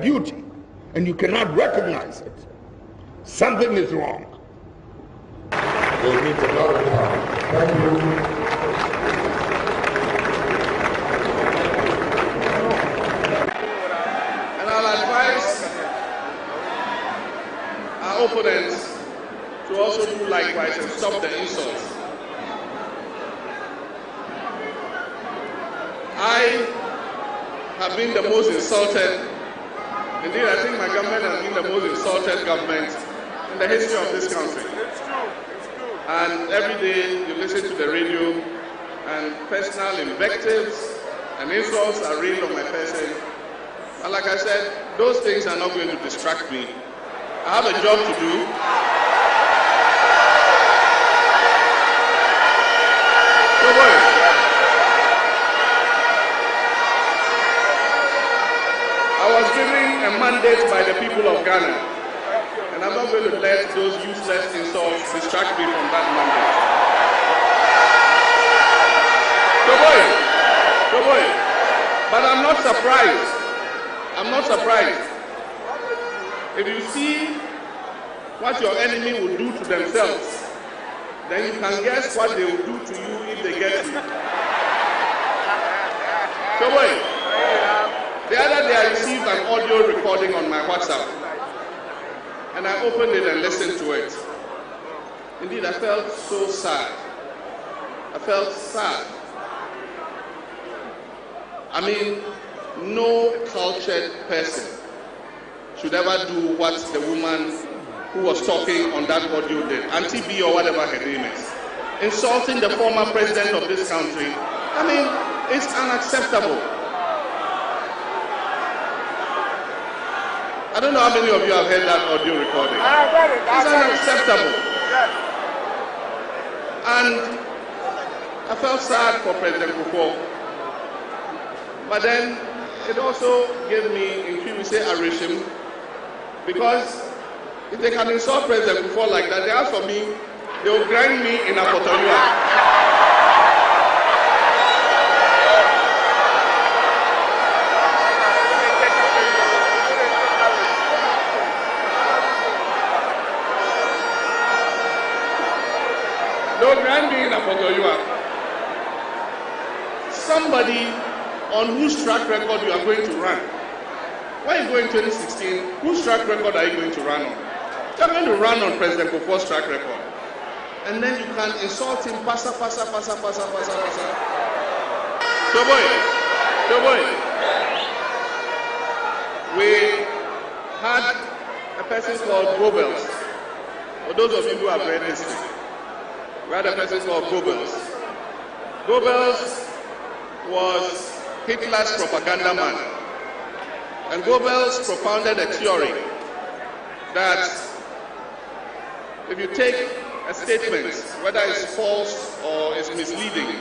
duty and you cannot recognize it, something is wrong. We'll meet another time. Thank you. And I'll advise our opponents to also do likewise and stop the insults. I have been the most insulted. Indeed, I think my government has been the most insulted government in the history of this country. It's true. And every day you listen to the radio and personal invectives and insults are rained on my person. And like I said, those things are not going to distract me. I have a job to do. So I was given a mandate by the people of Ghana, and I'm not going to let those useless insults distract me from that mandate. But I'm not surprised. I'm not surprised. If you see what your enemy will do to themselves, then you can guess what they will do to you if they get you. The other day I received an audio recording on my WhatsApp, and I opened it and listened to it. Indeed, I felt so sad. I felt sad. I mean, no cultured person should ever do what the woman who was talking on that audio did, Auntie B or whatever her name is, insulting the former president of this country. I mean, it's unacceptable. I don't know how many of you have heard that audio recording. It's unacceptable. And I felt sad for President Kufuor. But then it also gave me, in Twi we say, arishim, because if they can insult President Kufuor like that, they ask for me, they will grind me in a potoyua. Don't grind me in a potoyua. Somebody on whose track record you are going to run. When you go in 2016, whose track record are you going to run on? You're going to run on President Kufuor's track record. And then you can insult him, pasa. We had a person called Goebbels. For those of you who have read history, we had a person called Goebbels. Goebbels was Hitler's propaganda man. And Goebbels propounded a theory that if you take a statement, whether it's false or it's misleading,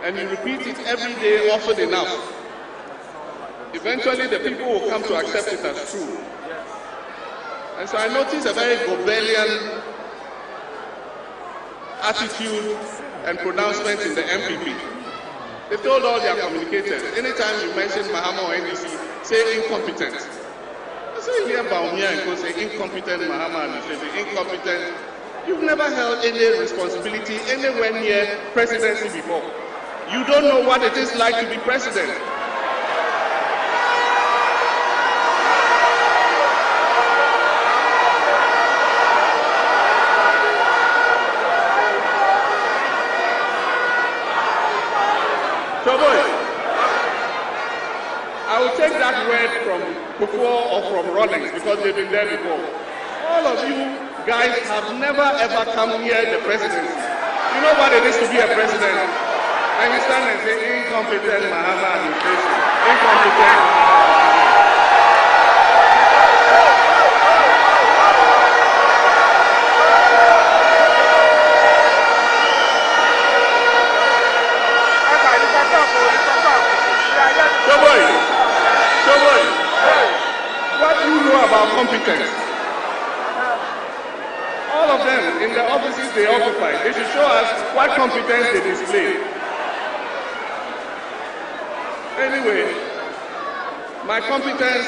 and you repeat it every day often enough, eventually the people will come to accept it as true. And so I noticed a very Goebbelian attitude and pronouncement in the MPP. They told all their communicators, anytime you mention Mahama or NDC, say incompetent. I say here Baumia and go say incompetent Mahama and say incompetent. You've never held any responsibility anywhere near presidency before. You don't know what it is like to be president. I will take that word from Kufuor or from Rawlings because they've been there before. All of you guys have never ever come near the presidency. You know what it is to be a president. And you stand and say, incompetent Mahama administration. Incompetent. What do you know about competence? All of them, in the offices they occupy, they should show us what competence they display. Anyway, my competence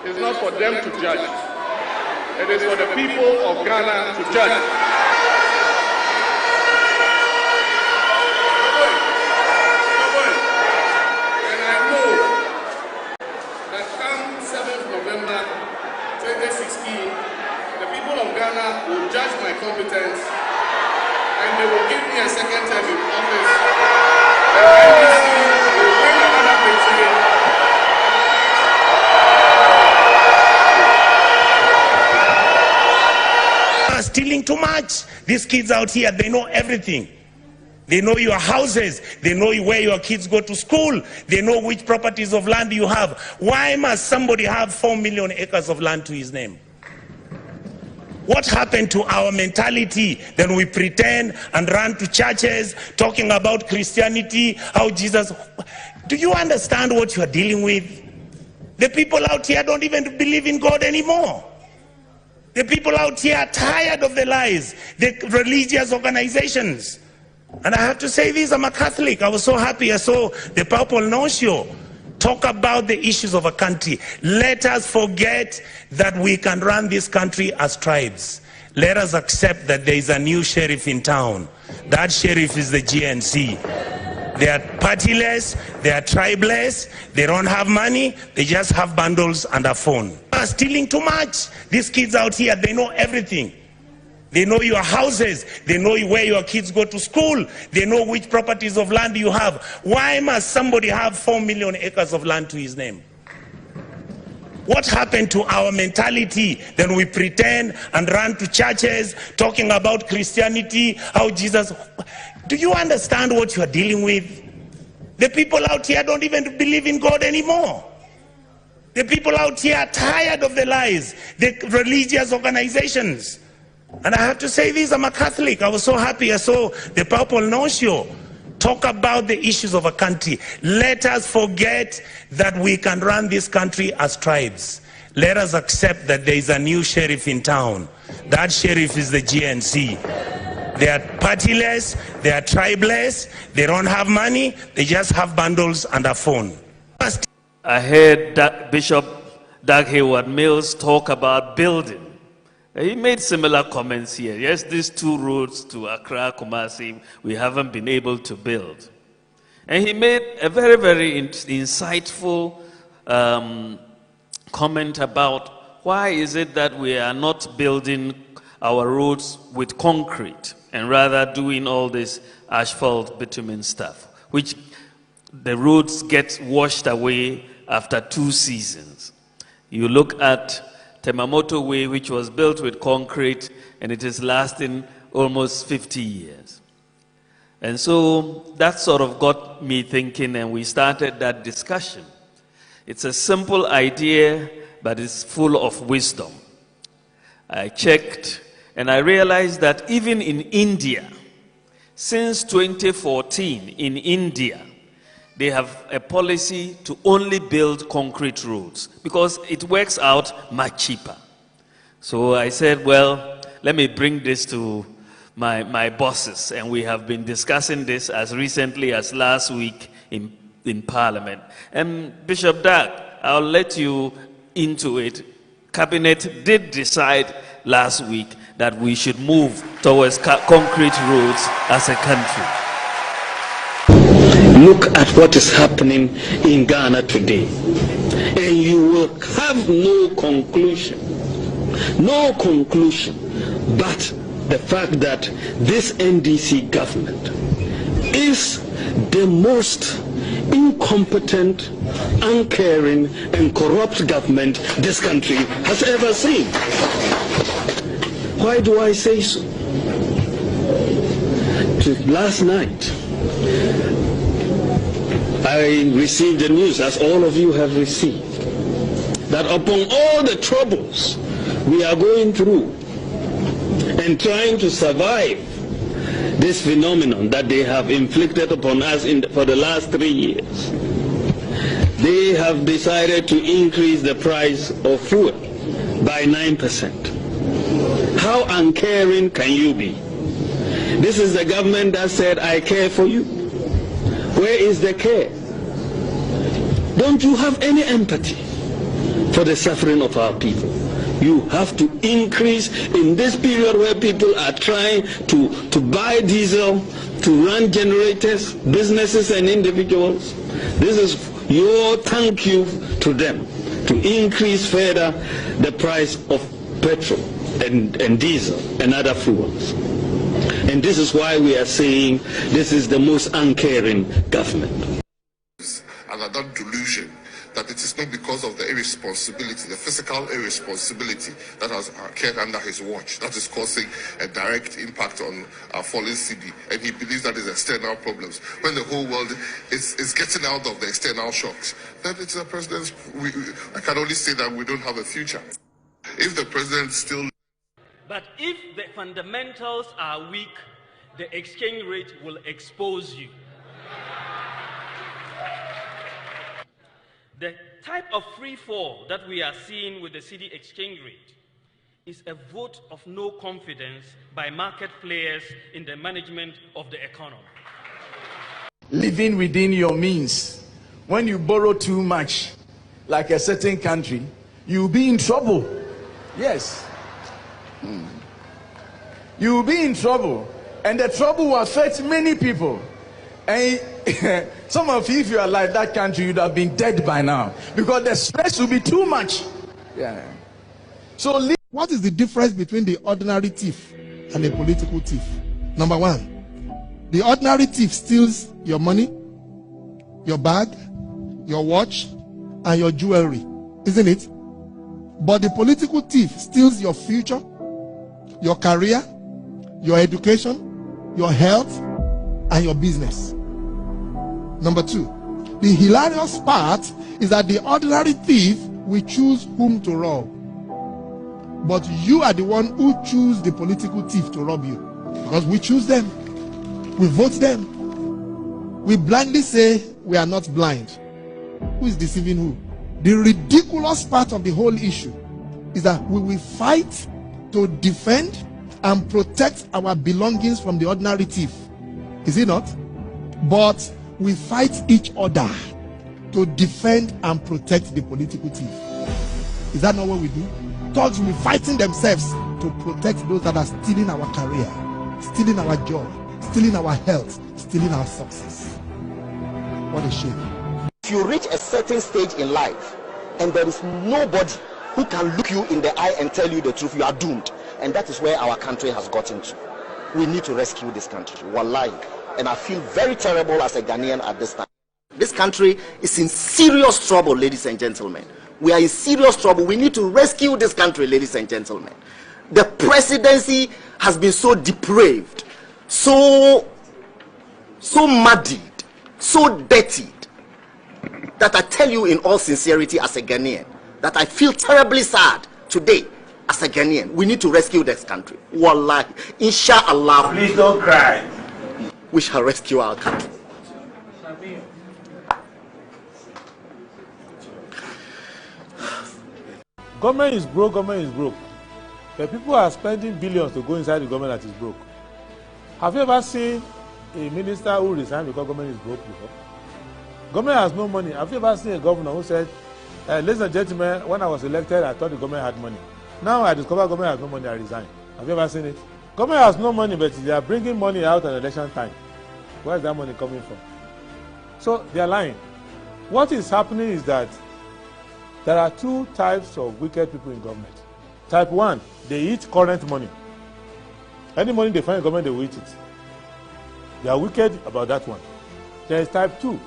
is not for them to judge. It is for the people of Ghana to judge. And I know that come 7th November 2016, the people of Ghana will judge my competence and they will give me a second term in office. And NDC will win another victory. Stealing too much. These kids out here, they know everything. They know your houses. They know where your kids go to school. They know which properties of land you have. Why must somebody have 4 million acres of land to his name? What happened to our mentality? Then we pretend and run to churches talking about Christianity, how Jesus... Do you understand what you are dealing with? The people out here don't even believe in God anymore. The people out here are tired of the lies, the religious organizations. And I have to say this, I'm a Catholic. I was so happy I saw the Purple No-Show talk about the issues of a country. Let us forget that we can run this country as tribes. Let us accept that there is a new sheriff in town. That sheriff is the GNC. They are partyless, they are tribeless, they don't have money, they just have bundles and a phone. Stealing too much. These kids out here, they know everything. They know your houses, they know where your kids go to school, they know which properties of land you have. Why must somebody have 4 million acres of land to his name? What happened to our mentality? Then we pretend and run to churches talking about Christianity, how Jesus... Do you understand what you are dealing with? The people out here don't even believe in God anymore. The people out here are tired of the lies, the religious organizations. And I have to say this, I'm a Catholic. I was so happy I saw the Purple No-Show talk about the issues of a country. Let us forget that we can run this country as tribes. Let us accept that there is a new sheriff in town. That sheriff is the GNC. They are partyless, they are tribeless, they don't have money, they just have bundles and a phone. I heard Bishop Doug Hayward Mills talk about building. He made similar comments here. Yes, these 2 roads to Accra, Kumasi, we haven't been able to build. And he made a very, very insightful comment about why is it that we are not building our roads with concrete and rather doing all this asphalt bitumen stuff, which the roads get washed away after 2 seasons. You look at Temamoto Way, which was built with concrete, and it is lasting almost 50 years. And so that sort of got me thinking, and we started that discussion. It's a simple idea, but it's full of wisdom. I checked, and I realized that even in India, since 2014 in India, they have a policy to only build concrete roads because it works out much cheaper. So I said, well, let me bring this to my bosses, and we have been discussing this as recently as last week in Parliament. And Bishop Doug, I'll let you into it. Cabinet did decide last week that we should move towards concrete roads as a country. Look at what is happening in Ghana today, and you will have no conclusion but the fact that this NDC government is the most incompetent, uncaring, and corrupt government this country has ever seen. Why do I say so? Last night, I received the news, as all of you have received, that upon all the troubles we are going through and trying to survive this phenomenon that they have inflicted upon us for the last 3 years, they have decided to increase the price of fuel by 9%. How uncaring can you be? This is the government that said, I care for you. Where is the care? Don't you have any empathy for the suffering of our people. You have to increase in this period where people are trying to buy diesel, to run generators, businesses and individuals. This is your thank you to them, to increase further the price of petrol and diesel and other fuels. And this is why we are saying this is the most uncaring government. And that delusion that it is not because of the irresponsibility, the physical irresponsibility that has occurred under his watch that is causing a direct impact on our falling CD, and he believes that is external problems. When the whole world is getting out of the external shocks, then it's the president's. I can only say that we don't have a future. If the president still... But if the fundamentals are weak, the exchange rate will expose you. The type of free fall that we are seeing with the cedi exchange rate is a vote of no confidence by market players in the management of the economy. Living within your means, when you borrow too much, like a certain country, you'll be in trouble. Yes. You'll be in trouble, and the trouble will affect many people. And some of you, if you are like that country, you'd have been dead by now, because the stress will be too much. Yeah. So what is the difference between the ordinary thief and the political thief? Number one, the ordinary thief steals your money, your bag, your watch, and your jewelry, isn't it? But the political thief steals your future, your career, your education, your health, and your business. Number two, the hilarious part is that the ordinary thief will choose whom to rob, but you are the one who choose the political thief to rob you, because we choose them, we vote them, we blindly say we are not blind. Who is deceiving who? The ridiculous part of the whole issue is that we will fight to defend and protect our belongings from the ordinary thief, is it not? But we fight each other to defend and protect the political thief. Is that not what we do? Thugs will be fighting themselves to protect those that are stealing our career, stealing our joy, stealing our health, stealing our success. What a shame. If you reach a certain stage in life and there is nobody who can look you in the eye and tell you the truth, you are doomed. And that is where our country has gotten to. We need to rescue this country. Wallahi. And I feel very terrible as a Ghanaian at this time. This country is in serious trouble, ladies and gentlemen. We are in serious trouble. We need to rescue this country, ladies and gentlemen. The presidency has been so depraved, so muddied, so dirtied, that I tell you in all sincerity as a Ghanaian, that I feel terribly sad today as a Ghanaian. We need to rescue this country. Wallahi. Inshallah. Please don't cry. We shall rescue our country. Government is broke, government is broke. The people are spending billions to go inside the government that is broke. Have you ever seen a minister who resigned because government is broke before? Government has no money. Have you ever seen a governor who said, ladies and gentlemen, when I was elected, I thought the government had money. Now I discover government has no money, I resign. Have you ever seen it? Government has no money, but they are bringing money out at election time. Where is that money coming from? So they are lying. What is happening is that there are two types of wicked people in government. Type 1, they eat current money. Any money they find in government, they will eat it. They are wicked about that one. There is type 2.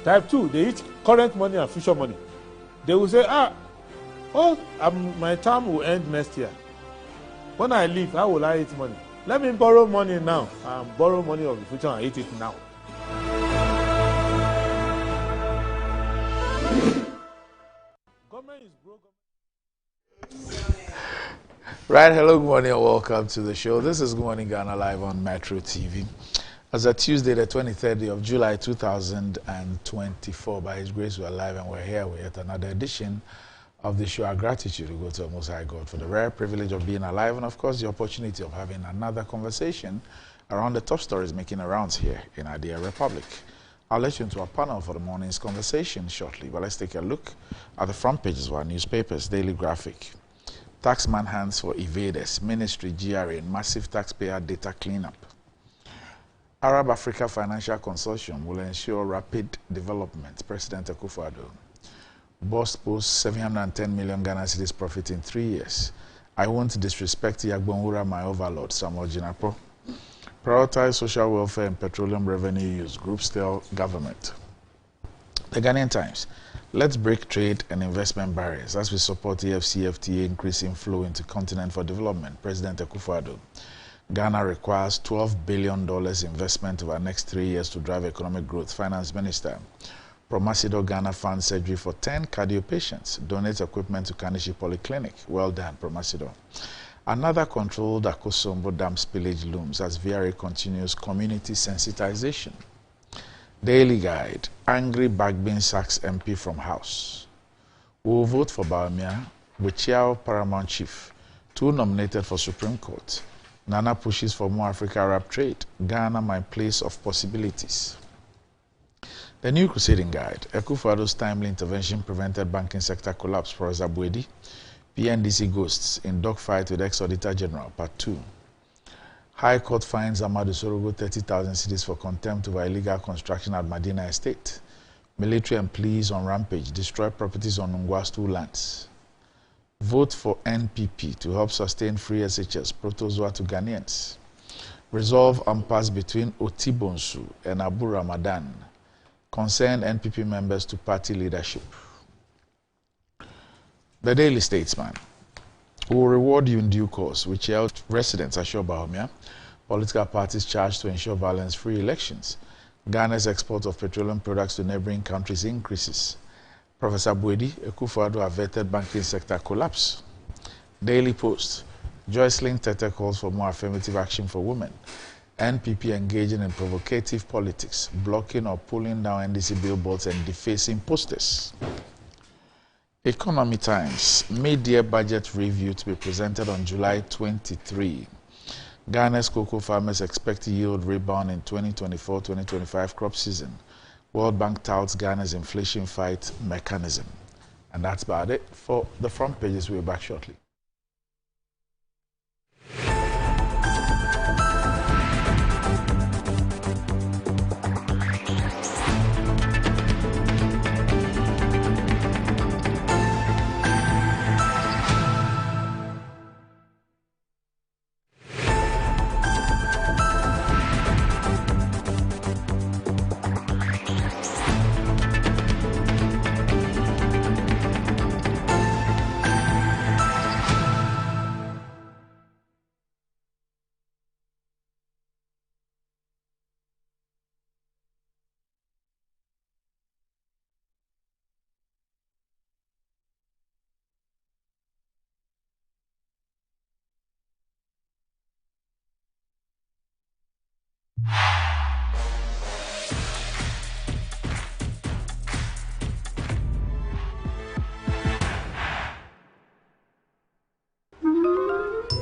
Type 2, they eat current money and future money. They will say, my term will end next year. When I leave, how will I eat money? Let me borrow money now and borrow money of the future and eat it now. Government is broke. Right, hello, good morning and welcome to the show. This is Good Morning Ghana live on Metro TV. As a Tuesday, the 23rd day of July 2024, by His grace we are live and we're here with yet another edition of the show. Our gratitude to go to the Most High God for the rare privilege of being alive and of course the opportunity of having another conversation around the top stories making rounds here in our dear Republic. I'll let you into our panel for the morning's conversation shortly, but let's take a look at the front pages of our newspapers. Daily Graphic. Tax manhunts for evaders, Ministry, GRA, massive taxpayer data cleanup. Arab Africa Financial Consortium will ensure rapid development, President Akufo-Addo. Boss posts 710 million Ghana cedis profit in 3 years. I won't disrespect Yagbonwura, my overlord, Samuel Jinapo. Prioritize social welfare and petroleum revenue use, groups tell government. The Ghanaian Times. Let's break trade and investment barriers as we support EFCFTA increasing flow into continent for development, President Akufo-Addo. Ghana requires $12 billion investment over the next 3 years to drive economic growth, Finance Minister. Promasido Ghana funds surgery for 10 cardio patients, donates equipment to Kanishi Polyclinic. Well done, Promasido. Another controlled Akosombo Dam spillage looms as VRA continues community sensitization. Daily Guide. Angry Bagbin sacks MP from House. We will vote for Bawumia, Wichiao Paramount Chief. 2 nominated for Supreme Court. Nana pushes for more Africa-Arab trade. Ghana, my place of possibilities. The New Crusading Guide. Akufo-Addo's timely intervention prevented banking sector collapse, Professor Buedi. PNDC ghosts in dogfight with ex-Auditor General, Part 2. High Court finds Amadou Sorogo 30,000 cedis for contempt over illegal construction at Medina Estate. Military and police on rampage destroy properties on Ngwastu lands. Vote for NPP to help sustain free SHS, protozoa to Ghanaians. Resolve impasse between Otibonsu and Abu Ramadan. Concern NPP members to party leadership. The Daily Statesman. We will reward you in due course, which held residents assure Bawumia. Political parties charged to ensure violence-free elections. Ghana's export of petroleum products to neighboring countries increases. Professor Buedi, Akufo-Addo averted banking sector collapse. Daily Post. Joycelyn Tete calls for more affirmative action for women. NPP engaging in provocative politics, blocking or pulling down NDC billboards and defacing posters. Economy Times. Mid-year budget review to be presented on July 23. Ghana's cocoa farmers expect yield rebound in 2024-2025 crop season. World Bank touts Ghana's inflation fight mechanism. And that's about it for the front pages. We'll be back shortly.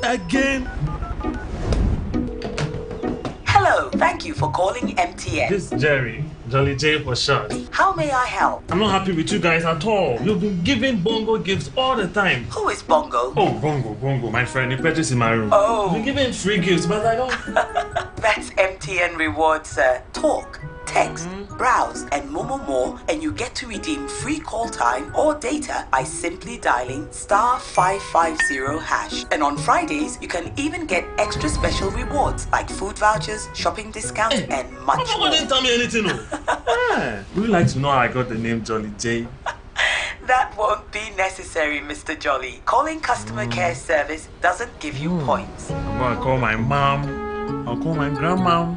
Again. Hello, thank you for calling MTN. This is Jerry, Jolly J for short. How may I help? I'm not happy with you guys at all. You've been giving Bongo gifts all the time. Who is Bongo? Oh, Bongo, my friend. He purchased in my room. Oh. You've been giving free gifts, but I don't. That's MTN rewards, sir. Talk, text, browse, and more, and you get to redeem free call time or data by simply dialing *550#. And on Fridays, you can even get extra special rewards like food vouchers, shopping discounts, and much more. Didn't tell me anything, no. Would you like to know how I got the name Jolly J? That won't be necessary, Mr. Jolly. Calling customer care service doesn't give you points. I'm gonna call my mom. I'll call my grandma.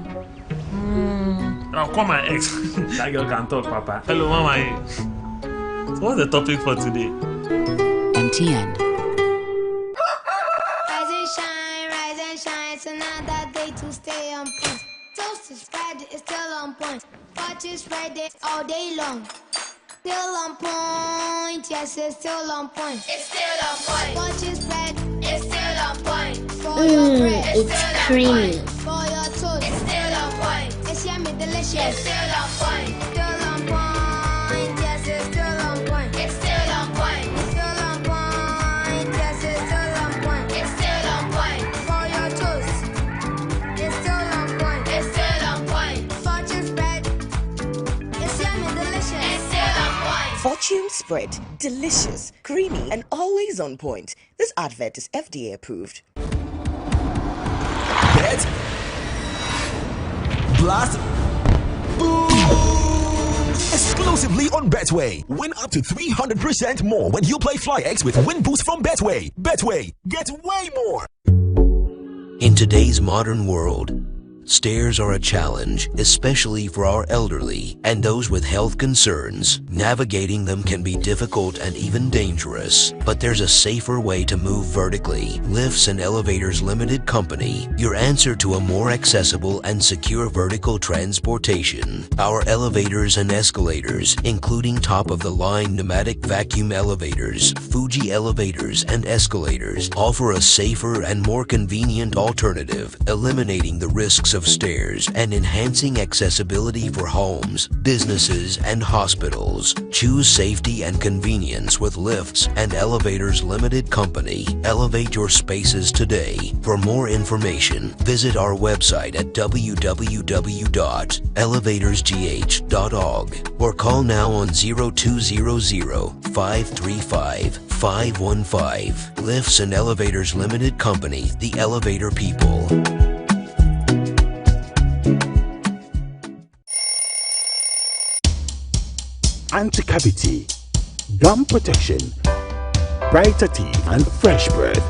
I'll call my ex. That girl can talk, Papa. Hello, Mama. So what's the topic for today? MTN. Rise and shine. It's another day to stay on point. Toast is Friday, it's still on point. Watch is Friday all day long. Still on point, yes, it's still on point. It's still on point. Watch is Friday, it's still on point. For your bread, it's still creamy. On point. For your toast, it's still on point. It's yummy. delicious. It's still on point. Still on point, yes, it's still on point. It's still on point. Still on point, yes, it's still on point. It's still on point. For your toast, it's still on point. It's still on point. Fortune spread, it's yummy delicious. It's still on point. Fortune spread, delicious, creamy, and always on point. This advert is FDA approved. Bet, blast, boom! Exclusively on Betway. Win up to 300% more when you play FlyX with Win Boost from Betway. Betway, get way more. In today's modern world, stairs are a challenge, especially for our elderly and those with health concerns. Navigating them can be difficult and even dangerous, but there's a safer way to move vertically. Lifts and Elevators Limited Company, your answer to a more accessible and secure vertical transportation. Our elevators and escalators, including top-of-the-line pneumatic vacuum elevators, Fuji elevators and escalators, offer a safer and more convenient alternative, eliminating the risks of stairs and enhancing accessibility for homes, businesses, and hospitals. Choose safety and convenience with Lifts and Elevators Limited Company. Elevate your spaces today. For more information, visit our website at www.elevatorsgh.org or call now on 0200-535-515. Lifts and Elevators Limited Company, the elevator people. Anti-cavity, gum protection, brighter teeth, and fresh breath.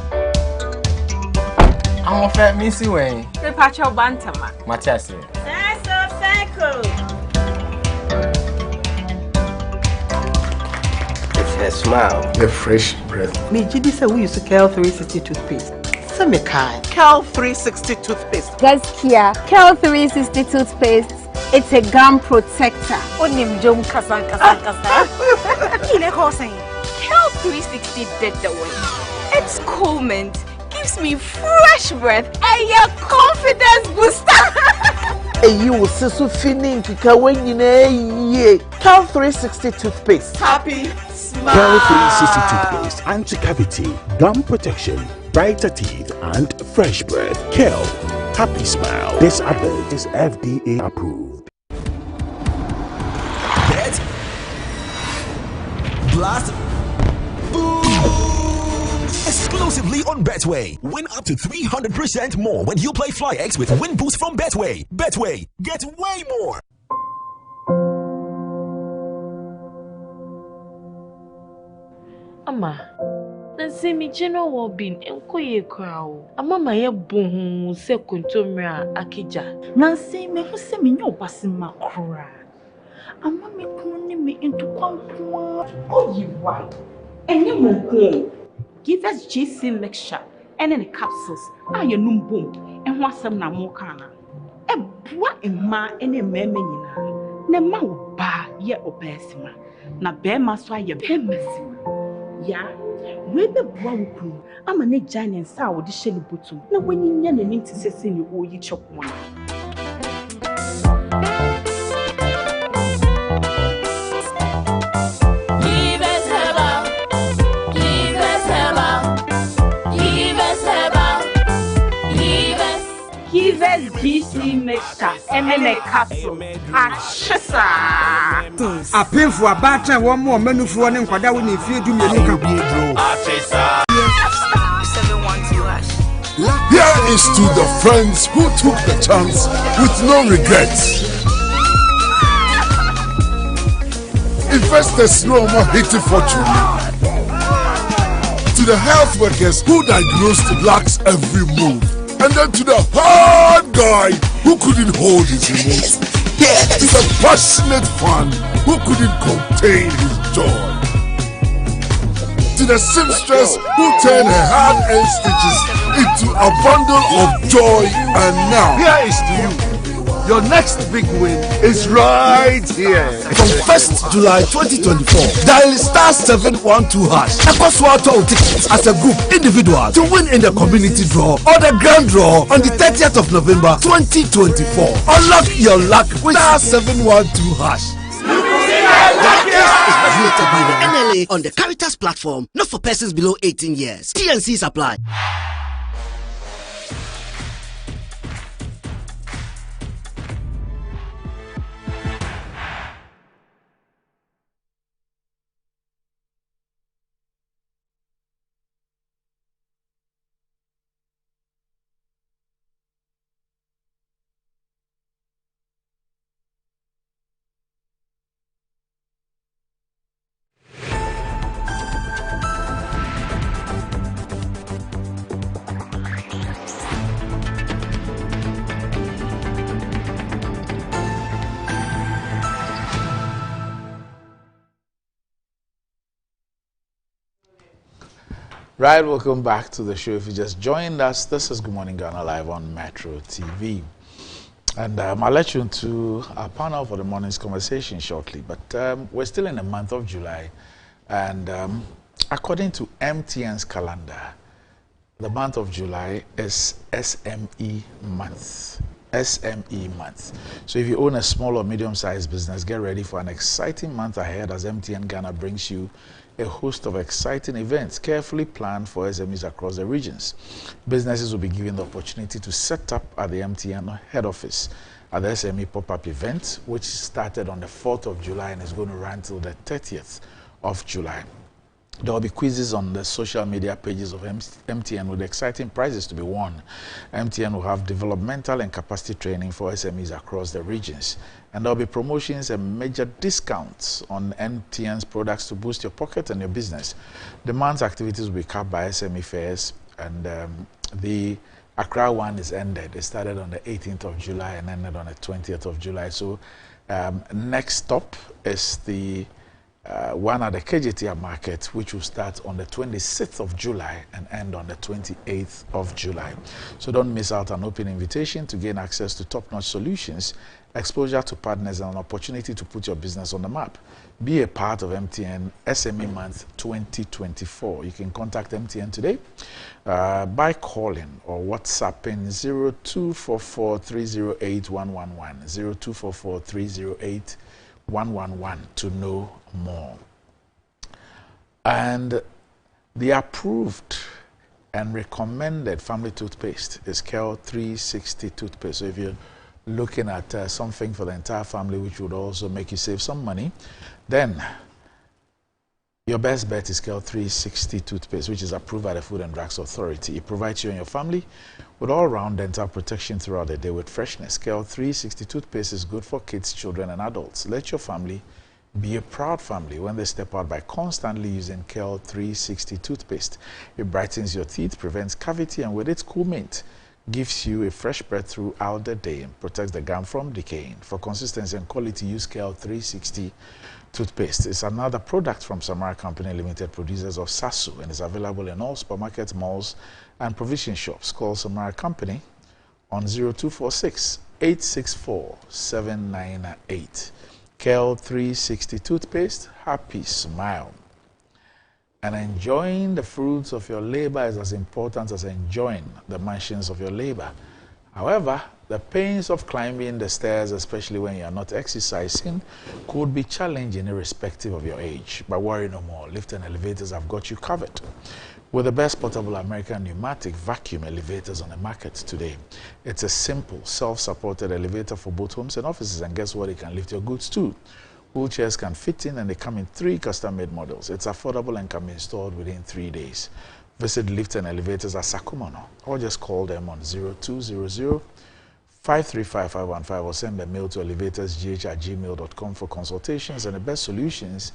I'm a fat missy way. Repacho Bantama. Matasi. It's her smile. The fresh breath. Me Jidi say we use Cal 360 toothpaste. Some kind. Cal 360 toothpaste. Gaskia, Cal 360 toothpaste. It's a gum protector. Onim jom kasan. Kile Hossein. Cal 360 did the way. It's cool mint. Gives me fresh breath and your confidence booster. And you will see so feeling kika when you know Cal 360 toothpaste. Happy smile. Cal 360 toothpaste, anti-cavity, gum protection, brighter teeth, and fresh breath. Cal, happy smile. This advert is FDA approved. Bet, blast, boom! Exclusively on Betway. Win up to 300% more when you play FlyX with Win Boost from Betway. Betway, get way more. Ama, nansi mi jeno wo bin enkoye kwao. Ama ma ye bohu se kontomra akija. Nansi me hu se me nyo basima kura. Ama me kunu me into kwankwa. Oyiwa. Enye mo give us GC mixture and any capsules. Aye num boom. And what some na mo kana. E bua emma ene meme nyina. Ne ma wo ba ye obesima. Na be ma so aye be mesima. Ya, we be bua wo kunu. Ama ne giant sa wo de hye ne botum. Na wanyinya na nim tisese ne oyi chokmo. Give us GC mixture and a capsule. Achisa. A pin for a batter, one more menu for one and Quada when you feel to me. Here is to the friends who took the chance with no regrets. Investors no more hated fortune. To the health workers who diagnosed blacks every move. And then to the hard guy who couldn't hold his emotions. Yes. To the passionate fan who couldn't contain his joy. To the seamstress who turned her hard-earned stitches into a bundle of joy. And now, here is to you, Your next big win is right here. From 1st July 2024, dial star 712 hash. Equaswato tickets as a group, individual to win in the community draw or the grand draw on the 30th of November 2024. Unlock your luck with star 712 hash. Rated by the NLA on the Caritas platform, not for persons below 18 years. T&Cs apply. Right, welcome back to the show. If you just joined us, this is Good Morning Ghana live on Metro TV. And I'll let you into our panel for the morning's conversation shortly. But we're still in the month of July. And according to MTN's calendar, the month of July is SME month. SME month. So if you own a small or medium-sized business, get ready for an exciting month ahead as MTN Ghana brings you a host of exciting events carefully planned for SMEs across the regions. Businesses will be given the opportunity to set up at the MTN head office at the SME pop-up event, which started on the 4th of July and is going to run till the 30th of July. There will be quizzes on the social media pages of MTN with exciting prizes to be won. MTN will have developmental and capacity training for SMEs across the regions. And there will be promotions and major discounts on MTN's products to boost your pocket and your business. The month's activities will be capped by SME fairs, and the Accra one is ended. It started on the 18th of July and ended on the 20th of July. So next stop is the one at the KJTR market, which will start on the 26th of July and end on the 28th of July. So don't miss out on an open invitation to gain access to top-notch solutions, exposure to partners, and an opportunity to put your business on the map. Be a part of MTN SME Month 2024. You can contact MTN today by calling or WhatsApping 0244-308-111, 0244-308-111 to know more. And the approved and recommended family toothpaste is Kel 360 toothpaste. So if you're looking at something for the entire family which would also make you save some money, then your best bet is Kel 360 toothpaste, which is approved by the Food and Drugs Authority. It provides you and your family with all-round dental protection throughout the day with freshness. Kel 360 toothpaste is good for kids, children, and adults. Let your family be a proud family when they step out by constantly using Kel 360 toothpaste. It brightens your teeth, prevents cavity, and with its cool mint, gives you a fresh breath throughout the day and protects the gum from decaying. For consistency and quality, use Kel 360 toothpaste. It's another product from Samara Company Limited, producers of Sasu, and is available in all supermarkets, malls, and provision shops. Call Samara Company on 0246 864 798. Kel 360 toothpaste, happy smile. And enjoying the fruits of your labor is as important as enjoying the mansions of your labor. However, the pains of climbing the stairs, especially when you are not exercising, could be challenging irrespective of your age. But worry no more. Lift and elevators have got you covered with the best portable American pneumatic vacuum elevators on the market today. It's a simple, self-supported elevator for both homes and offices, and guess what? It can lift your goods too. Wheelchairs can fit in, and they come in 3 custom-made models. It's affordable and can be installed within 3 days. Visit Lift and Elevators at Sakumano, or just call them on 0200-535-515 or send a mail to elevatorsgh@gmail.com for consultations and the best solutions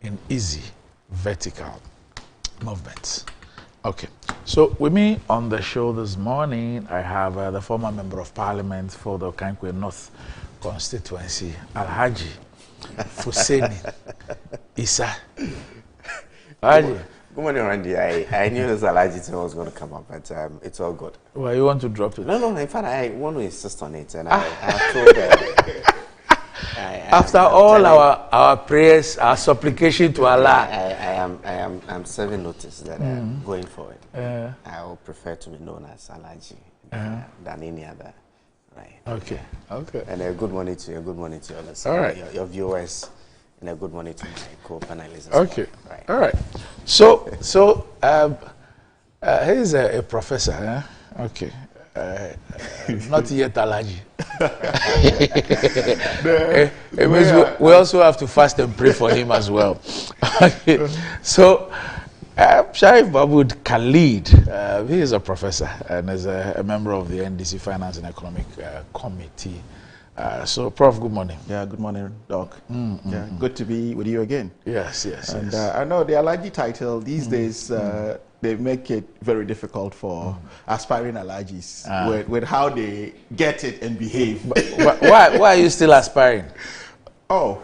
in easy vertical movements. Okay, so with me on the show this morning, I have the former Member of Parliament for the Okankwe North constituency, Alhaji Fuseni Isa. Alhaji, Good morning, Randy. I knew this allergy thing was going to come up, but it's all good. Well, you want to drop it? No. In fact, I want to insist on it, and I told after all our prayers, our supplication to Allah, I'm serving notice that going forward, I will prefer to be known as allergy than any other. Right. Okay. And a good morning to you. Good morning to you, all right. Your viewers, and a good morning to my co-panelists. Okay. Right. All right. So here's a professor. Huh? Okay. Not yet allergy. It means we also have to fast and pray for him as well. Okay. So Sharif Mahmood Khalid, he is a professor and is a member of the NDC Finance and Economic Committee. So, Prof, good morning. Yeah, good morning, Doc. Yeah, good to be with you again. Yes. And I know the allergy title these days, they make it very difficult for aspiring allergies with how they get it and behave. Why are you still aspiring? Oh,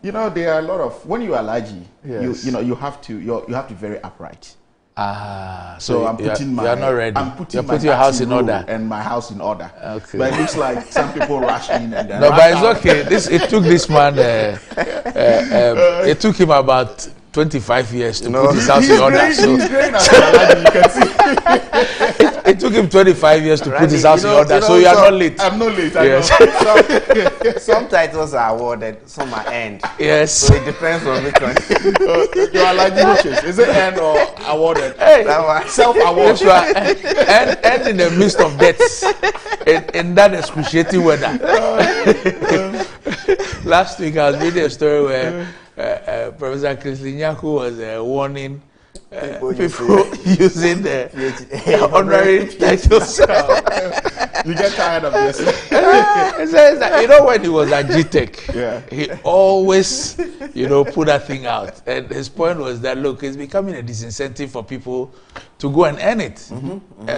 there are a lot of, when you're allergy, yes. you have to be very upright. So I'm putting you're not ready. I'm putting your house in order and my house in order. Okay. But it looks like some people rush in and then no, but it's okay. It took this man. It took him about 25 years to put his house in order. He's great as allergy, you can see. It took him 25 years to put his house in order, so you are not late. I'm not late. Yes. Some titles are awarded, some are end. Yes. So it depends on which one. Your allergy wishes. Is it end or awarded? Hey, self-award. And in the midst of deaths, in that excruciating weather. Last week I was reading a story where Professor Krislinyaku was warning people using the honorary titles. You get tired of this. It says that, when he was at GTech, he always, put that thing out. And his point was that, look, it's becoming a disincentive for people to go and earn it.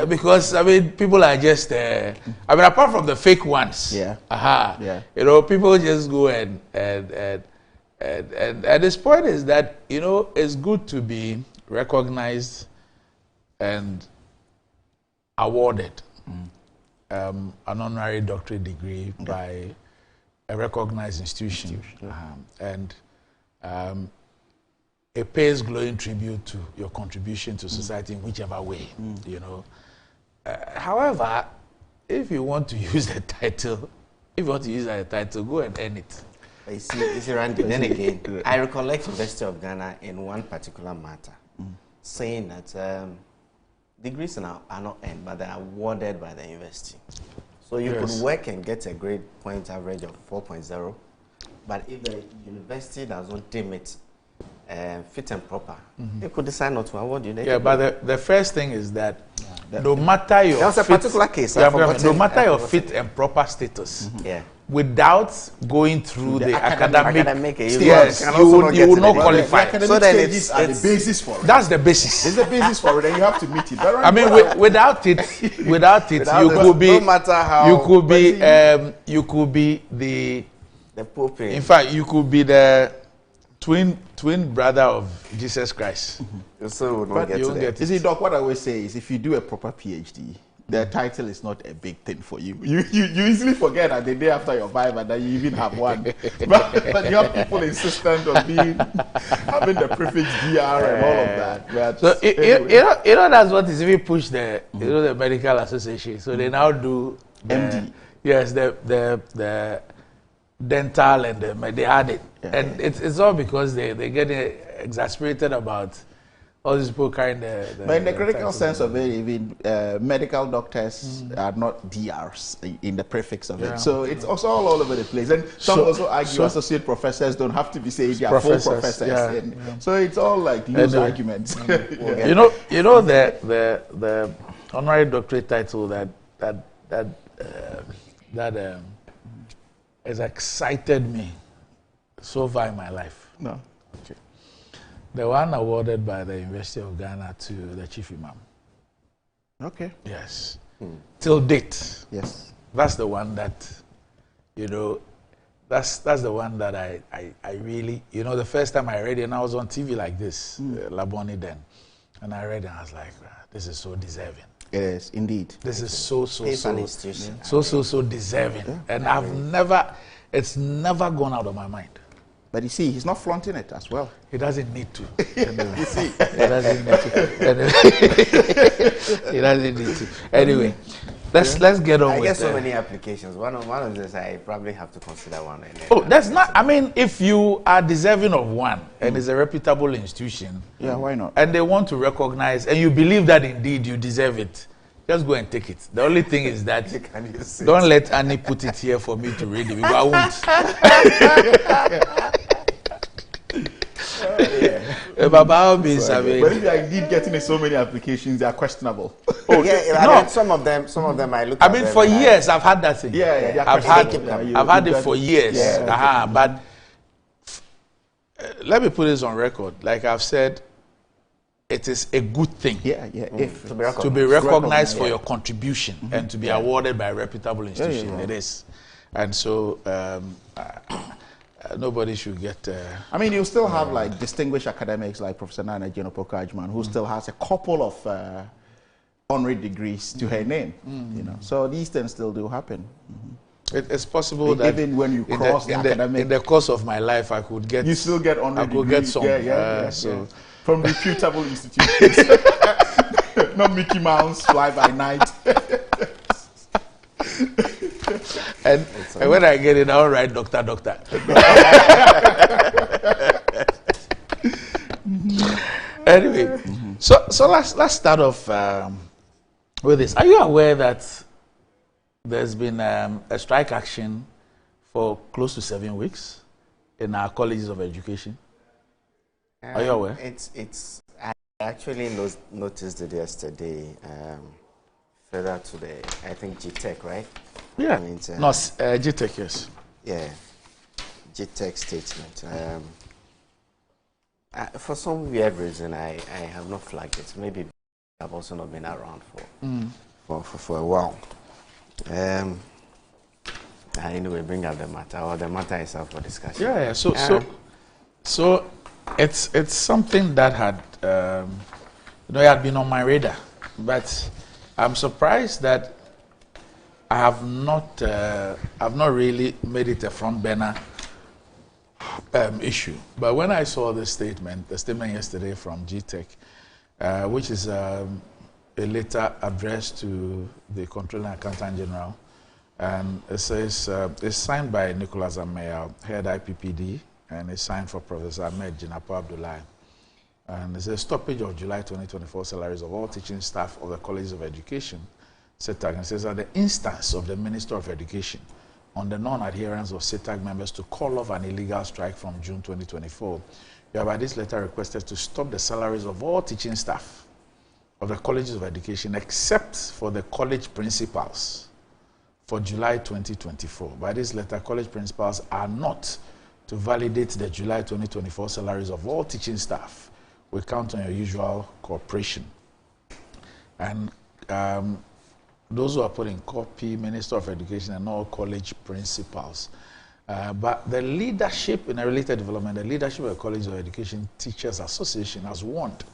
Because, people are just, apart from the fake ones, people just go and his point is that, it's good to be recognized and awarded an honorary doctorate degree by a recognized institution. And it pays glowing tribute to your contribution to society in whichever way, However, if you want to use the title, go and earn it. You see, Randy, then again, I recollect University of Ghana in one particular matter, saying that degrees are not earned, but they are awarded by the university. So you could work and get a grade point average of 4.0, but if the university does not deem it fit and proper, they could decide not to award you. But the first thing is that no matter your there was a particular case. No matter your fit and proper status, without going through the academic yes, you will not qualify. So then it's the basis for it. That's the basis. It's the basis for it, and you have to meet it. Without it, you could be. No matter how. You could be the Pope. In fact, you could be the twin brother of Jesus Christ. So we won't get You see, Doc, what I always say is, if you do a proper PhD, the title is not a big thing for you. You easily forget that the day after your Bible that you even have one. but you have people insistent on having the prefix DR and all of that. But so anyway. That's what is even pushed the the medical association. So they now do MD. Yes, the dental and they add it, and it's all because they get exasperated about all these people carrying But in the critical sense of it, even medical doctors are not DRs in the prefix of it. So it's also all over the place. And some also argue associate professors don't have to be saying they are full professors. So it's all like loose arguments. The honorary doctorate title that has excited me so far in my life. No. Okay. The one awarded by the University of Ghana to the chief imam. Okay. Yes. Till date. Yes. That's the one that, that's the one that I really, the first time I read it, and I was on TV like this, Laboni then. And I read it and I was like, this is so deserving. It is, indeed. This is so deserving. Yeah. And it's never gone out of my mind. But you see, he's not flaunting it as well. He doesn't need to. You see. He doesn't need to. He doesn't need to. Anyway, let's get on with it. I get so many applications. One of this, I probably have to consider one. That's not, I mean, if you are deserving of one and it's a reputable institution. Yeah, why not? And they want to recognize, and you believe that indeed you deserve it, just go and take it. The only thing is that don't let Annie put it here for me to read it because I won't. But if you are indeed getting so many applications, they are questionable. Some of them I look. I mean, for years I've had that thing. I've had it for years. But let me put this on record. Like I've said, it is a good thing. To be recognized for your contribution and to be awarded by a reputable institution. It is, and so. Nobody should get. I mean, you still have like distinguished academics like Professor Nana Jenopoka Ajman, who still has a couple of honorary degrees to her name. You know, so these things still do happen. It's possible that even when you cross the academic, in the course of my life, I could get. You still get honorary degrees. I could get some. So from reputable institutions, not Mickey Mouse, fly by night. And when I get it, I'll write doctor. Anyway, so let's start off with this. Are you aware that there's been a strike action for close to 7 weeks in our colleges of education? Are you aware? I actually noticed it yesterday. Further to the, I think GTech, right? Yeah. GTech, yes. Yeah. GTech statement. For some weird reason, I have not flagged it. Maybe I've also not been around for a while. Anyway, bring up the matter, or the matter is up for discussion. Yeah. So it's something that had it had been on my radar, but I'm surprised that I have not really made it a front burner issue. But when I saw the statement yesterday from GTech, which is a letter addressed to the Controller and Accountant General, and it says it's signed by Nicholas Ameya, head IPPD, and it's signed for Professor Ahmed Jinapo Abdullahi. And it's a stoppage of July 2024 salaries of all teaching staff of the Colleges of Education. SETAG, and says that the instance of the Minister of Education on the non-adherence of SETAG members to call off an illegal strike from June 2024, you have by this letter requested to stop the salaries of all teaching staff of the Colleges of Education except for the college principals for July 2024. By this letter, college principals are not to validate the July 2024 salaries of all teaching staff. We count on your usual cooperation. And those who are put in copy, Minister of Education and all college principals. But the leadership, in a related development, the leadership of the College of Education Teachers Association has warned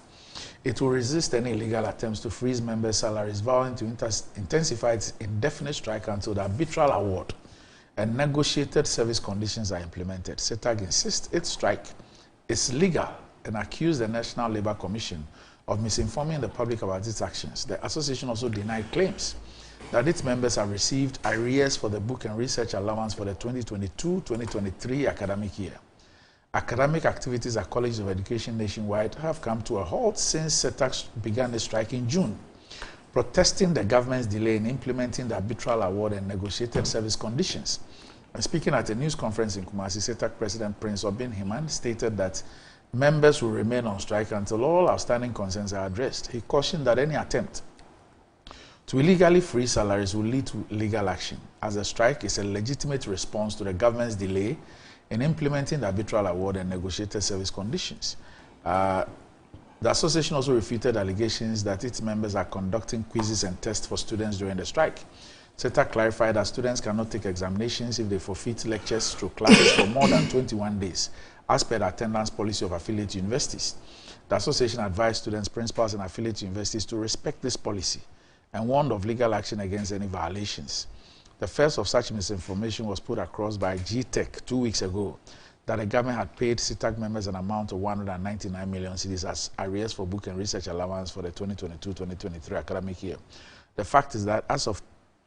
it will resist any illegal attempts to freeze members' salaries, vowing to intensify its indefinite strike until the arbitral award and negotiated service conditions are implemented. SETAG insists its strike is legal and accused the National Labour Commission of misinforming the public about its actions. The association also denied claims that its members have received arrears for the book and research allowance for the 2022-2023 academic year. Academic activities at colleges of education nationwide have come to a halt since SETAG began the strike in June, protesting the government's delay in implementing the arbitral award and negotiated service conditions. And speaking at a news conference in Kumasi, SETAG President Prince Obin Himan stated that members will remain on strike until all outstanding concerns are addressed. He cautioned that any attempt to illegally freeze salaries will lead to legal action, as the strike is a legitimate response to the government's delay in implementing the arbitral award and negotiated service conditions. The association also refuted allegations that its members are conducting quizzes and tests for students during the strike. SETAG clarified that students cannot take examinations if they forfeit lectures through classes for more than 21 days, as per the attendance policy of affiliate universities. The association advised students, principals, and affiliate universities to respect this policy and warned of legal action against any violations. The first of such misinformation was put across by GTech 2 weeks ago, that the government had paid CTAC members an amount of 199 million cedis as arrears for book and research allowance for the 2022-2023 academic year. The fact is that as of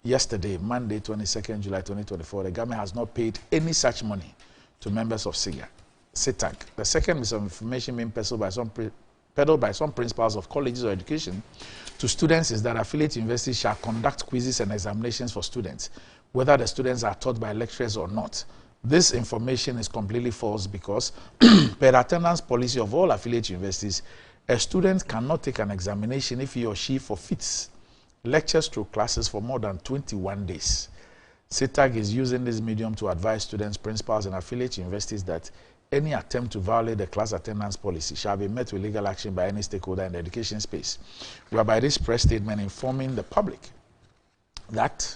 yesterday, Monday, 22nd July 2024, the government has not paid any such money to members of CTAC. The second misinformation being peddled by some principals of colleges or education to students is that affiliate universities shall conduct quizzes and examinations for students, whether the students are taught by lecturers or not. This information is completely false because per attendance policy of all affiliate universities, a student cannot take an examination if he or she forfeits lectures through classes for more than 21 days. CTAC is using this medium to advise students, principals, and affiliate universities that any attempt to violate the class attendance policy shall be met with legal action by any stakeholder in the education space. We are by this press statement informing the public that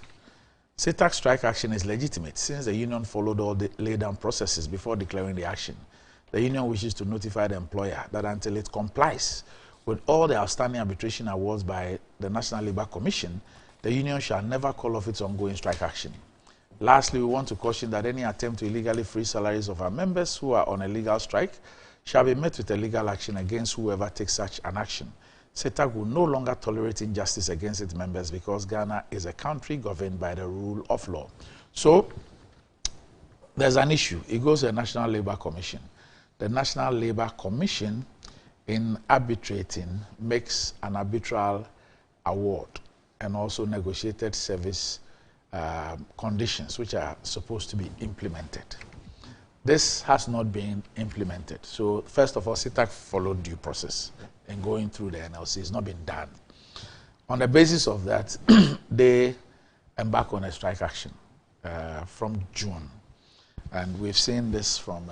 CTAC strike action is legitimate since the union followed all the lay-down processes before declaring the action. The union wishes to notify the employer that until it complies with all the outstanding arbitration awards by the National Labour Commission, the union shall never call off its ongoing strike action. Lastly, we want to caution that any attempt to illegally freeze salaries of our members who are on a legal strike shall be met with a legal action against whoever takes such an action. CTAC will no longer tolerate injustice against its members because Ghana is a country governed by the rule of law. So, there's an issue. It goes to the National Labour Commission. The National Labour Commission, in arbitrating, makes an arbitral award and also negotiated service conditions which are supposed to be implemented. This has not been implemented. So, first of all, CTAC followed due process in going through the NLC. It's not been done. On the basis of that, they embark on a strike action from June. And we've seen this from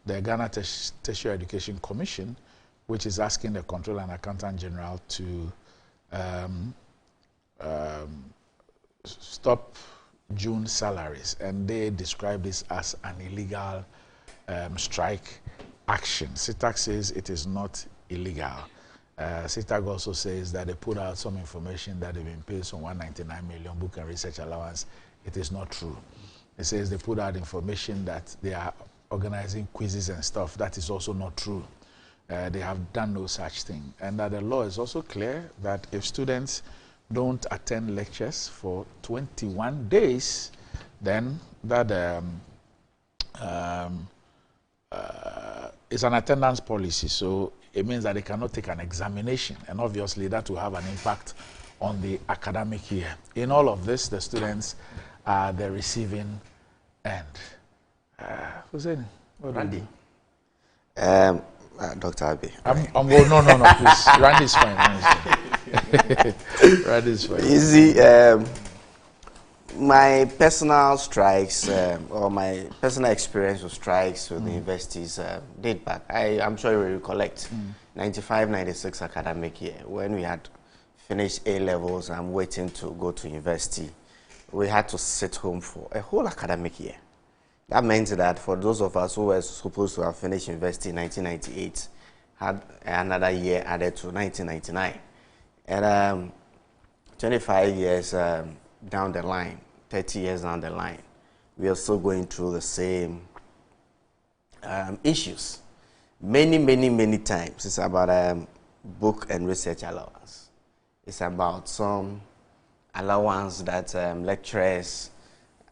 the Ghana Tertiary Education Commission, which is asking the Controller and Accountant General to stop June salaries. And they describe this as an illegal strike action. CTAC says it is not illegal. CTAC also says that they put out some information that they've been paid some 199 million book and research allowance. It is not true. It says they put out information that they are organizing quizzes and stuff. That is also not true. They have done no such thing. And that the law is also clear that if students don't attend lectures for 21 days, then that is an attendance policy. So it means that they cannot take an examination, and obviously that will have an impact on the academic year. In all of this, the students are the receiving end. Who's in? Randy. Dr. Abbey. I'm going, no, please. Randy's fine. Randy's fine. Easy. My personal strikes or my personal experience with strikes with the universities date back. I'm sure you will recollect 95-96 academic year when we had finished A levels and waiting to go to university. We had to sit home for a whole academic year. That meant that for those of us who were supposed to have finished university in 1998, had another year added to 1999. And 25 years down the line, 30 years down the line, we are still going through the same issues. Many times. It's about book and research allowance. It's about some allowance that lecturers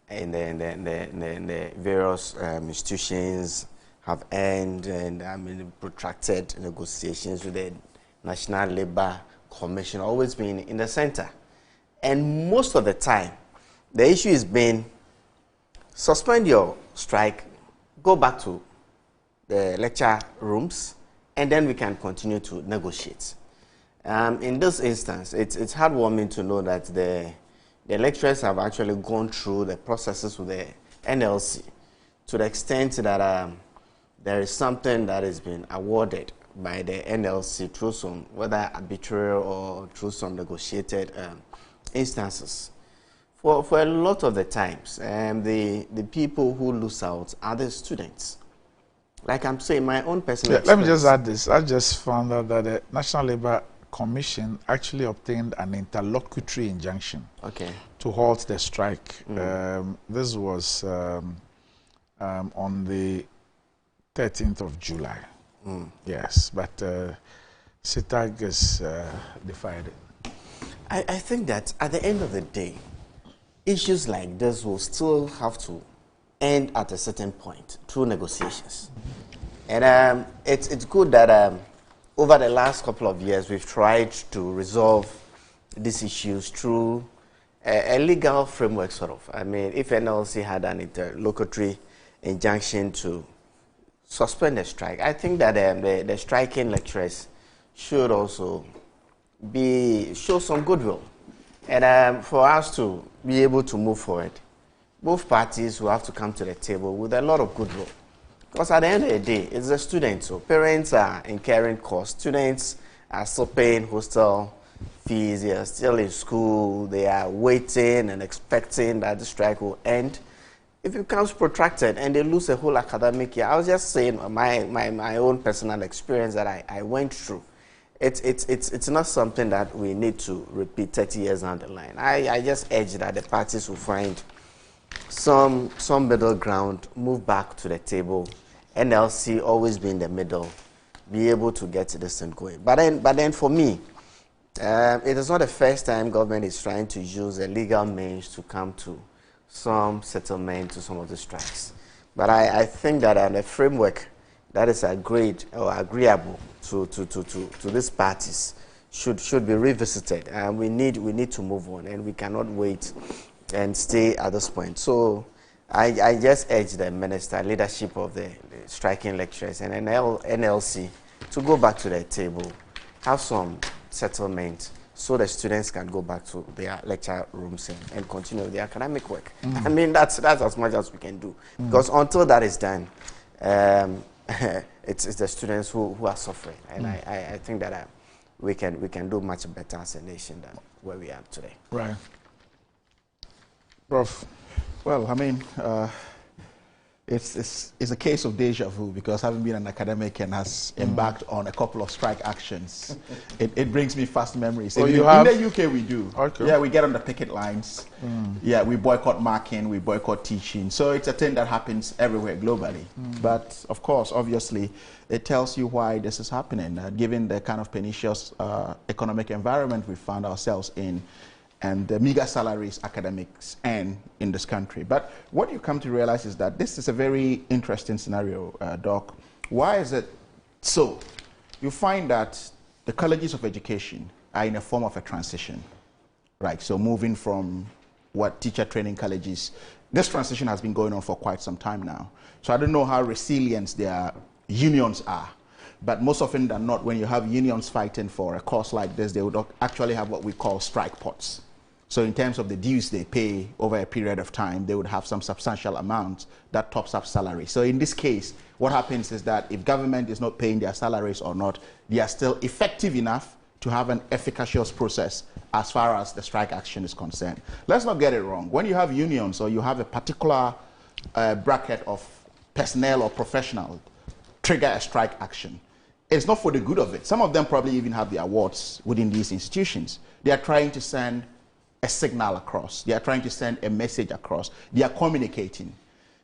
in the various institutions have earned, and protracted negotiations with the National Labour Commission always been in the center. And most of the time, the issue is been suspend your strike, go back to the lecture rooms, and then we can continue to negotiate. In this instance, it's heartwarming to know that the lecturers have actually gone through the processes with the NLC to the extent that there is something that has been awarded by the NLC through some, whether arbitrary or through some negotiated instances. For a lot of the times, the people who lose out are the students. like I'm saying, my own personal Let me just add this. I just found out that the National Labour Commission actually obtained an interlocutory injunction to halt the strike. This was on the 13th of July. Yes, but SITAG has defied it. I think that at the end of the day, issues like this will still have to end at a certain point through negotiations. And it's good that over the last couple of years, we've tried to resolve these issues through a legal framework, sort of. I mean, if NLC had an interlocutory injunction to suspend the strike, I think that the striking lecturers should also show some goodwill. And for us to be able to move forward, both parties will have to come to the table with a lot of goodwill. Because at the end of the day, it's the students. So parents are incurring costs. Students are still paying hostel fees. They are still in school. They are waiting and expecting that the strike will end. If it becomes protracted and they lose a whole academic year, I was just saying my own personal experience that I went through. It's not something that we need to repeat 30 years down the line. I just urge that the parties will find some middle ground, move back to the table, NLC always be in the middle, be able to get this thing going. But then for me, it is not the first time government is trying to use a legal means to come to some settlement to some of the strikes. But I think that the framework that is agreed or agreeable to these parties should be revisited. And we need to move on, and we cannot wait and stay at this point. So I just urge the minister, leadership of the striking lecturers and NLC to go back to their table, have some settlement so the students can go back to their lecture rooms and continue their academic work. I mean, that's as much as we can do. Because until that is done, it's the students who are suffering. And I think that we can do much better as a nation than where we are today. Right. Prof. Well, I mean, it's a case of deja vu, because having been an academic and has embarked on a couple of strike actions, it brings me fast memories. Oh, in the UK we do. Okay. Yeah, we get on the picket lines. Yeah, we boycott marking, we boycott teaching. So it's a thing that happens everywhere globally. But of course, obviously, it tells you why this is happening, given the kind of pernicious economic environment we found ourselves in, and the meager salaries academics earn in this country. But what you come to realize is that this is a very interesting scenario, Doc. Why is it so? You find that the colleges of education are in a form of a transition, right? So moving from what teacher training colleges, this transition has been going on for quite some time now. So I don't know how resilient their unions are. But most often than not, when you have unions fighting for a cause like this, they would actually have what we call strike pots. So in terms of the dues they pay over a period of time, they would have some substantial amount that tops up salary. So in this case, what happens is that if government is not paying their salaries or not, they are still effective enough to have an efficacious process as far as the strike action is concerned. Let's not get it wrong. When you have unions or you have a particular bracket of personnel or professional trigger a strike action, it's not for the good of it. Some of them probably even have the awards within these institutions. They are trying to send a signal across. They are trying to send a message across. They are communicating.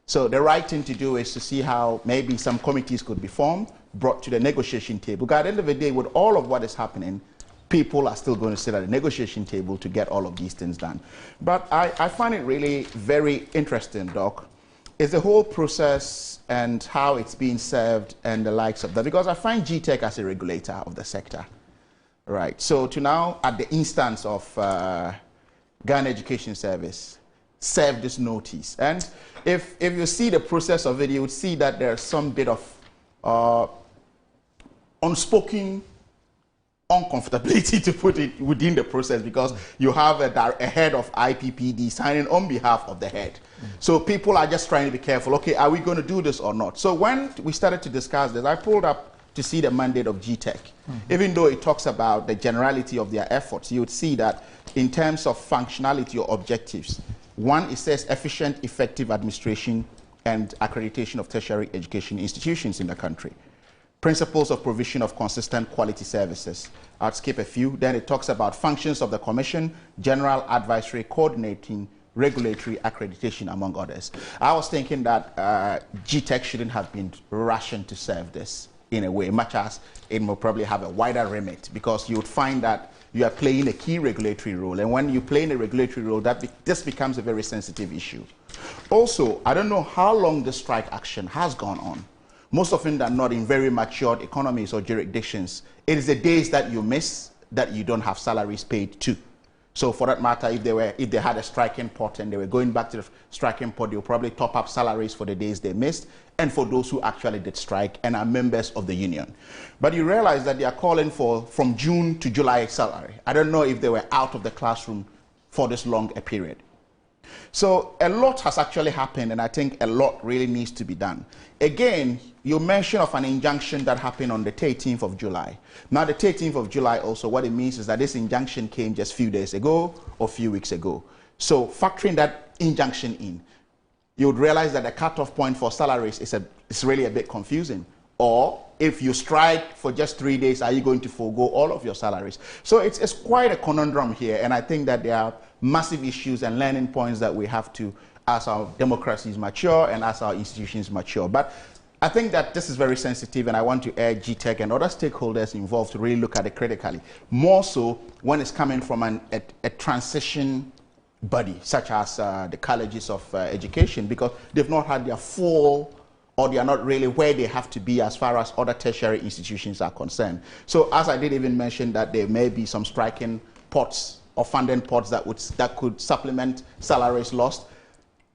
So the right thing to do is to see how maybe some committees could be formed, brought to the negotiation table. Because at the end of the day, with all of what is happening, people are still going to sit at the negotiation table to get all of these things done. But I find it really very interesting, Doc, is the whole process and how it's being served and the likes of that. Because I find GTEC as a regulator of the sector. Right. So to now, at the instance of Ghana Education Service, serve this notice. And if you see the process of it, you would see that there's some bit of unspoken uncomfortability, to put it, within the process, because you have a head of IPPD signing on behalf of the head. So people are just trying to be careful. Okay, are we going to do this or not? So when we started to discuss this, I pulled up to see the mandate of GTEC. Even though it talks about the generality of their efforts, you would see that in terms of functionality or objectives, one, it says efficient, effective administration and accreditation of tertiary education institutions in the country. Principles of provision of consistent quality services. I'll skip a few. Then it talks about functions of the Commission, general advisory, coordinating, regulatory, accreditation, among others. I was thinking that GTEC shouldn't have been rationed to serve this in a way, much as it will probably have a wider remit, because you would find that you are playing a key regulatory role. And when you play in a regulatory role, this becomes a very sensitive issue. Also, I don't know how long the strike action has gone on. Most often than not, in very matured economies or jurisdictions, it is the days that you miss that you don't have salaries paid to. So for that matter, if they had a striking pot and they were going back to the striking pot, they'll probably top up salaries for the days they missed and for those who actually did strike and are members of the union. But you realize that they are calling for from June to July salary. I don't know if they were out of the classroom for this long a period. So a lot has actually happened, and I think a lot really needs to be done. Again, you mentioned of an injunction that happened on the 13th of July. Now, the 13th of July also, what it means is that this injunction came just a few days ago or a few weeks ago. So factoring that injunction in, you would realize that the cutoff point for salaries is really a bit confusing. Or if you strike for just 3 days, are you going to forego all of your salaries? So it's quite a conundrum here, and I think that there are massive issues and learning points that we have to, as our democracies mature and as our institutions mature. But I think that this is very sensitive, and I want to urge GTEC and other stakeholders involved to really look at it critically, more so when it's coming from a transition body, such as the colleges of education, because they've not had their full, or they are not really where they have to be as far as other tertiary institutions are concerned. So as I did even mention that there may be some striking pots or funding pots that could supplement salaries lost,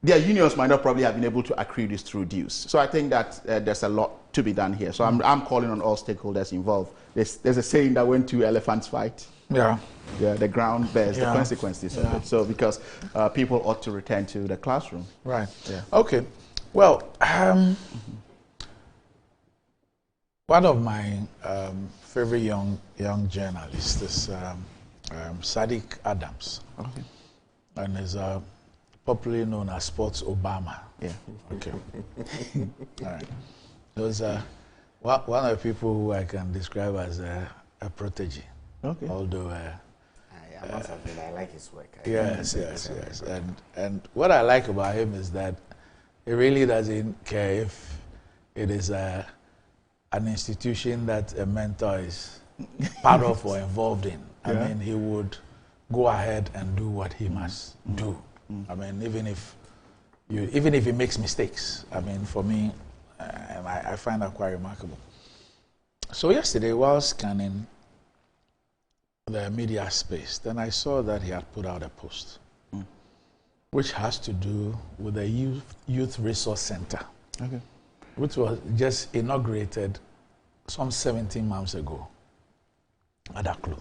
their unions might not probably have been able to accrue this through dues. So I think that there's a lot to be done here. So I'm calling on all stakeholders involved. There's a saying that when two elephants fight, the ground bears the consequences of it. So because people ought to return to the classroom. Right. Yeah. Okay. Well, one of my favorite young journalists is Sadiq Adams, and is popularly known as Sports Obama. Yeah. Okay. All right. Those one of the people who I can describe as a protege. Okay. Although. I must admit, I like his work. Yes. And what I like about him is that he really doesn't care if it is an institution that a mentor is part of or involved in. I mean, he would go ahead and do what he must do. I mean, even if he makes mistakes. I mean, for me, I find that quite remarkable. So yesterday, while scanning the media space, then I saw that he had put out a post, which has to do with the Youth Resource Center, which was just inaugurated some 17 months ago at Aklu.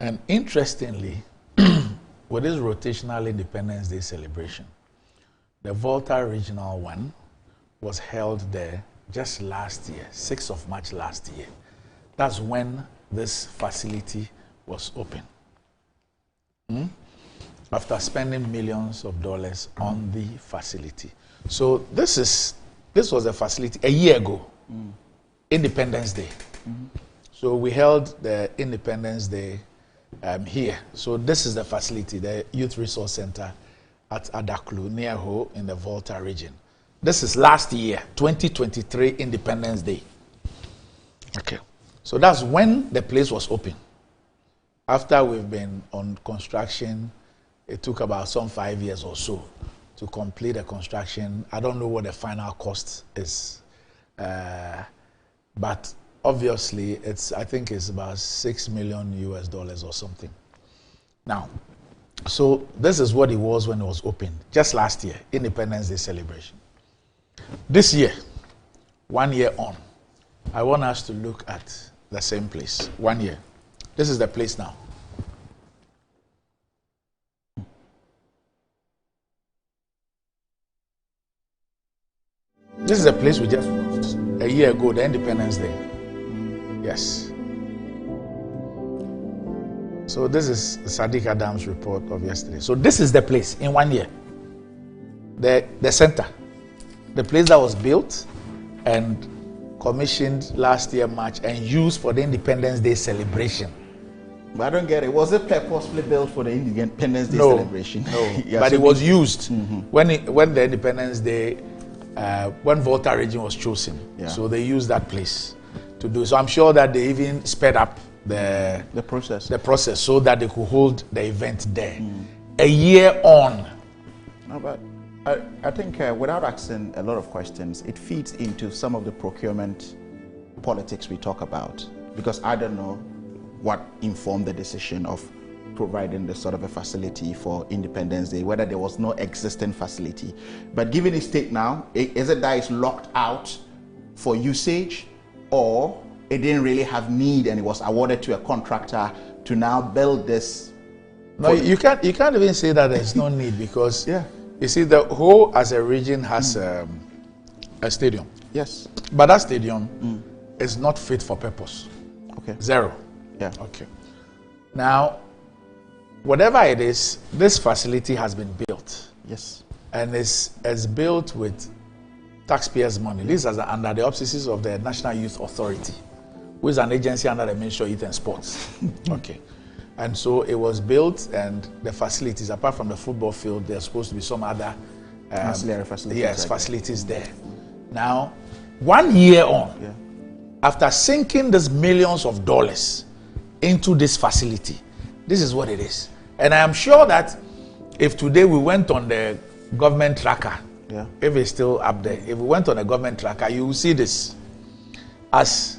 And interestingly, with this rotational Independence Day celebration, the Volta Regional one was held there just last year, 6th of March last year. That's when this facility was open. After spending millions of dollars on the facility. So this was a facility a year ago, Independence Day. So we held the Independence Day here. So this is the facility, the Youth Resource Center at Adaklu, near Ho, in the Volta region. This is last year, 2023 Independence Day. Okay. So that's when the place was open. After we've been on construction, it took about some 5 years or so to complete the construction. I don't know what the final cost is, but obviously I think it's about $6 million US or something. Now, so this is what it was when it was opened, just last year, Independence Day celebration. This year, 1 year on, I want us to look at the same place, 1 year. This is the place now. This is the place we just watched a year ago, the Independence Day. Yes. So this is Sadiq Adams' report of yesterday. So this is the place in 1 year. The center. the place that was built and commissioned last year March and used for the Independence Day celebration. But I don't get it. Was it purposely built for the Independence Day celebration? No, Yeah, but so it was used when the Independence Day, when Volta region was chosen. Yeah. So they used that place to do. So I'm sure that they even sped up the process so that they could hold the event there. A year on. No, but I think without asking a lot of questions, it feeds into some of the procurement politics we talk about. Because I don't know what informed the decision of providing this sort of a facility for Independence Day, whether there was no existing facility. But given its state now, is it that it's locked out for usage, or it didn't really have need and it was awarded to a contractor to now build this? No, you can't even say that there's no need, because you see, the whole as a region has a stadium. Yes. But that stadium is not fit for purpose. Okay. Zero. Yeah. Okay. Now, whatever it is, this facility has been built. Yes. And it's built with taxpayers' money. This is under the auspices of the National Youth Authority, who is an agency under the Ministry of Youth and Sports. Okay. And so it was built, and the facilities, apart from the football field, there's supposed to be some other ancillary facilities. Yes, facilities there. Now, 1 year on, after sinking these millions of dollars into this facility, this is what it is. And I am sure that if today we went on the government tracker, if it's still up there, if we went on a government tracker, you will see this as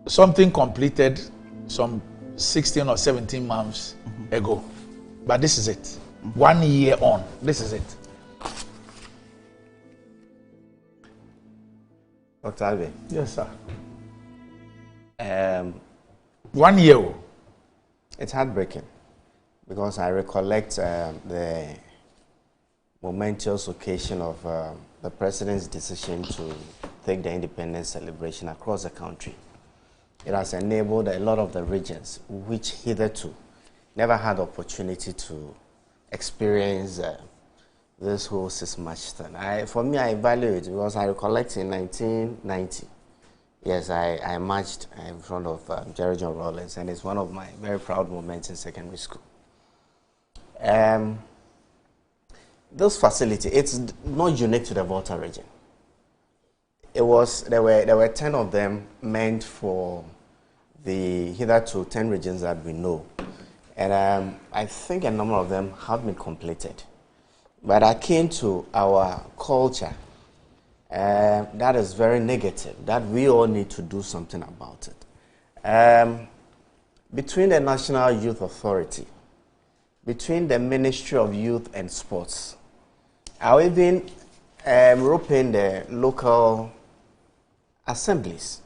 something completed some 16 or 17 months ago. But this is it. 1 year on, this is it. Dr. Alvin. Yes, sir. 1 year. It's heartbreaking, because I recollect the momentous occasion of the president's decision to take the independence celebration across the country. It has enabled a lot of the regions which hitherto never had opportunity to experience this whole 6-match thing. For me, I value it because I recollect in 1990, yes, I marched in front of Jerry John Rawlings, and it's one of my very proud moments in secondary school. This facility, it's not unique to the Volta region. There were 10 of them meant for the hitherto 10 regions that we know. And I think a number of them have been completed. But akin to our culture, that is very negative, that we all need to do something about it. Between the National Youth Authority, between the Ministry of Youth and Sports, or even roping the local assemblies,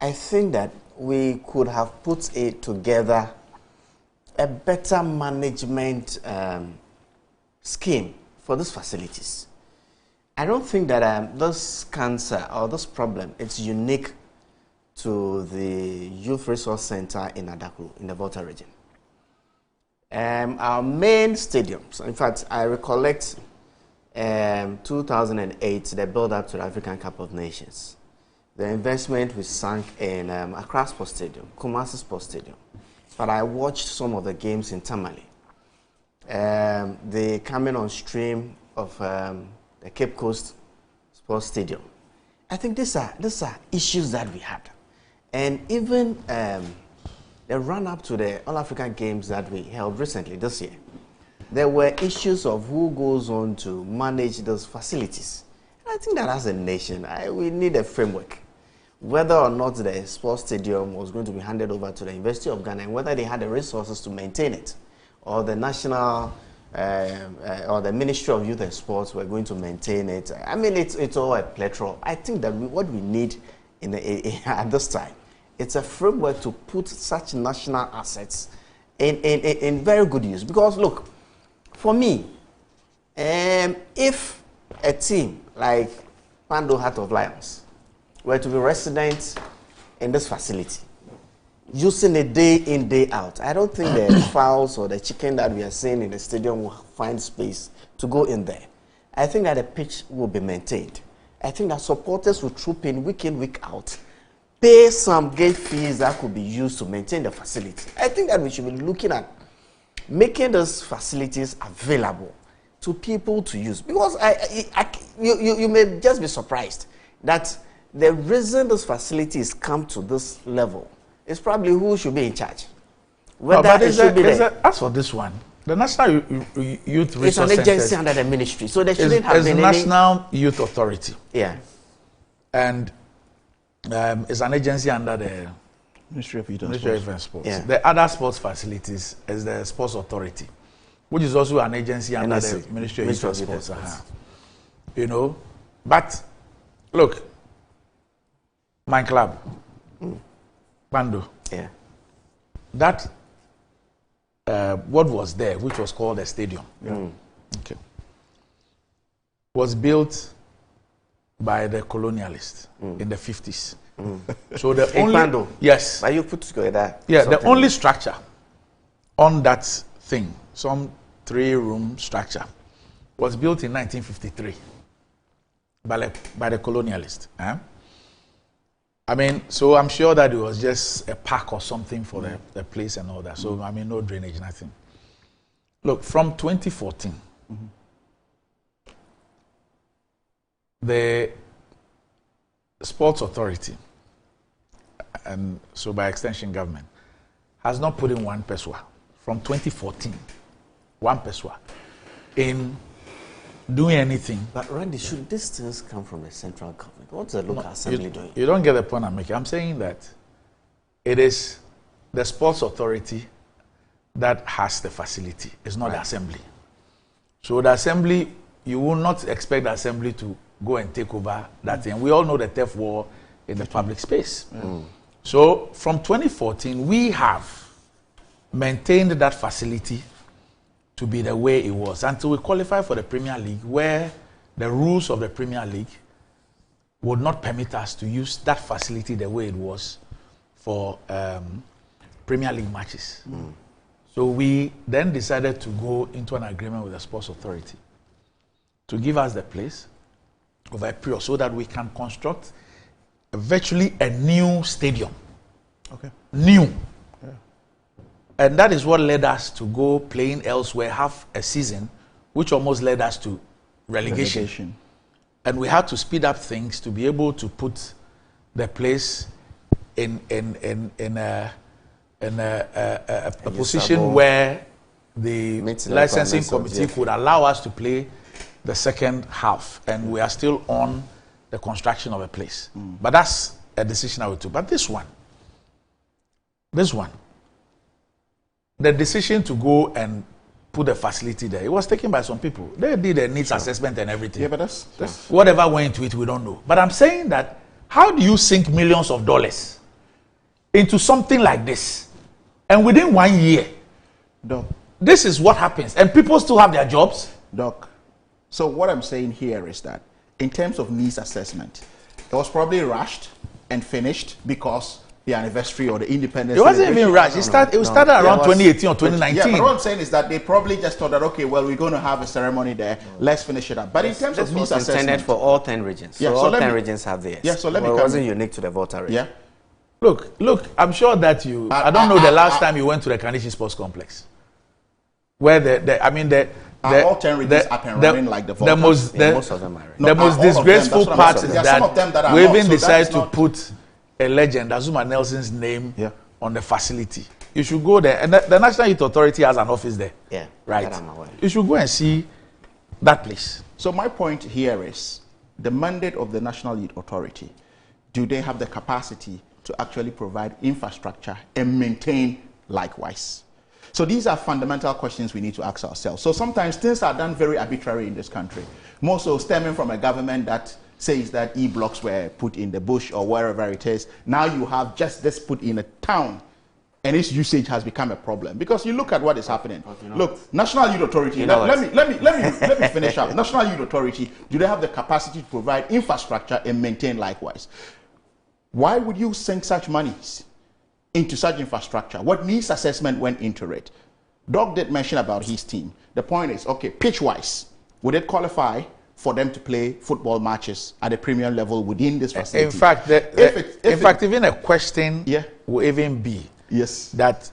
I think that we could have put it together a better management scheme for these facilities. I don't think that this cancer or this problem is unique to the Youth Resource Center in Adaklu, in the Volta region. Our main stadiums, in fact, I recollect 2008, the build-up to the African Cup of Nations. The investment we sank in Accra Sports Stadium, Kumasi Sports Stadium. But I watched some of the games in Tamale. The coming on stream of the Cape Coast Sports Stadium. I think these are issues that we had. And even the run-up to the All-African Games that we held recently this year, there were issues of who goes on to manage those facilities. And I think that as a nation, we need a framework. Whether or not the sports stadium was going to be handed over to the University of Ghana, and whether they had the resources to maintain it, or the national, or the Ministry of Youth and Sports were going to maintain it. I mean, it's all a plethora. I think that what we need at this time, it's a framework to put such national assets in very good use. Because look, for me, if a team like Pando Heart of Lions were to be resident in this facility, using it day in, day out, I don't think the fowls or the chicken that we are seeing in the stadium will find space to go in there. I think that the pitch will be maintained. I think that supporters will troop in week in, week out, pay some gate fees that could be used to maintain the facility. I think that we should be looking at making those facilities available to people to use. Because you may just be surprised that the reason those facilities come to this level is probably who should be in charge. Whether it should be as for this one, the National Youth Resource it's an agency Centers under the ministry, so there shouldn't have been National Youth Authority. Yeah. And it's an agency under the Ministry of Youth and Sports. Yeah. The other sports facilities is the Sports Authority, which is also an agency under the Ministry of Youth and Sports. You know, but look, my club, Bando. Yeah. That what was there, which was called a stadium, okay, was built by the colonialists in the 50s. So the only yes, but you put together the only structure on that thing, some 3-room structure, was built in 1953 by the colonialists. I mean, so I'm sure that it was just a park or something for the place and all that. So, I mean, no drainage, nothing. Look, from 2014, the Sports Authority, and so by extension government, has not put in 1 peswa from 2014, 1 peswa in doing anything. But Randy, should these things come from the central government? What's the local assembly doing? You don't get the point I'm making. I'm saying that it is the Sports Authority that has the facility. It's not the assembly. So the assembly, you will not expect the assembly to go and take over that thing. We all know the theft war in the public space. So from 2014, we have maintained that facility to be the way it was until we qualify for the Premier League, where the rules of the Premier League would not permit us to use that facility the way it was for Premier League matches. So we then decided to go into an agreement with the Sports Authority to give us the place over a period so that we can construct virtually a new stadium. Okay. New. And that is what led us to go playing elsewhere, have a season, which almost led us to relegation. And we had to speed up things to be able to put the place in a position where the licensing committee could allow us to play the second half. And we are still on the construction of a place. But that's a decision I would take. But this one, the decision to go and put a facility there, it was taken by some people. They did a needs assessment and everything. Yeah, but that's whatever went into it, we don't know. But I'm saying that, how do you sink millions of dollars into something like this? And within 1 year, Doc, this is what happens. And people still have their jobs? Doc, so what I'm saying here is that in terms of needs assessment, it was probably rushed and finished because the anniversary or the independence. It wasn't even rushed. It started around 2018 or 2019. Yeah, but what I'm saying is that they probably just thought that, okay, well, we're going to have a ceremony there. Let's finish it up. But in terms of needs assessment, intended for all 10 regions. Yeah, so so all 10 regions have theirs. Yeah, so let me it wasn't unique to the Volta region. Yeah. Look, I'm sure that you, I don't know the last time you went to the Kanishi Sports Complex, where all 10 regions up and running like the Volta. Most of them are. The most disgraceful part is that we even decided to put a legend, Azuma Nelson's name on the facility. You should go there. And the National Youth Authority has an office there. Yeah. Right. You should go and see that place. So my point here is the mandate of the National Youth Authority. Do they have the capacity to actually provide infrastructure and maintain likewise? So these are fundamental questions we need to ask ourselves. So sometimes things are done very arbitrary in this country, more so stemming from a government that says that E-blocks were put in the bush or wherever it is. Now you have just this put in a town, and its usage has become a problem. Because you look at what is happening. Look, National Youth Authority, let me finish up. National Youth Authority, do they have the capacity to provide infrastructure and maintain likewise? Why would you sink such monies into such infrastructure? What needs assessment went into it? Doc did mention about his team. The point is, okay, pitch-wise, would it qualify for them to play football matches at a premium level within this facility. In fact, even a question will even be that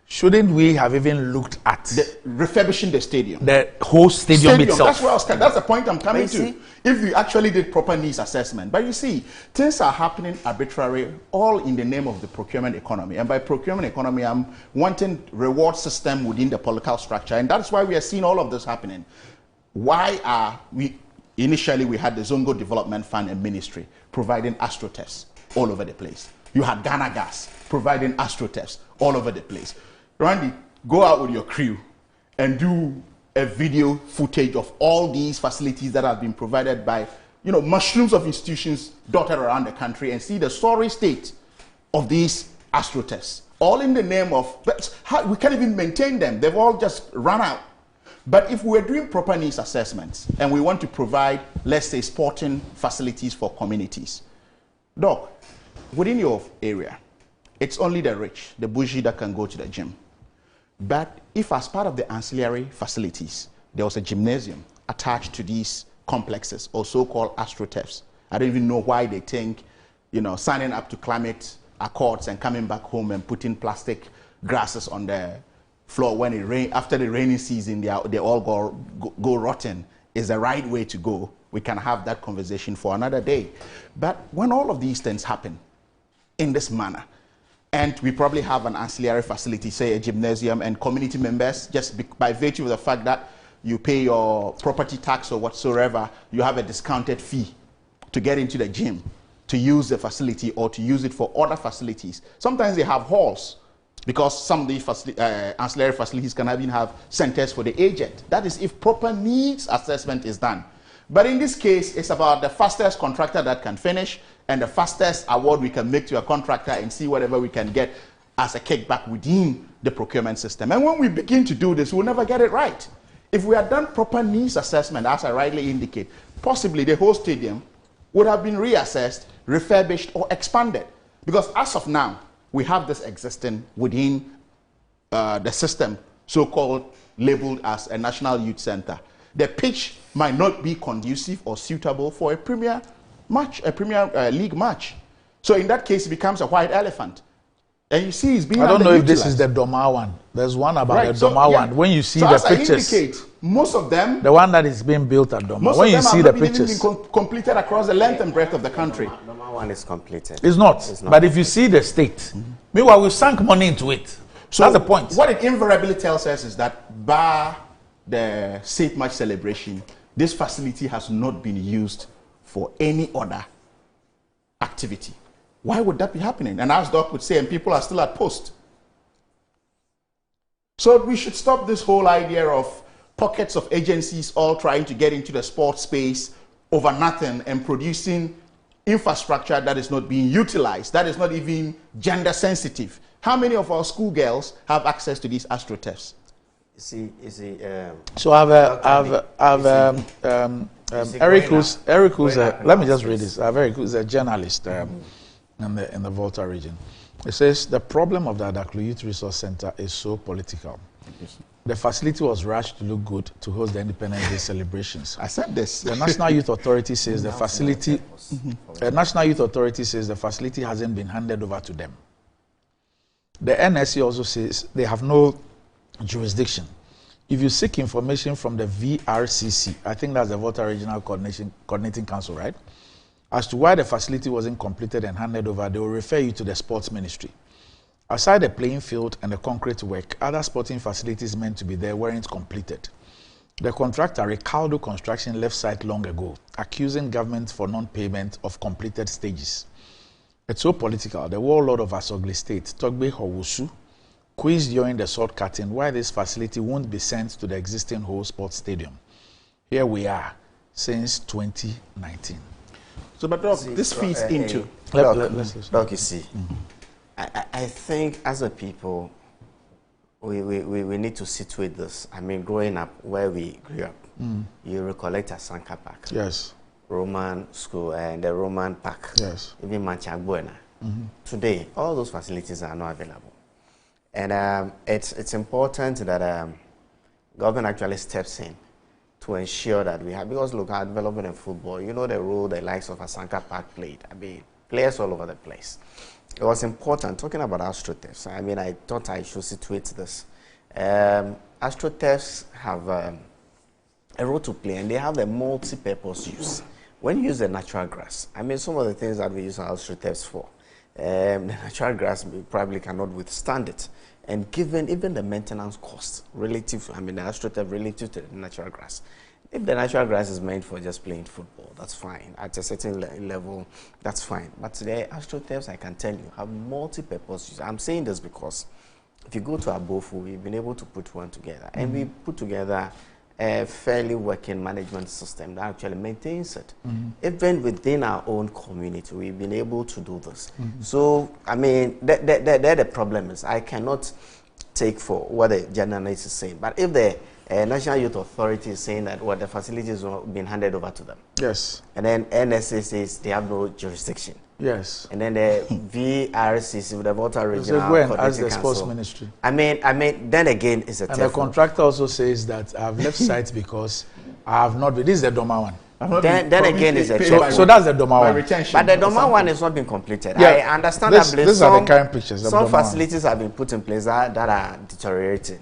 shouldn't we have even looked at refurbishing the stadium? The whole stadium itself. That's the point I'm coming to. If we actually did proper needs assessment. But you see, things are happening arbitrarily, all in the name of the procurement economy. And by procurement economy, I'm wanting reward system within the political structure. And that's why we are seeing all of this happening. Why are we... Initially, we had the Zongo Development Fund and Ministry providing astroturfs all over the place. You had Ghana Gas providing astroturfs all over the place. Randy, go out with your crew and do a video footage of all these facilities that have been provided by, mushrooms of institutions dotted around the country and see the sorry state of these astroturfs. All in the name of, we can't even maintain them. They've all just run out. But if we're doing proper needs assessments and we want to provide, let's say, sporting facilities for communities, Doc, within your area, it's only the rich, the bougie that can go to the gym. But if as part of the ancillary facilities, there was a gymnasium attached to these complexes or so-called astroturfs, I don't even know why they think, signing up to climate accords and coming back home and putting plastic grasses on the floor when it rain, after the rainy season, they all go rotten is the right way to go. We can have that conversation for another day. But when all of these things happen in this manner, and we probably have an ancillary facility, say a gymnasium, and community members, just by virtue of the fact that you pay your property tax or whatsoever, you have a discounted fee to get into the gym, to use the facility or to use it for other facilities. Sometimes they have halls, because some of the ancillary facilities can even have centers for the aged. That is if proper needs assessment is done. But in this case, it's about the fastest contractor that can finish and the fastest award we can make to a contractor and see whatever we can get as a kickback within the procurement system. And when we begin to do this, we'll never get it right. If we had done proper needs assessment, as I rightly indicate, possibly the whole stadium would have been reassessed, refurbished, or expanded. Because as of now, we have this existing within the system, so-called labeled as a National Youth Center. The pitch might not be conducive or suitable for a Premier match, a Premier League match. So in that case, it becomes a white elephant. And you see, it's being I don't know if this is the Doma one. There's one about the Doma one. When you see the pictures, I indicate, most of them, the one that is being built at Doma. When you see the pictures, been completed across the length and breadth of the country. Doma one is completed. It's not. But if you see the state, meanwhile we sank money into it. So that's the point. What it invariably tells us is that, bar the safe match celebration, this facility has not been used for any other activity. Why would that be happening? And as Doc would say, and people are still at post. So we should stop this whole idea of pockets of agencies all trying to get into the sports space over nothing and producing infrastructure that is not being utilized, that is not even gender sensitive. How many of our schoolgirls have access to these astroturfs? So Eric, who's let me just read this. Eric, who's a journalist in the Volta region. It says the problem of the Adaklu Youth Resource Center is so political. The facility was rushed to look good to host the Independence Day celebrations. I said this. The National Youth Authority says the facility. The National Youth Authority says the facility hasn't been handed over to them. The NSC also says they have no jurisdiction. If you seek information from the VRCC, I think that's the Volta Regional Coordinating Council, right? As to why the facility wasn't completed and handed over, they will refer you to the Sports Ministry. Aside the playing field and the concrete work, other sporting facilities meant to be there weren't completed. The contractor, Ricardo Construction, left site long ago, accusing government for non-payment of completed stages. It's so political. The warlord of Asogli State, Togbe Howusu, quizzed during the sword cutting why this facility won't be sent to the existing whole sports stadium. Here we are since 2019. So, but Doc, this feeds into... Doc, you see, I think as a people, we need to situate this. I mean, growing up where we grew up, you recollect Asanka Park. Yes. Roman school and the Roman Park. Yes. Even Manchagbuena. Today, all those facilities are not available. And it's important that government actually steps in to ensure that we have, because look, our development in football, you know the role the likes of Asanka Park played. I mean, players all over the place. It was important, talking about astroturfs. I mean, I thought I should situate this. Astroturfs have a role to play, and they have a multi-purpose use. When you use the natural grass, I mean, some of the things that we use our astroturfs for, the natural grass probably cannot withstand it. And given even the maintenance costs relative, I mean, the astroturf relative to the natural grass, if the natural grass is meant for just playing football, that's fine. At a certain level, that's fine. But the astroturfs, I can tell you, have multi-purpose use. I'm saying this because if you go to Abofu, we've been able to put one together. And we put together a fairly working management system that actually maintains it. Even within our own community, we've been able to do this. So, I mean, the problem is I cannot take for what the journalist is saying. But if the National Youth Authority is saying that the facilities have been handed over to them. Yes. And then NSA says they have no jurisdiction. Yes. And then the VRCC, with the Volta Regional as the sports ministry. I mean, then again, it's a And the contractor also says that I've left site because I have not been. This is the Doma one. Then again, it's a so that's the Doma one. But the Doma one is not been completed. Yeah. I understand These are the current pictures. Some facilities have been put in place that are deteriorating.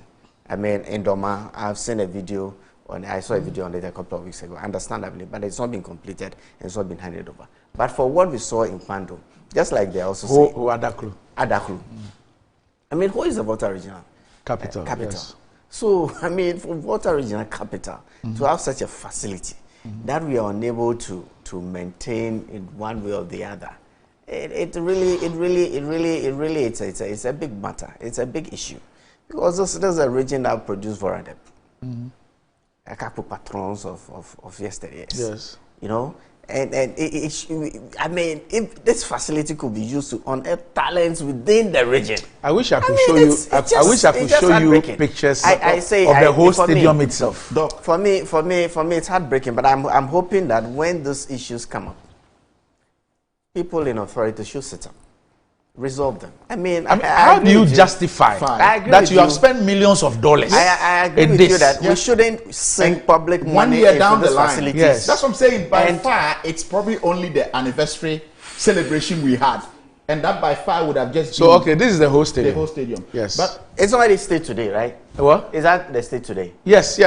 I mean, in Doma, I've seen a video. I saw a video on it a couple of weeks ago, understandably, but it's not been completed and it's not been handed over. But for what we saw in Pando, just like they also say, Adaklu. I mean, who is the Volta Regional Capital? Yes. So, I mean, for Volta Regional Capital to have such a facility that we are unable to maintain in one way or the other, it's a big matter. It's a big issue because this is a region that produced Voradep. A couple patrons of yesterday. Yes. You know, and I mean, if this facility could be used to unearth talents within the region. I wish I could show you. I wish I could show you pictures of the whole stadium itself. For me, it's heartbreaking. But I'm hoping that when these issues come up, people in authority should sit up. Resolve them. I mean, how do you justify that you have spent millions of dollars? I agree with you that we shouldn't sink public money 1 year down the line. Facilities. Yes. That's what I'm saying. By far, it's probably only the anniversary celebration we had, and that by far would have just. So okay, this is the whole stadium. The whole stadium. Yes. But it's already state today, right? What? Is that the state today? Yes.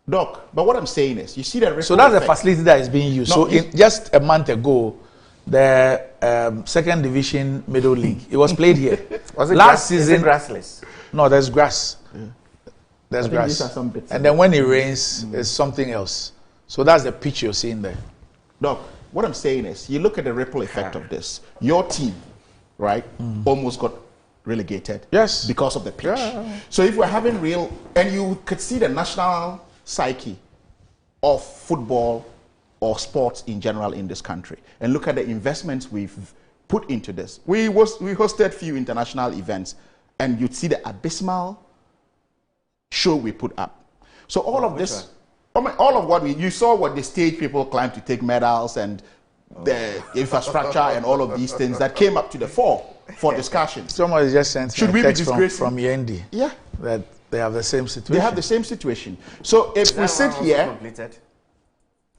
Doc, but what I'm saying is, you see the. So that's the facility that is being used. No, so just a month ago, the second division middle league, it was played here. Was it last season? Is it grassless? No, there's grass. There's grass. And then when it rains, there's something else. So that's the pitch you're seeing there. Doc, what I'm saying is, you look at the ripple effect of this. Your team, right, almost got relegated. Yes. Because of the pitch. Yeah. So if we're having real, and you could see the national psyche of football or sports in general in this country, and look at the investments we've put into this. We hosted few international events, and you'd see the abysmal show we put up. So all of this, all of what you saw, what the stage people climbed to take medals and the infrastructure and all of these things that came up to the fore for discussion. Somebody just sent Should we be disgracing from Yendi? Yeah, that they have the same situation. They have the same situation. So if we sit here. Completed?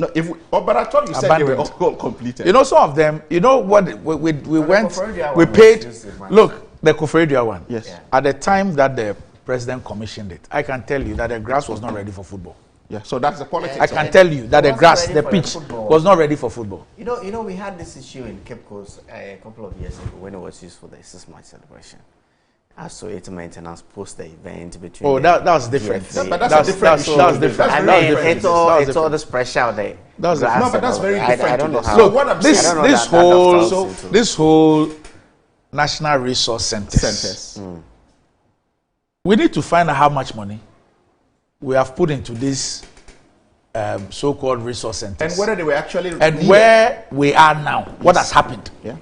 No, but I thought you said they were all completed. You know, some of them, you know what, we went, we paid, look, the Koforidua one. Yes. Yeah. At the time that the president commissioned it, I can tell you that the grass was not ready for football. Yeah, so that's the politics. I can tell you that the grass, the pitch, was not ready for football. You know, we had this issue in Cape Coast a couple of years ago when it was used for the 6-match celebration. I saw it maintenance post the event between. Oh, that's different. But that's different. That's different. I mean, it's all this pressure out there. No, but that's very different. I don't know how. Look, what I'm saying, this whole national resource centers. We need to find out how much money we have put into these so-called resource centers, and whether they were actually where we are now. What has happened? Yeah.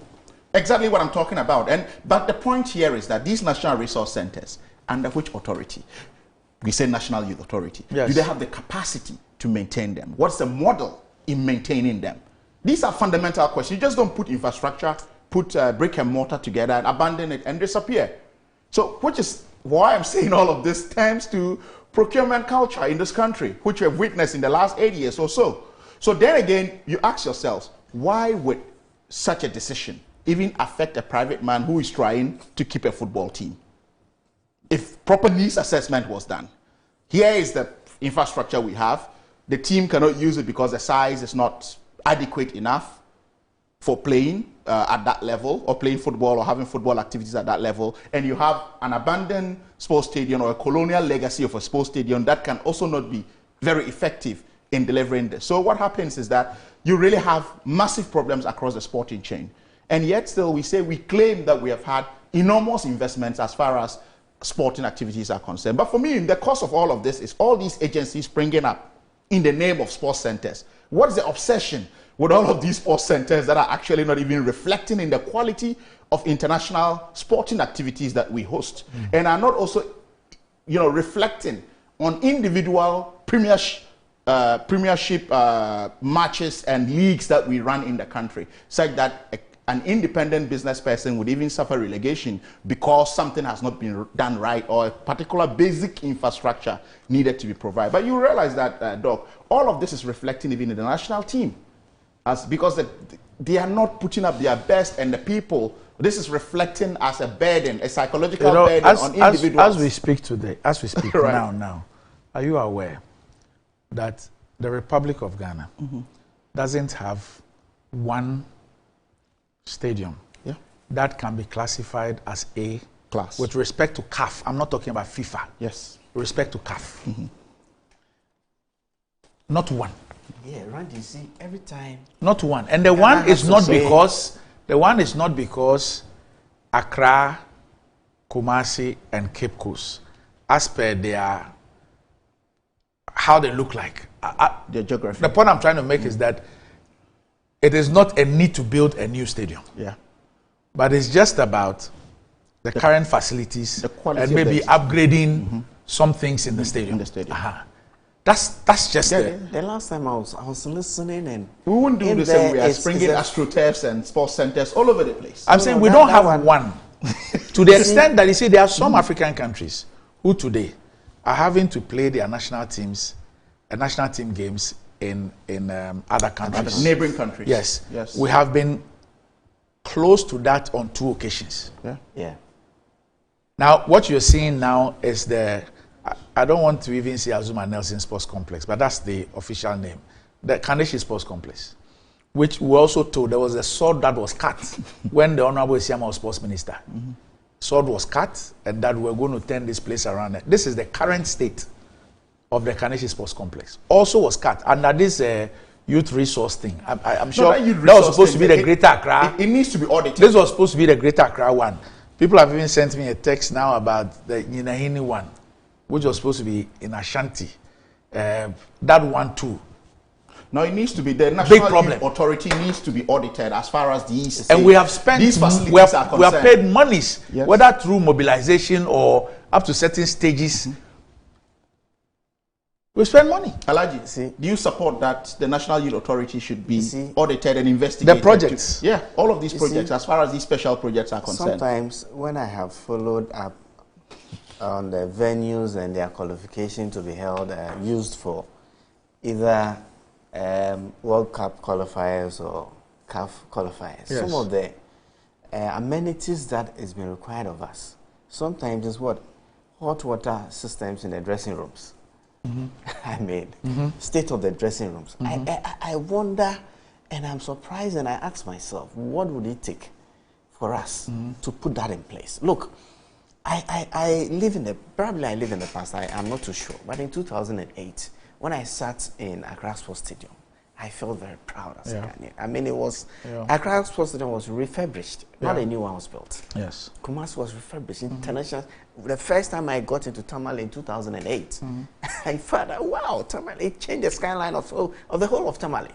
Exactly what I'm talking about. But the point here is that these national resource centers, under which authority? We say National Youth Authority. Yes. Do they have the capacity to maintain them? What's the model in maintaining them? These are fundamental questions. You just don't put infrastructure, put brick and mortar together and abandon it and disappear. So, which is why I'm saying all of this stems to procurement culture in this country, which we have witnessed in the last 8 years or so. So then again, you ask yourselves, why would such a decision even affect a private man who is trying to keep a football team? If proper needs assessment was done, here is the infrastructure we have. The team cannot use it because the size is not adequate enough for playing at that level, or playing football or having football activities at that level. And you have an abandoned sports stadium or a colonial legacy of a sports stadium that can also not be very effective in delivering this. So what happens is that you really have massive problems across the sporting chain. And yet still we claim that we have had enormous investments as far as sporting activities are concerned. But for me, in the course of all of this is all these agencies springing up in the name of sports centers. What is the obsession with all of these sports centers that are actually not even reflecting in the quality of international sporting activities that we host, and are not also, reflecting on individual premiership matches and leagues that we run in the country, such that an independent business person would even suffer relegation because something has not been done right, or a particular basic infrastructure needed to be provided. But you realize that, Doc, all of this is reflecting even in the national team, because they are not putting up their best, and the people, this is reflecting as a burden, a psychological burden on individuals. As we speak today, right. now, are you aware that the Republic of Ghana doesn't have one stadium that can be classified as A class with respect to CAF? I'm not talking about FIFA. Yes. With respect to CAF. Not one. Yeah, Randy, you see, every time. Not one. And the one is not because Accra, Kumasi, and Cape Coast, as per their how they look like. Their geography. The point I'm trying to make is that it is not a need to build a new stadium. Yeah. But it's just about the current facilities and maybe upgrading some things in the stadium. That's just the last time I was listening, and we wouldn't do the same. We are springing astroturfs and sports centers all over the place. I'm saying we don't have one. To the extent that you see, there are some African countries who today are having to play their national teams, national team games in other countries, neighboring countries. Yes. We have been close to that on 2 occasions. Yeah. Now, what you're seeing now is I don't want to even say Azuma Nelson Sports Complex, but that's the official name. The Kaneshi Sports Complex, which we also told there was a sword that was cut when the Honorable Isiama was Sports Minister. Sword was cut, and that we're going to turn this place around. This is the current state of the Kaneshi Sports Complex. Also was cut under this youth resource thing. I'm sure that was supposed to be the Greater Accra. It needs to be audited. This was supposed to be the Greater Accra one. People have even sent me a text now about the Nyinahini one, which was supposed to be in Ashanti. That one too. Now it needs to be, the National Youth Authority needs to be audited as far as these. And we have spent, these facilities we are concerned. We have paid monies, whether through mobilization or up to certain stages. We spend money. Alaji, do you support that the National Youth Authority should be audited and investigated? The projects. All of these projects, as far as these special projects are concerned. Sometimes when I have followed up on the venues and their qualification to be held, used for either World Cup qualifiers or CAF qualifiers, some of the amenities that is being required of us, sometimes is what? Hot water systems in the dressing rooms. I mean, state of the dressing rooms. I wonder, and I'm surprised, and I ask myself, what would it take for us to put that in place? Look, I live in the past, I'm not too sure, but in 2008, when I sat in Accra Sports Stadium, I felt very proud as a Ghanaian. I mean, it was, Accra Sports Stadium was refurbished, not a new one was built. Yes. Kumasi was refurbished, international. The first time I got into Tamale in 2008, I felt that, wow, Tamale changed the skyline of the whole of Tamale.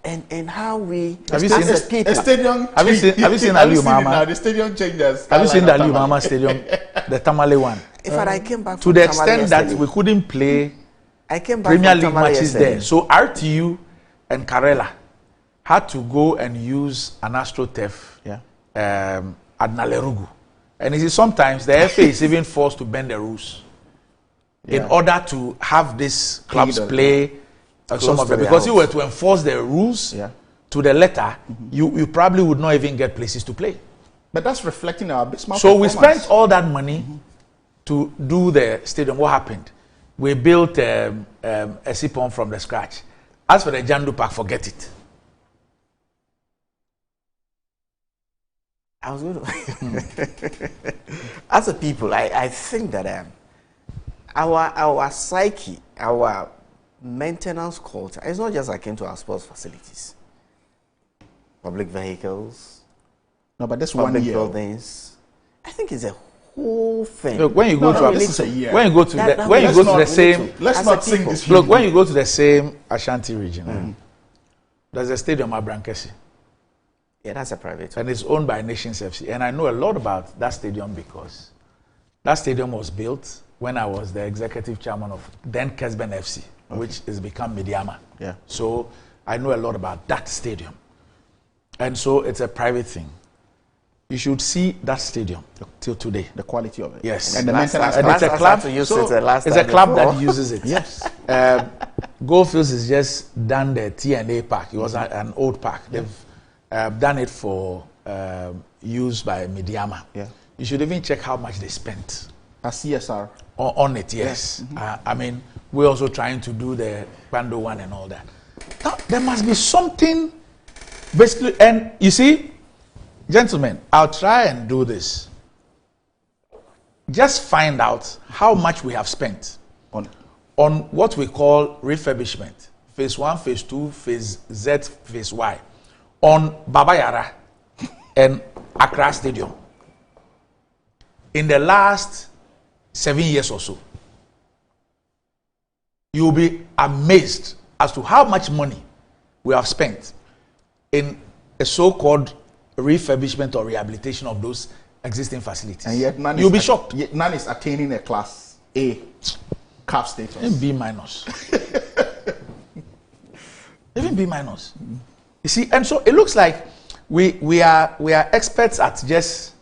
And how we have you seen a stadium? Have you seen Aliu Mama? The stadium changes. Have you seen the Aliu Mama Stadium, the Tamale one? In fact, I came back to the extent that we couldn't play Premier League matches there. So RTU and Karela had to go and use an AstroTurf at Nalerugu And you see, sometimes the FA is even forced to bend the rules in order to have these clubs play some of them. Because you were to enforce the rules to the letter, you probably would not even get places to play. But that's reflecting our business. So we spent all that money to do the stadium. What happened? We built a Sipon from the scratch. As for the Jandu Park, forget it. I was going to. As a people, I think that our psyche, our maintenance culture, it's not just akin to our sports facilities, public vehicles. No, but this public 1 year. buildings. I think it's a whole thing. Look, when you go to when you go to the same, let's not sing this. Look, when you go to the same Ashanti region, there's a stadium at Brankesi. Yeah, that's a private one. And it's owned by Nations FC. And I know a lot about that stadium because that stadium was built when I was the executive chairman of then Kesben FC, which has become Midiama. Yeah. So I know a lot about that stadium. And so it's a private thing. You should see that stadium till today. The quality of it. Yes. And the maintenance. And it's a club. It's a club that uses it. Yes. Goldfields is just done the TNA park. It was an old park. They've done it for use by Midiama. Yeah. You should even check how much they spent. A CSR. On it, yes. I mean, we're also trying to do the Bando one and all that. Now, there must be something, basically, and you see, gentlemen, I'll try and do this. Just find out how much we have spent on what we call refurbishment. Phase 1, Phase 2, Phase Z, Phase Y. On Babayara and Accra Stadium. In the last 7 years or so. You'll be amazed as to how much money we have spent in a so-called refurbishment or rehabilitation of those existing facilities. And yet you'll be shocked. Yet none is attaining a class A cap status. Even B minus. Even B minus. You see, and so it looks like we are experts at just.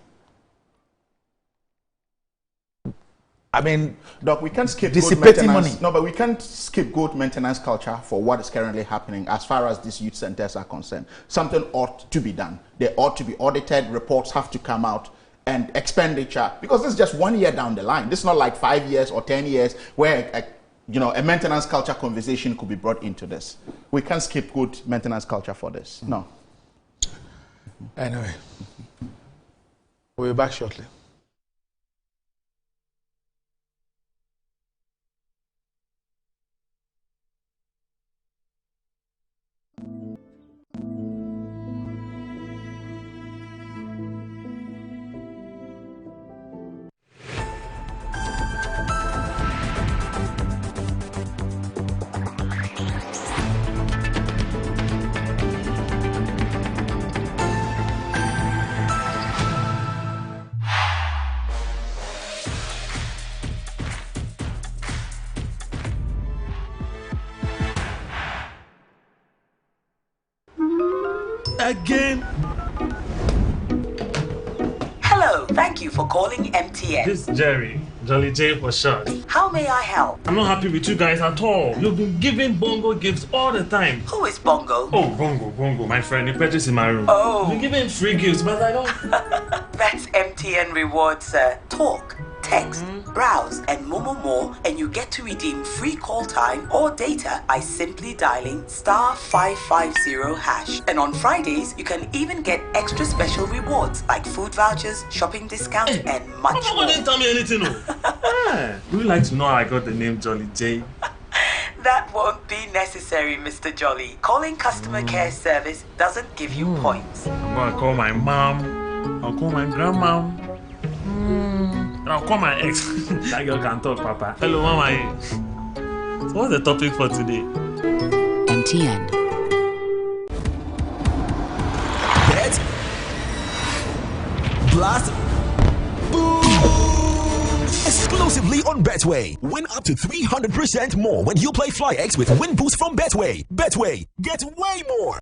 I mean, Doc, we can't skip dissipating money. No, but we can't skip good maintenance culture for what is currently happening as far as these youth centers are concerned. Something ought to be done. They ought to be audited. Reports have to come out, and expenditure, because this is just 1 year down the line. This is not like 5 years or 10 years where a maintenance culture conversation could be brought into this. We can't skip good maintenance culture for this. No. Anyway, we'll be back shortly. Again. Hello, thank you for calling MTN. This is Jerry, Jolly J for short. How may I help? I'm not happy with you guys at all. You've been giving Bongo gifts all the time. Who is Bongo? Oh, Bongo, my friend. He purchased in my room. Oh. You've been giving free gifts, but I don't. That's MTN Rewards. Talk, text, browse, and more, and you get to redeem free call time or data by simply dialing *550#. And on Fridays, you can even get extra special rewards like food vouchers, shopping discounts, and much more. Didn't tell me anything, no. Would you like to know how I got the name Jolly J? That won't be necessary, Mr. Jolly. Calling customer care service doesn't give you points. I'm gonna call my mom. I'll call my grandma. And I'll call my ex. That girl can talk, Papa. Hello, Mama. So what's the topic for today? MTN. Bet. Blast. Boom. Exclusively on Betway. Win up to 300% more when you play FlyX with Win Boost from Betway. Betway. Get way more.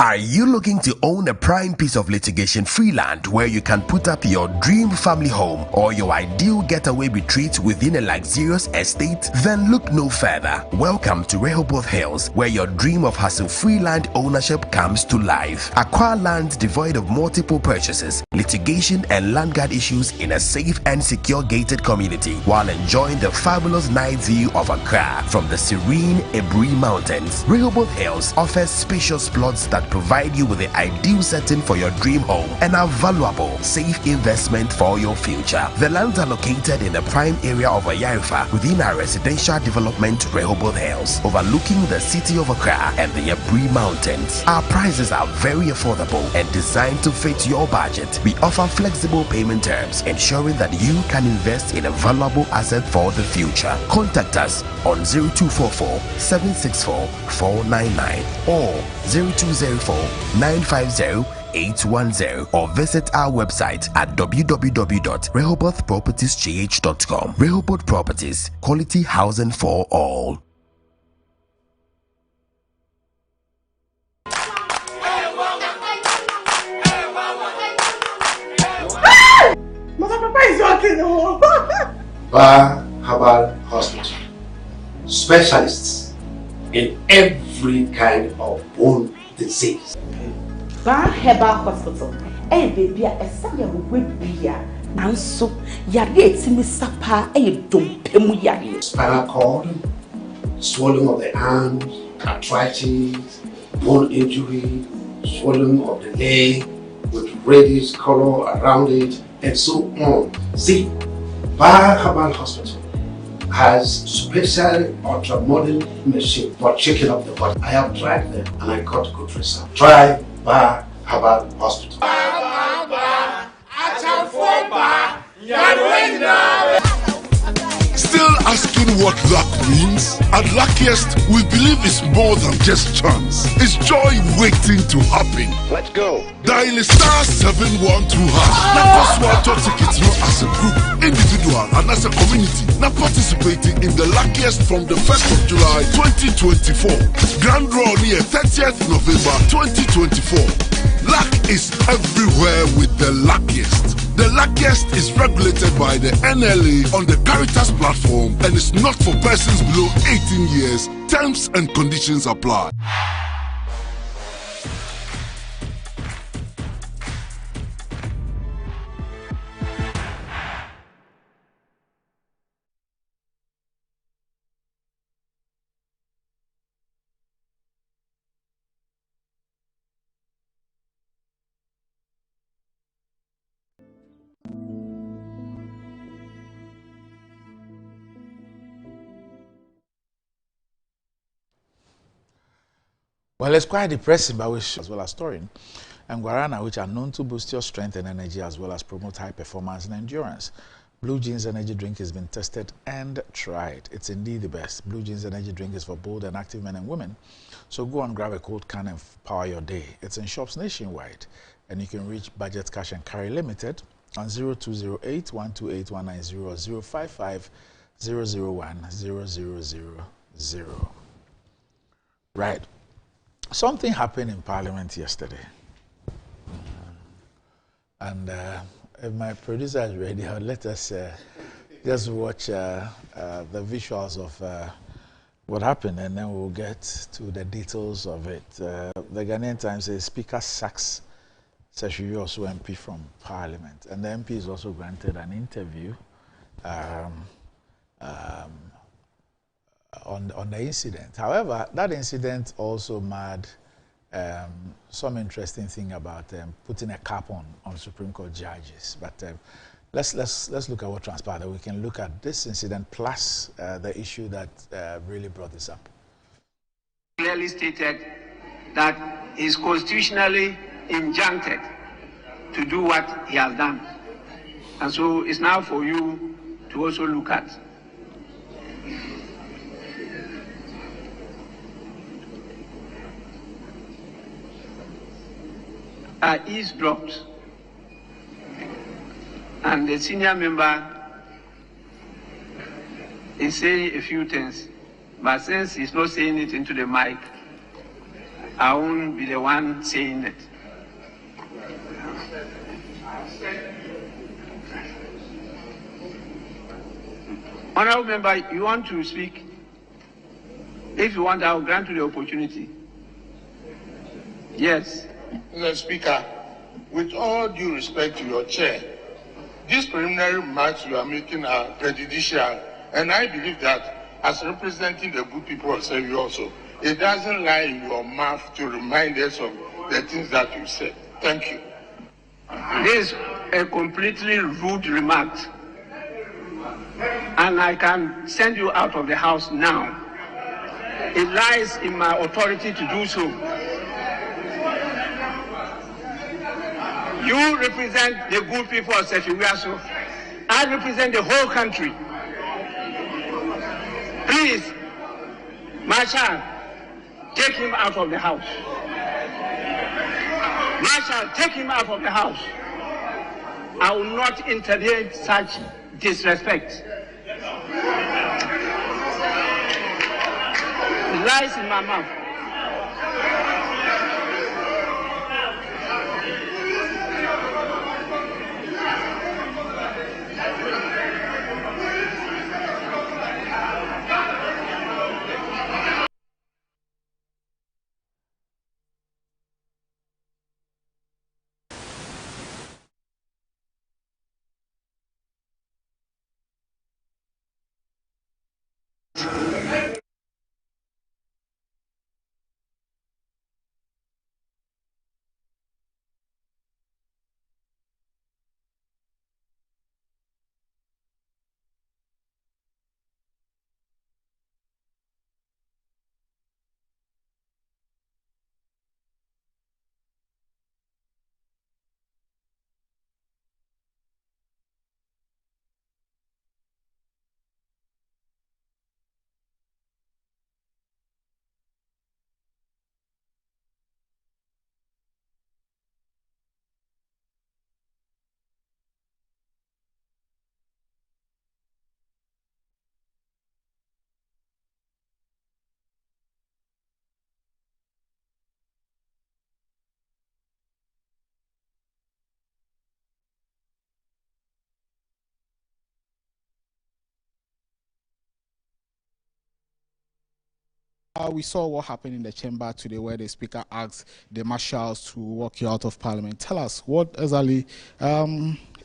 Are you looking to own a prime piece of litigation-free land where you can put up your dream family home or your ideal getaway retreat within a luxurious estate? Then look no further. Welcome to Rehoboth Hills, where your dream of hassle-free land ownership comes to life. Acquire land devoid of multiple purchases, litigation and land guard issues in a safe and secure gated community while enjoying the fabulous night view of Accra from the serene Ebri Mountains. Rehoboth Hills offers spacious plots that provide you with the ideal setting for your dream home and a valuable, safe investment for your future. The lands are located in the prime area of Ayarifa within our residential development Rehoboth Hills, overlooking the city of Accra and the Ebri Mountains. Our prices are very affordable and designed to fit your budget. We offer flexible payment terms, ensuring that you can invest in a valuable asset for the future. Contact us on 0244 764 499 or 0204 950 810 or visit our website at www.rehobothpropertiesgh.com. Rehoboth Properties, quality housing for all. Mother Papa is walking home. Bar Herbal Hospital. Specialists in every kind of bone disease. Bar Herbal Hospital. Hey baby, a sanya webia. Nanso, yare etimi sapa dumpemu yare. Spinal cord, swelling of the arms, arthritis, bone injury, swelling of the leg with reddish color around it, and so on. See, Bar Herbal Hospital has special ultra-modern machine for checking up the body. I have tried them and I got good results. Try Bar Herbal Hospital. Still asking what luck means? At Luckiest, we believe it's more than just chance. It's joy waiting to happen. Let's go. Dial *712#. Now password to tickets not as a group, individual and as a community. Now participating in the Luckiest from the 1st of July 2024. Grand draw near 30th November 2024. Luck is everywhere with the Luckiest. The Luckiest is regulated by the NLA on the Caritas platform and is not for persons below 18 years. Terms and conditions apply. Well, it's quite depressing, but we should as well as taurine and guarana, which are known to boost your strength and energy as well as promote high performance and endurance. Blue Jeans energy drink has been tested and tried. It's indeed the best. Blue Jeans energy drink is for bold and active men and women. So go and grab a cold can and power your day. It's in shops nationwide, and you can reach Budget Cash and Carry Limited on 0208 128 190 or 055 001 0000. Right. Something happened in Parliament yesterday. And if my producer is ready, let us just watch the visuals of what happened, and then we'll get to the details of it. The Ghanaian Times says Speaker sacks Seshiyu also MP from Parliament, and the MP is also granted an interview on the incident. However, that incident also made some interesting thing about putting a cap on Supreme Court judges. But let's look at what transpired. We can look at this incident plus the issue that really brought this up. Clearly stated that he is constitutionally injuncted to do what he has done, and so it's now for you to also look at. Eavesdropped, and the senior member is saying a few things, but since he's not saying it into the mic, I won't be the one saying it. Honorable member, you want to speak? If you want, I will grant you the opportunity. Yes. Mr. Speaker, with all due respect to your chair, these preliminary remarks you are making are prejudicial, and I believe that as representing the good people of Serbia also, it doesn't lie in your mouth to remind us of the things that you said. Thank you. This is a completely rude remark, and I can send you out of the house now. It lies in my authority to do so. You represent the good people of Sefiwiaso. I represent the whole country. Please, Marshal, take him out of the house. Marshal, take him out of the house. I will not entertain such disrespect. It lies in my mouth. We saw what happened in the chamber today where the speaker asked the marshals to walk you out of parliament. Tell us, what exactly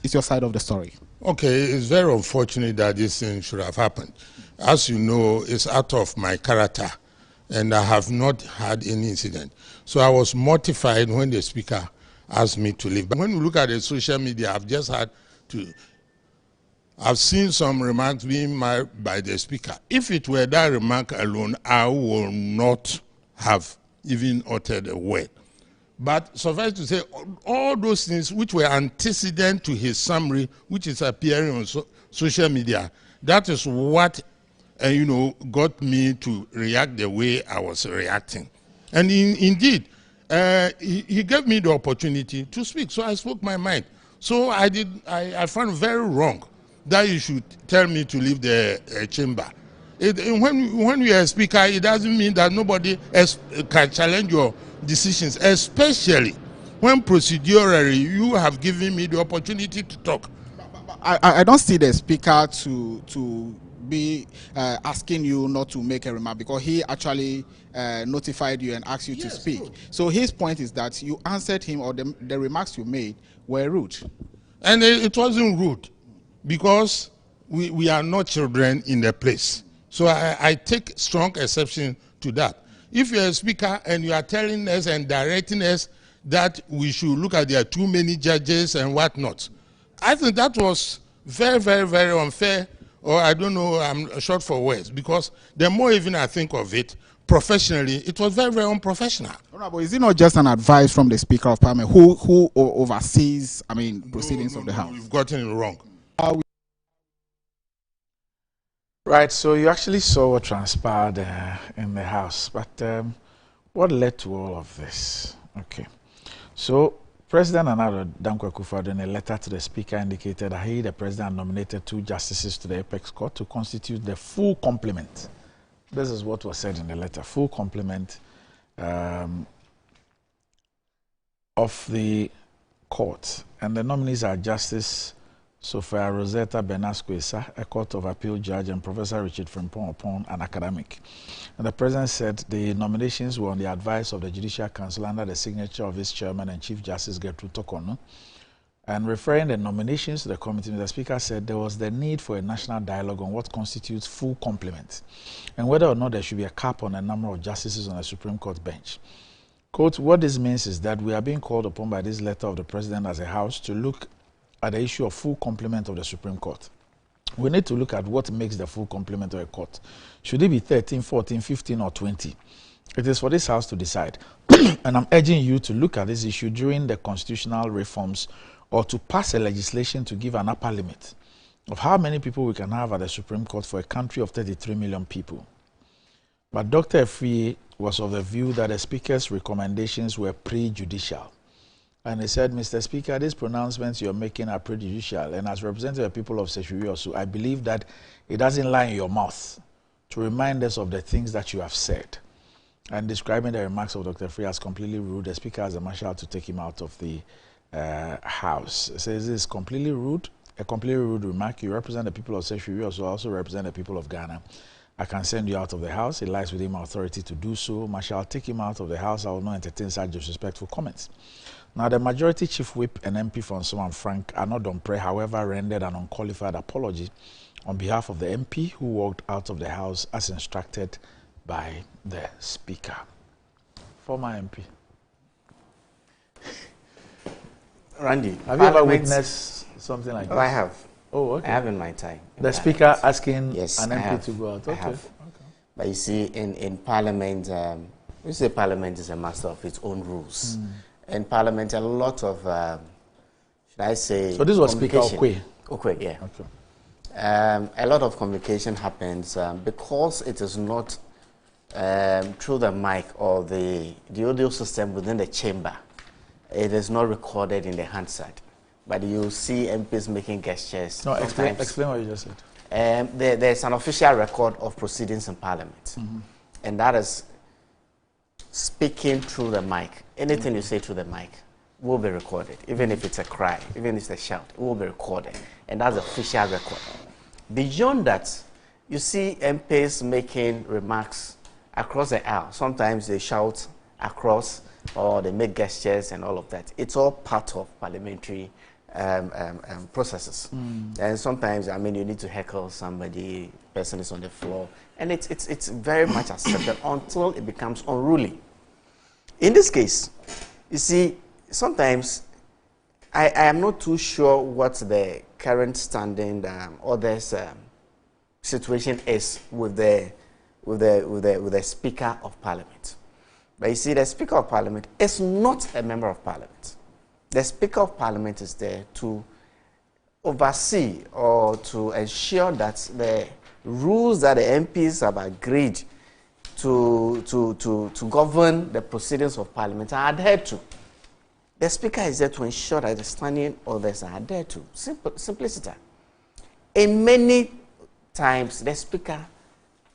is your side of the story? Okay, it's very unfortunate that this thing should have happened. As you know, it's out of my character, and I have not had any incident. So I was mortified when the speaker asked me to leave. But when you look at the social media, I've seen some remarks being made by the speaker. If it were that remark alone, I will not have even uttered a word. But suffice to say, all those things which were antecedent to his summary, which is appearing on social media, that is what got me to react the way I was reacting. And indeed, he gave me the opportunity to speak, so I spoke my mind. So I found very wrong that you should tell me to leave the chamber. When you are a speaker, it doesn't mean that nobody else can challenge your decisions, especially when procedurally you have given me the opportunity to talk. I don't see the speaker to be asking you not to make a remark, because he actually notified you and asked you to speak. True. So his point is that you answered him, or the remarks you made were rude. And it wasn't rude, because we are not children in the place. So I take strong exception to that. If you're a speaker and you are telling us and directing us that we should look at there are too many judges and whatnot, I think that was very, very, very unfair, or I don't know, I'm short for words, because the more even I think of it, professionally, it was very, very unprofessional. But is it not just an advice from the Speaker of Parliament who oversees, proceedings of the House? You've gotten it wrong. Right, so you actually saw what transpired in the House, but what led to all of this? Okay, so President Nana Dankwa Akufo-Addo, in a letter to the Speaker, indicated that he, the President, nominated 2 justices to the Apex Court to constitute the full complement. This is what was said in the letter, full complement of the court, and the nominees are Justice Sophia Rosetta Benasquesa, a Court of Appeal judge, and Professor Richard Frimpong, an academic. And the President said the nominations were on the advice of the Judicial Council under the signature of its chairman and Chief Justice Gertrude Tokono. And referring the nominations to the committee, the Speaker said there was the need for a national dialogue on what constitutes full complement and whether or not there should be a cap on the number of justices on the Supreme Court bench. Quote, what this means is that we are being called upon by this letter of the President as a House to look at the issue of full complement of the Supreme Court. We need to look at what makes the full complement of a court. Should it be 13, 14, 15, or 20? It is for this House to decide. And I'm urging you to look at this issue during the constitutional reforms or to pass a legislation to give an upper limit of how many people we can have at the Supreme Court for a country of 33 million people. But Dr. Efie was of the view that the Speaker's recommendations were prejudicial. And he said, Mr. Speaker, these pronouncements you're making are prejudicial, and as representative of the people of Seshuri, I believe that it doesn't lie in your mouth to remind us of the things that you have said. And describing the remarks of Dr. Efie as completely rude, the Speaker has a marshal to take him out of the House. It says this is completely rude, a completely rude remark. You represent the people of Seshuri, I also represent the people of Ghana. I can send you out of the House. It lies within my authority to do so. Marshal, take him out of the House. I will not entertain such disrespectful comments. Now, the Majority Chief Whip and MP from Soman Frank are not on prayer, however, rendered an unqualified apology on behalf of the MP who walked out of the House as instructed by the Speaker. Former MP. Randy, have you ever witnessed something like this? I have. Oh, okay. I have in my time. The Speaker asking an MP have. to go out? I Okay. have. But you see, in Parliament, we say Parliament is a master of its own rules. In Parliament, a lot of, should I say... So this was Speaker Okwe? Okwe, yeah. Okay. A lot of communication happens because it is not through the mic or the audio system within the chamber. It is not recorded in the Hansard. But you see MPs making gestures. No, explain what you just said. There's an official record of proceedings in Parliament. And that is speaking through the mic. Anything you say through the mic will be recorded. Even if it's a cry, even if it's a shout, it will be recorded. And that's official record. Beyond that, you see MPs making remarks across the aisle. Sometimes they shout across or they make gestures and all of that. It's all part of parliamentary processes. And sometimes, I mean, you need to heckle somebody, person is on the floor, and it's very much accepted until it becomes unruly. In this case, you see, sometimes I am not too sure what the current standing or this situation is with the Speaker of Parliament. But you see, the Speaker of Parliament is not a member of Parliament. The Speaker of Parliament is there to oversee or to ensure that the rules that the MPs have agreed to govern the proceedings of Parliament are adhered to. The Speaker is there to ensure that the standing orders are adhered to. Simplicity. In many times, the Speaker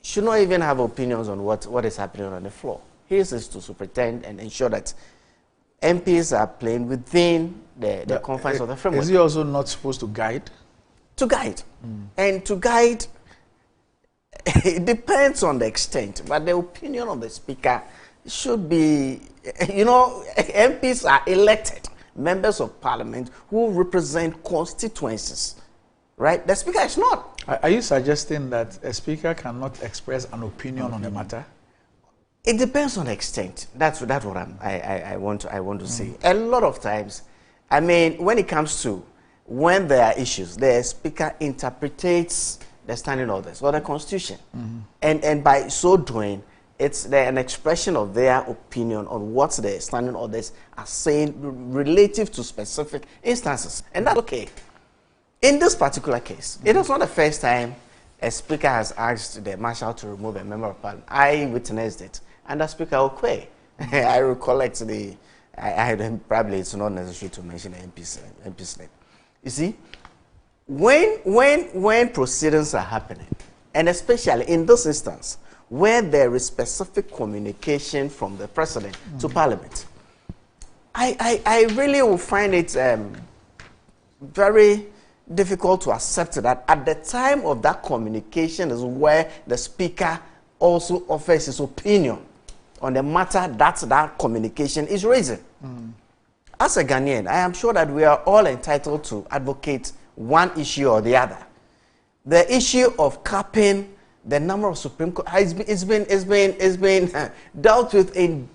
should not even have opinions on what is happening on the floor. His is to superintend and ensure that MPs are playing within the confines of the framework. Is he also not supposed to guide? To guide. And to guide, it depends on the extent, but the opinion of the Speaker should be, you know, MPs are elected members of Parliament who represent constituencies, right? The Speaker is not. Are you suggesting that a Speaker cannot express an opinion on a matter? It depends on the extent. That's what I want to say. A lot of times, I mean, when it comes to when there are issues, the Speaker interprets the standing orders or the Constitution, and by so doing, it's an expression of their opinion on what the standing orders are saying relative to specific instances, and that's okay. In this particular case, it is not the first time a Speaker has asked the Marshal to remove a member of Parliament. I witnessed it. And the Speaker Okwe, I recollect probably it's not necessary to mention the MP's name. You see, when proceedings are happening, and especially in this instance, where there is specific communication from the President to Parliament, I really will find it very difficult to accept that at the time of that communication is where the speaker also offers his opinion on the matter that communication is raising. As a Ghanaian, I am sure that we are all entitled to advocate one issue or the other. The issue of capping the number of Supreme Court it's been dealt with in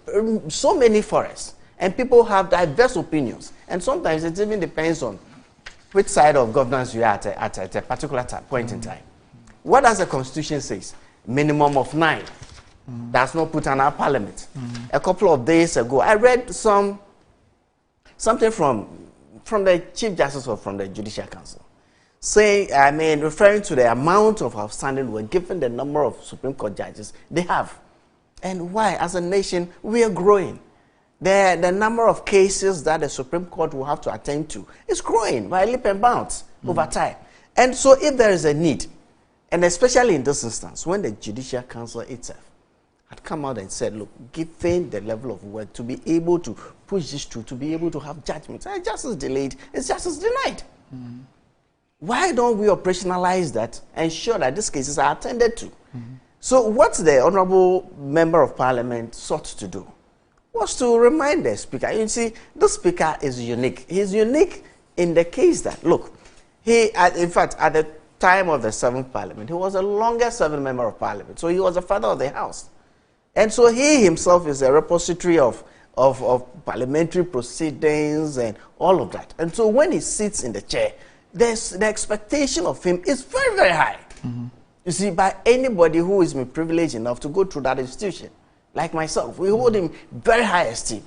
so many forests, and people have diverse opinions, and sometimes it even depends on which side of governance you are at a particular point in time. What does the Constitution say? Minimum of 9. That's not put on our Parliament. A couple of days ago, I read something from the Chief Justice or from the Judicial Council, saying, referring to the amount of outstanding work given the number of Supreme Court judges they have. And why, as a nation, we are growing. The number of cases that the Supreme Court will have to attend to is growing by leap and bounds over time. And so if there is a need, and especially in this instance, when the Judicial Council itself had come out and said, look, given the level of work to be able to push this through, to be able to have judgments, and justice delayed is justice denied. Why don't we operationalize that, ensure that these cases are attended to? So what the Honorable Member of Parliament sought to do was to remind the Speaker. You see, the Speaker is unique. He's unique in the case that, look, in fact, at the time of the 7th Parliament, he was the longest serving Member of Parliament. So he was the father of the House. And so he himself is a repository of parliamentary proceedings and all of that. And so when he sits in the chair, the expectation of him is very, very high. You see, by anybody who is privileged enough to go through that institution, like myself, we hold him very high esteem.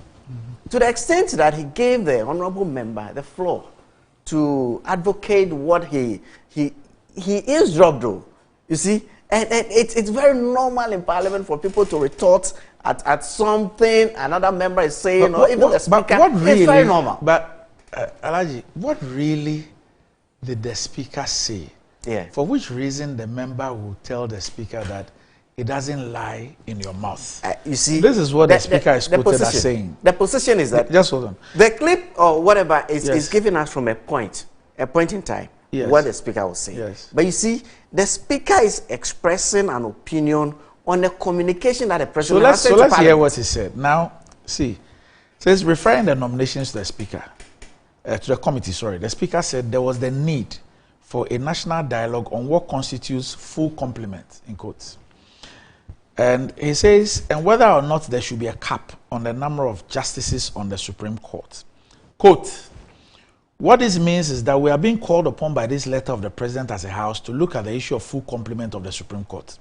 To the extent that he gave the honorable member the floor to advocate what he is dropped though, you see, and it's very normal in Parliament for people to retort at something another member is saying, or even the Speaker. It's very normal. But Alaji, what really did the Speaker say? Yeah. For which reason the member will tell the Speaker that it doesn't lie in your mouth? You see, this is what the Speaker is quoted as saying. The position is that just hold on. The clip or whatever is giving us from a point in time. Yes. What the Speaker was saying. Yes. But you see, the Speaker is expressing an opinion on the communication that the President has said to let's hear Parliament. what he said. Now, see, says referring the nominations to the Speaker, to the committee, sorry, the Speaker said there was the need for a national dialogue on what constitutes full complement, in quotes. And he says, and whether or not there should be a cap on the number of justices on the Supreme Court. Quote, what this means is that we are being called upon by this letter of the President as a House to look at the issue of full complement of the Supreme Court.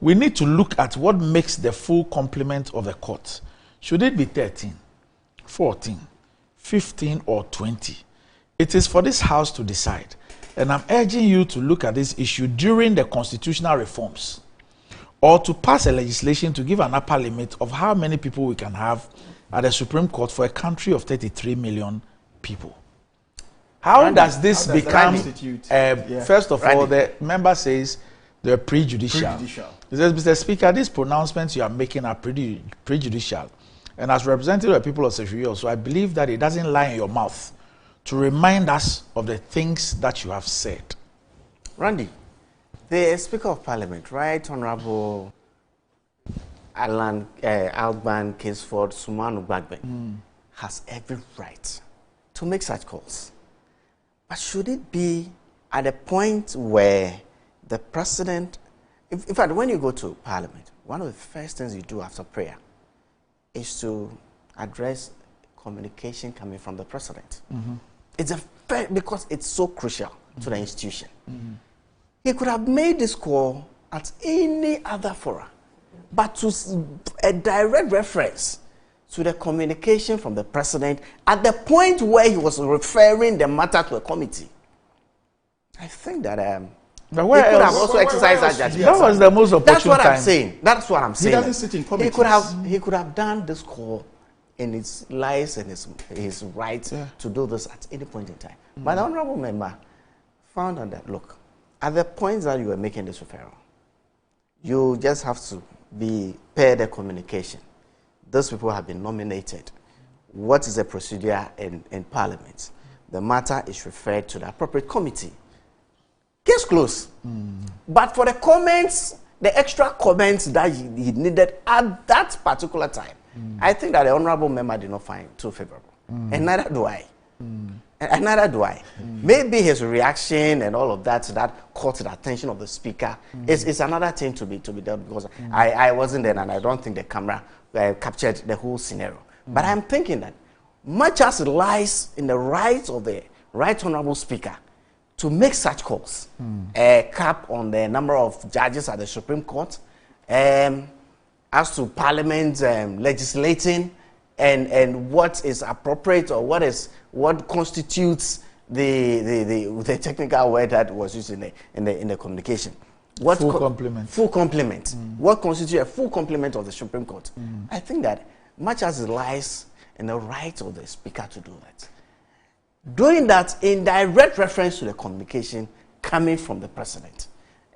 We need to look at what makes the full complement of the court. Should it be 13, 14, 15, or 20? It is for this House to decide. And I'm urging you to look at this issue during the constitutional reforms, or to pass a legislation to give an upper limit of how many people we can have at the Supreme Court for a country of 33 million people. How does this become, first of all, the member says they're prejudicial. He says, Mr. Speaker, these pronouncements you are making are prejudicial. And as representative of the people of Sefiri, so I believe that it doesn't lie in your mouth to remind us of the things that you have said. Randy, the Speaker of Parliament, Right Honorable Alban Kingsford Sumanu Bagbe, has every right to make such calls. But should it be at a point where the President, in fact, when you go to Parliament, one of the first things you do after prayer is to address communication coming from the President. It's because it's so crucial to the institution. He could have made this call at any other forum, but to a direct reference to the communication from the President at the point where he was referring the matter to a committee. I think that but where he could else? have also exercised that judgment. That was the most opportune That's what time. I'm saying. That's what I'm saying. He doesn't sit in committees. He could have done this call in his lives and his rights to do this at any point in time. But the honorable member found out that, look, at the point that you were making this referral, you just have to pay the communication. Those people have been nominated what is the procedure in Parliament, the matter is referred to the appropriate committee. Case closed. But for the comments, the extra comments that he needed at that particular time, I think that the honorable member did not find too favorable. And neither do I. And neither do I. Maybe his reaction and all of that caught the attention of the speaker. It's another thing to be done, because I wasn't there and I don't think the camera captured the whole scenario. But I'm thinking that much as it lies in the rights of the right honorable speaker to make such calls, a cap on the number of judges at the Supreme Court, as to Parliament legislating and what is appropriate, or what constitutes the technical word that was used in the communication. Full complement. Full complement. What constitutes a full complement of the Supreme Court? I think that much as it lies in the right of the speaker to do that, doing that in direct reference to the communication coming from the president,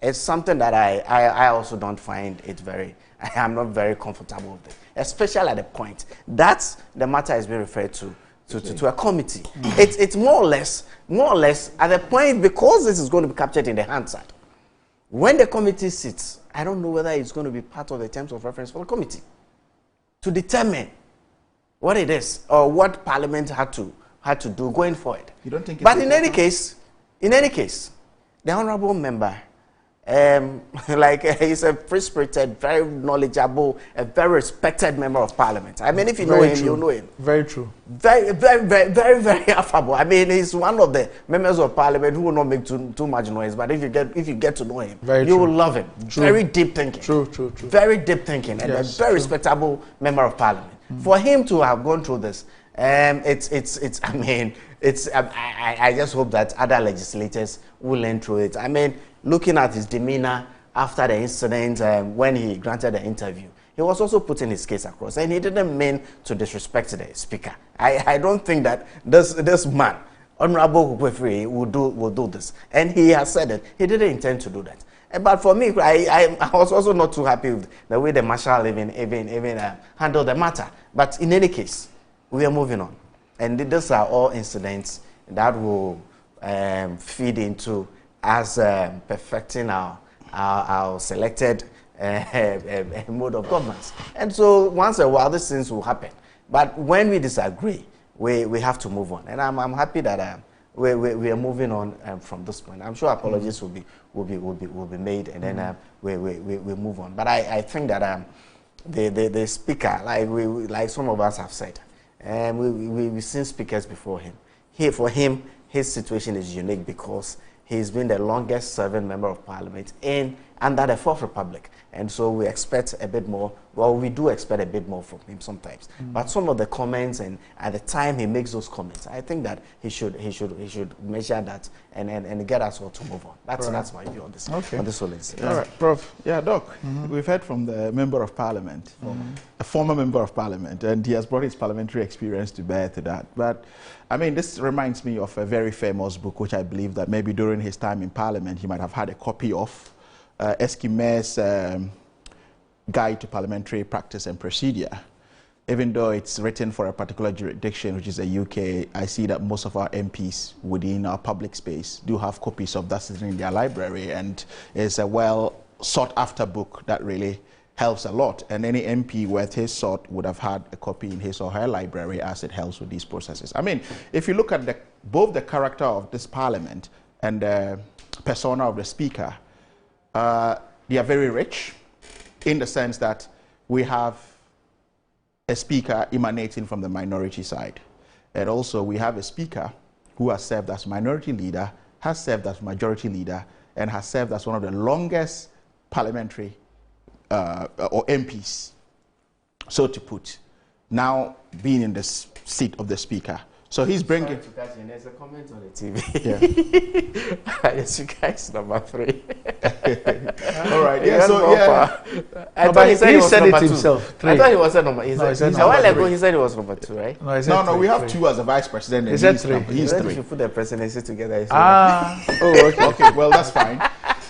it's something that I also don't find it I am not very comfortable with it, especially at the point that the matter is being referred to a committee. It's more or less at the point, because this is going to be captured in the Hansard. When the committee sits, I don't know whether it's going to be part of the terms of reference for the committee to determine what it is or what Parliament had to do going forward. You don't think? But in any case, the honourable member, he's a free-spirited, very knowledgeable, a very respected member of Parliament. I mean, if you know him, you know him. Very true. Very, very, very, very, very affable. I mean, he's one of the members of Parliament who will not make too much noise. But if you get to know him, you will love him. True. Very deep thinking. True. Very deep thinking, and a very respectable member of Parliament. For him to have gone through this, I just hope that other legislators will learn through it. I mean, looking at his demeanor after the incident, when he granted the interview, he was also putting his case across, and he didn't mean to disrespect the speaker. I don't think that this man, Honorable Hukwefri, will do this, and he has said it. He didn't intend to do that. But for me, I was also not too happy with the way the marshal even handled the matter. But in any case, we are moving on, and these are all incidents that will feed into us perfecting our selected mode of governance. And so once in a while, these things will happen. But when we disagree, we have to move on. And I'm happy that we are moving on from this point. I'm sure apologies will be made, and then we move on. But I think that the speaker, like some of us have said, we've seen speakers before him. For him, his situation is unique because he's been the longest serving member of Parliament under the Fourth Republic. And so we expect a bit more. Well, we do expect a bit more from him sometimes. But some of the comments, and at the time he makes those comments, I think that he should measure that and get us all to move on. That's my view on this. Okay. On this whole incident. All right, Prof. Yeah, Doc. We've heard from the Member of Parliament, a former Member of Parliament, and he has brought his parliamentary experience to bear to that. But I mean, this reminds me of a very famous book, which I believe that maybe during his time in Parliament he might have had a copy of. Eskime's Guide to Parliamentary Practice and Procedure. Even though it's written for a particular jurisdiction, which is the UK, I see that most of our MPs within our public space do have copies of that sitting in their library, and it's a well sought after book that really helps a lot. And any MP worth his salt would have had a copy in his or her library, as it helps with these processes. I mean, if you look at both the character of this Parliament and the persona of the Speaker, they are very rich in the sense that we have a speaker emanating from the minority side. And also we have a speaker who has served as minority leader, has served as majority leader, and has served as one of the longest parliamentary or MPs, so to put, now being in the seat of the speaker. So he's bringing... There's a comment on the TV. Yeah. Yes, you guys, number 3. All right. Yeah. So yeah. I thought he said it himself. 3. I thought he was at number. He said a while ago he said it was number 2, right? No. We have 2 as a vice president. He said 3. He's 3. If you put the presidency together. Oh, okay. Okay. Well, that's fine.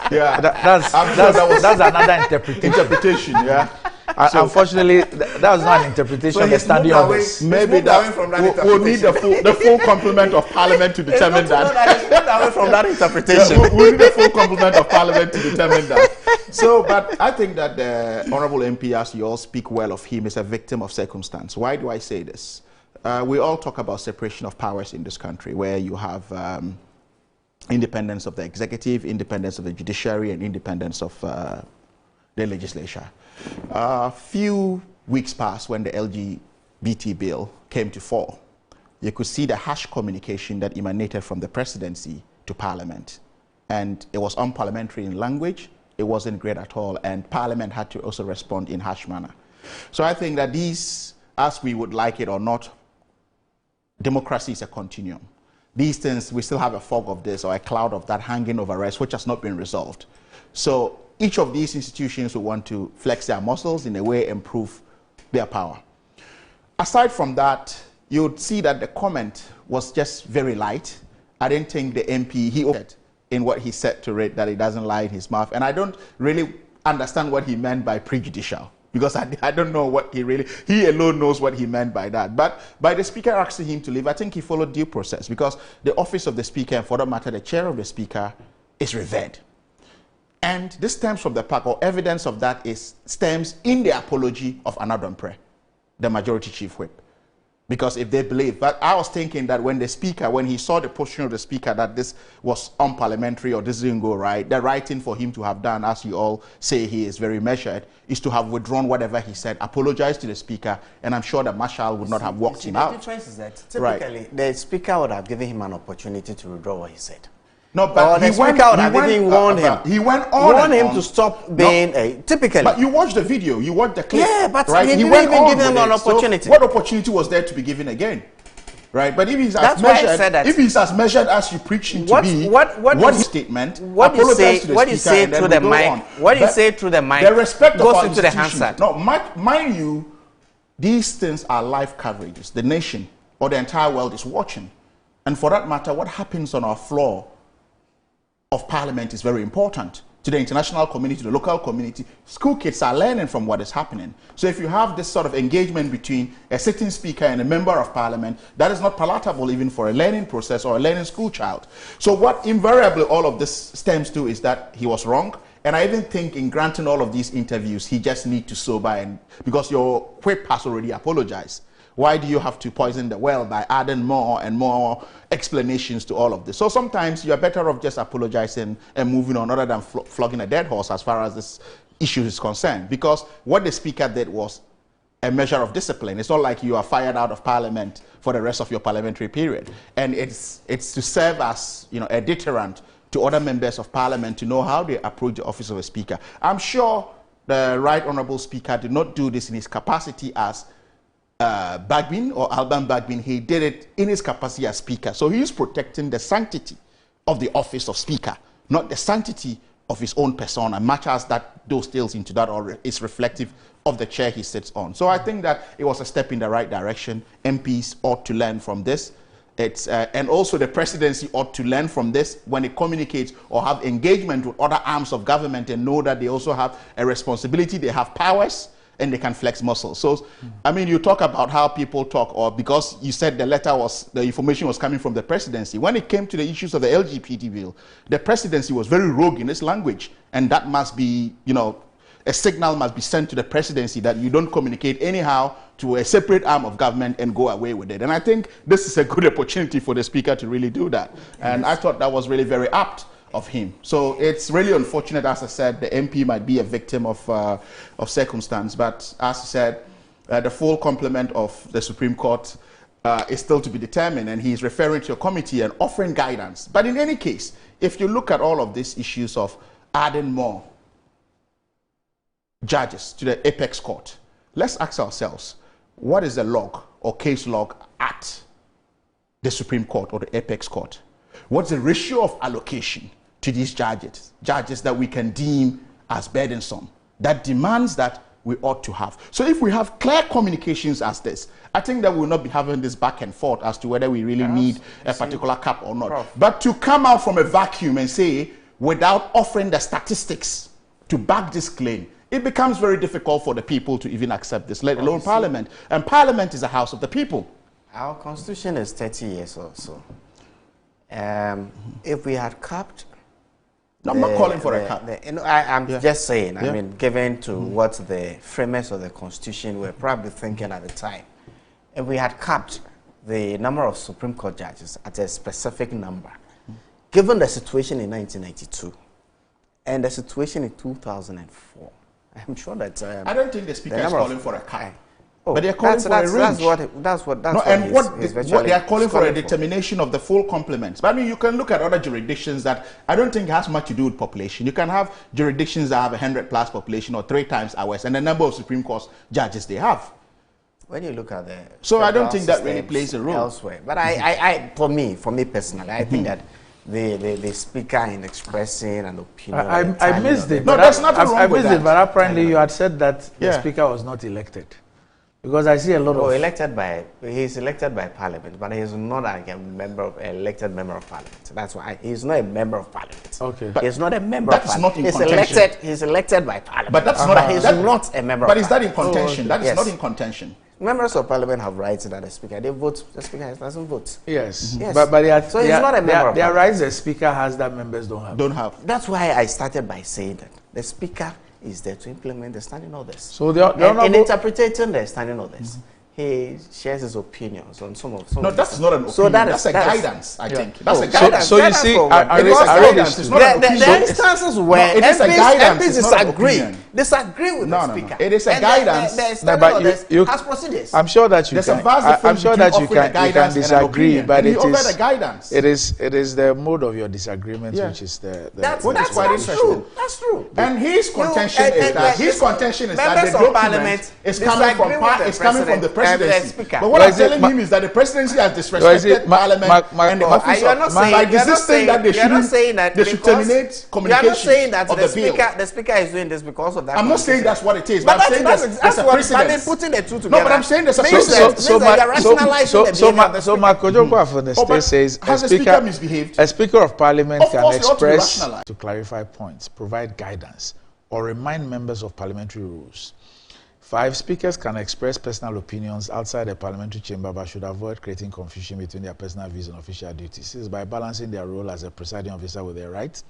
Yeah. That's another interpretation. Yeah. Unfortunately, that was not an interpretation of the standing orders. Maybe we'll need the full complement of Parliament to determine that. It's moved away from that interpretation. We'll need the full complement of Parliament to determine that. So, but I think that the Honourable MP, as you all speak well of him, is a victim of circumstance. Why do I say this? We all talk about separation of powers in this country, where you have independence of the executive, independence of the judiciary, and independence of the legislature. A few weeks past, when the LGBT bill came to fore, you could see the harsh communication that emanated from the presidency to Parliament. And it was unparliamentary in language, it wasn't great at all, and Parliament had to also respond in harsh manner. So I think that these, as we would like it or not, democracy is a continuum. These things, we still have a fog of this or a cloud of that hanging over us, which has not been resolved. So each of these institutions will want to flex their muscles in a way, improve their power. Aside from that, you would see that the comment was just very light. I didn't think the MP, he said in what he said to it that he doesn't lie in his mouth. And I don't really understand what he meant by prejudicial, because I don't know what he alone knows what he meant by that. But by the Speaker asking him to leave, I think he followed due process, because the office of the Speaker, and for that matter, the chair of the Speaker, is revered. And this stems from the fact, or evidence of that stems in the apology of Anadompre, the Majority Chief Whip. Because if they believe, but I was thinking that when the Speaker, when he saw the position of the Speaker that this was unparliamentary or this didn't go right, the right thing for him to have done, as you all say he is very measured, is to have withdrawn whatever he said, apologized to the Speaker, and I'm sure that Marshall would not have walked him out. The difference is that typically the Speaker would have given him an opportunity to withdraw what he said. No, but the Speaker would have even warned him. He went on warned him to stop being typically. But you watched the video, you watched the clip. Yeah, but right? he didn't even give him an opportunity. So what opportunity was there to be given again? Right, but if he's as measured as you preach him to be, what statement? What you say through the mic? What you say through the mic? The respect goes into the Hansard. No, mind you, these things are live coverages. The nation or the entire world is watching, and for that matter, what happens on our floor of Parliament is very important to the international community, to the local community. School kids are learning from what is happening. So if you have this sort of engagement between a sitting Speaker and a member of Parliament, that is not palatable even for a learning process or a learning school child. So what invariably all of this stems to is that he was wrong. And I even think in granting all of these interviews, he just needs to sober, and because your whip has already apologized. Why do you have to poison the well by adding more and more explanations to all of this? So sometimes you're better off just apologizing and moving on, other than flogging a dead horse as far as this issue is concerned. Because what the Speaker did was a measure of discipline. It's not like you are fired out of Parliament for the rest of your parliamentary period. And it's to serve as, you know, a deterrent to other members of Parliament to know how they approach the office of a Speaker. I'm sure the Right Honourable Speaker did not do this in his capacity as Bagbin or Alban Bagbin. He did it in his capacity as Speaker. So he is protecting the sanctity of the office of Speaker, not the sanctity of his own persona, much as that those tales into that or is reflective of the chair he sits on. So I think that it was a step in the right direction. MPs ought to learn from this. And also the presidency ought to learn from this when it communicates or have engagement with other arms of government and know that they also have a responsibility, they have powers, and they can flex muscles. So, I mean, you talk about how people talk, or because you said the information was coming from the presidency. When it came to the issues of the LGBT bill, the presidency was very rogue in its language. And that must be, you know, a signal must be sent to the presidency that you don't communicate anyhow to a separate arm of government and go away with it. And I think this is a good opportunity for the Speaker to really do that. And I thought that was really very apt of him. So it's really unfortunate, as I said, the MP might be a victim of circumstance, but as I said, the full complement of the Supreme Court is still to be determined, and he's referring to a committee and offering guidance. But in any case, if you look at all of these issues of adding more judges to the apex court, let's ask ourselves, what is the log or case log at the Supreme Court or the apex court? What's the ratio of allocation to these judges that we can deem as burdensome, that demands that we ought to have? So if we have clear communications as this, I think that we'll not be having this back and forth as to whether we really need a particular cap or not. But to come out from a vacuum and say, without offering the statistics to back this claim, it becomes very difficult for the people to even accept this, let alone Parliament. And Parliament is a house of the people. Our constitution is 30 years or so. If we had capped... No, I'm not calling for a cap. I'm just saying, I mean, given to what the framers of the constitution were probably thinking at the time, if we had capped the number of Supreme Court judges at a specific number, given the situation in 1992 and the situation in 2004, I'm sure that... I don't think the Speaker is calling for a cap. Oh, but they're calling for a range. That's what they are calling for a determination of the full complement. But I mean, you can look at other jurisdictions that I don't think has much to do with population. You can have jurisdictions that have 100+ population or 3 times ours, and the number of Supreme Court judges they have. When you look at the... So I don't think that really plays a role. Elsewhere. But for me personally, I think that the Speaker in expressing an opinion... I missed it. No, that's nothing wrong with that. I missed it, but apparently you had said that the Speaker was not elected. Because I see a lot of... he's elected by Parliament, but he's not like a elected member of Parliament. That's why he's not a member of Parliament. Okay. But he's not a member of Parliament. Not in contention. He's elected by Parliament. But that's not a member of Parliament. But is that in contention? That is not in contention. Members of Parliament have rights that the Speaker. They vote. The Speaker doesn't vote. Yes. Yes. But so he's not a member of Parliament. There are rights the Speaker has that members don't have. That's why I started by saying that the Speaker is there to implement the standing orders. So in interpreting the standing orders, he shares his opinions on some of No, that's not an opinion. So that's a guidance, I think. That's a guidance. So you see, the instances where MPs disagree with the Speaker. It is a guidance. The standing orders has procedures. I'm sure that you can disagree, but it is the mode of your disagreement which is that's quite interesting. That's true. And his contention is that the document is coming from the presidency. But what I'm telling him is that the presidency has disrespected Parliament and the office by desisting that they should terminate communication of the bill. The Speaker is doing this because of that. I'm not saying that's what it is, but I'm saying there's a precedent. Putting the two together. No, but I'm saying there's a precedent. So Mark Ojokwa from the state says a Speaker of Parliament can express, to clarify points, provide guidance, or remind members of parliamentary rules. 5 speakers can express personal opinions outside the parliamentary chamber but should avoid creating confusion between their personal views and official duties. This is by balancing their role as a presiding officer with their right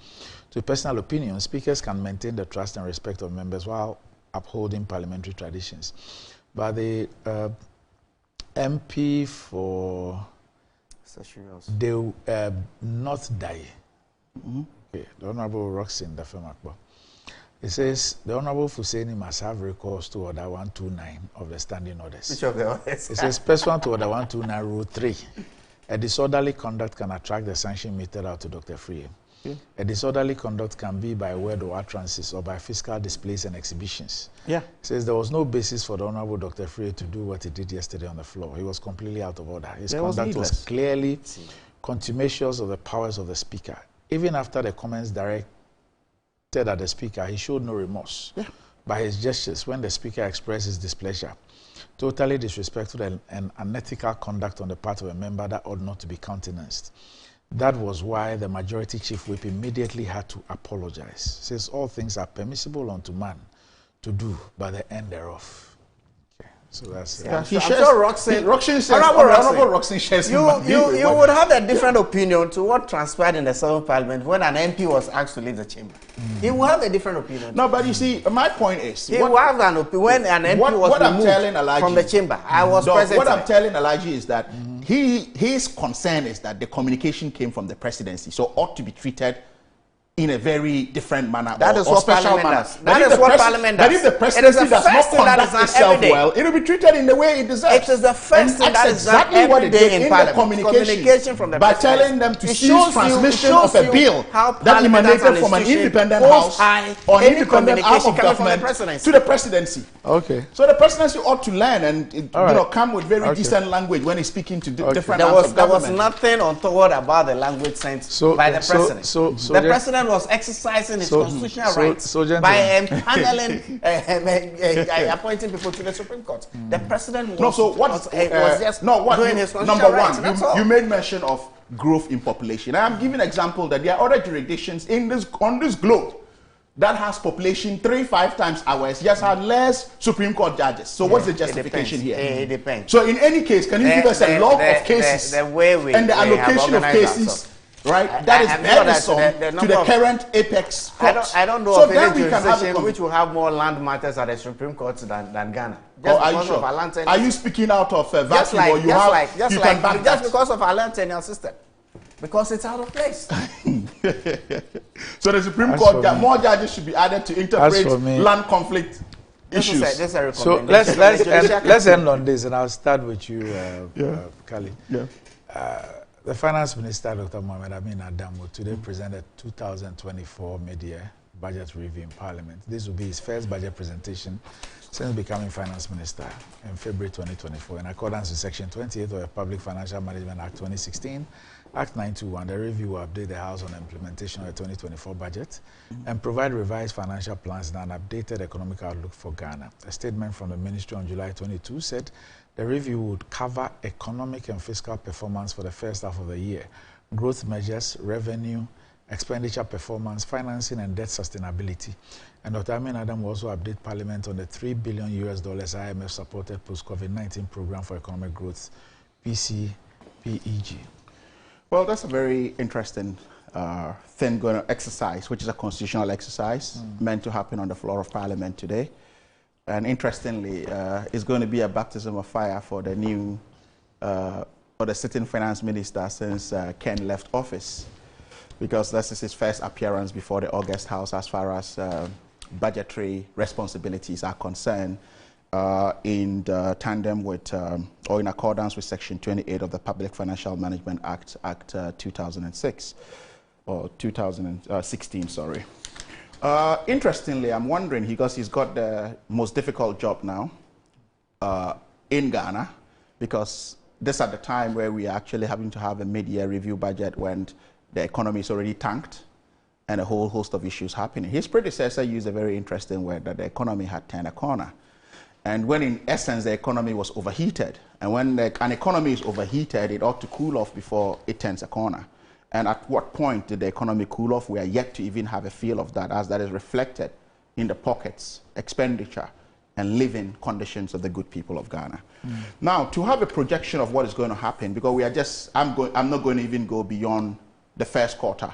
to personal opinions. Speakers can maintain the trust and respect of members while upholding parliamentary traditions. But the MP for the North Dai, okay, the Honorable Roxin Dafemakbo. It says the Honorable Fuseni must have recourse to Order 129 of the Standing Orders. Which of the orders? It says pursuant to Order 129 Rule 3, a disorderly conduct can attract the sanction meted out to Dr. Free. A disorderly conduct can be by word or utterances or by physical displays and exhibitions. It says there was no basis for the Honorable Dr. Free to do what he did yesterday on the floor. He was completely out of order. His conduct was clearly contumacious of the powers of the Speaker. Even after the comments directed at the Speaker, he showed no remorse by his gestures when the Speaker expressed his displeasure. Totally disrespectful and unethical conduct on the part of a member that ought not to be countenanced. That was why the Majority Chief Whip immediately had to apologize. Says all things are permissible unto man to do by the end thereof. So that's I'm sure Roxin shares you would have a different opinion to what transpired in the Southern Parliament when an MP was asked to leave the chamber. He will have a different opinion. No, but you see, my point is he will have an opinion when an MP was removed from the chamber. I was present. What I'm telling Elijah is that his concern is that the communication came from the presidency, so ought to be treated in a very different manner. That is what Parliament does. That is what Parliament does. But if the presidency does not conduct itself well, it will be treated in the way it deserves. It is the first thing that is done every day in Parliament. Communication from the by telling them to cease transmission of a bill that emanated from an independent house or an independent arm of government to the presidency. Okay. So the presidency ought to learn and come with very decent language when he's speaking to different arms of government. There was nothing untoward about the language sent by the president. The president was exercising his constitutional rights by paneling, appointing people to the Supreme Court. The president was just doing his constitutional rights. Number one, you made mention of growth in population. I am giving an example that there are other jurisdictions on this globe that has population 3-5 times ours just had less Supreme Court judges. So what's the justification here? It depends. So in any case, can you give us a log of cases the way we, and the allocation of cases, right? That is burdensome to the current apex courts. I don't know so of any jurisdiction which will have more land matters at the Supreme Court than Ghana. Are you sure? Are you speaking out of vacuum or you can back that? Just because of our land tenure system. Because it's out of place. So the Supreme Court, more judges should be added to interpret land conflict issues. So let's end on this, and I'll start with you, Kali. Yeah. The Finance Minister, Dr. Mohamed Amin Adamu, today presented 2024 mid-year budget review in Parliament. This will be his first budget presentation since becoming Finance Minister in February 2024. In accordance with Section 28 of the Public Financial Management Act 2016, Act 921, the review will update the House on the implementation of the 2024 budget and provide revised financial plans and an updated economic outlook for Ghana. A statement from the Ministry on July 22 said the review would cover economic and fiscal performance for the first half of the year, growth measures, revenue, expenditure performance, financing and debt sustainability. And Dr. Amin Adam will also update Parliament on the $3 billion IMF-supported post-COVID-19 program for economic growth, PCPEG. Well, that's a very interesting thing going to exercise, which is a constitutional exercise meant to happen on the floor of Parliament today. And interestingly, it's going to be a baptism of fire for the new, or the sitting finance minister since Ken left office, because this is his first appearance before the August House as far as budgetary responsibilities are concerned, in tandem with, or in accordance with Section 28 of the Public Financial Management Act, Act 2006, or 2016, sorry. Interestingly, I'm wondering, because he's got the most difficult job now in Ghana, because this at the time where we are actually having to have a mid-year review budget when the economy is already tanked and a whole host of issues happening. His predecessor used a very interesting word, that the economy had turned a corner. And when in essence the economy was overheated, and when an economy is overheated, it ought to cool off before it turns a corner. And at what point did the economy cool off? We are yet to even have a feel of that, as that is reflected in the pockets, expenditure, and living conditions of the good people of Ghana. Now, to have a projection of what is going to happen, because we are just, I'm not going to even go beyond the first quarter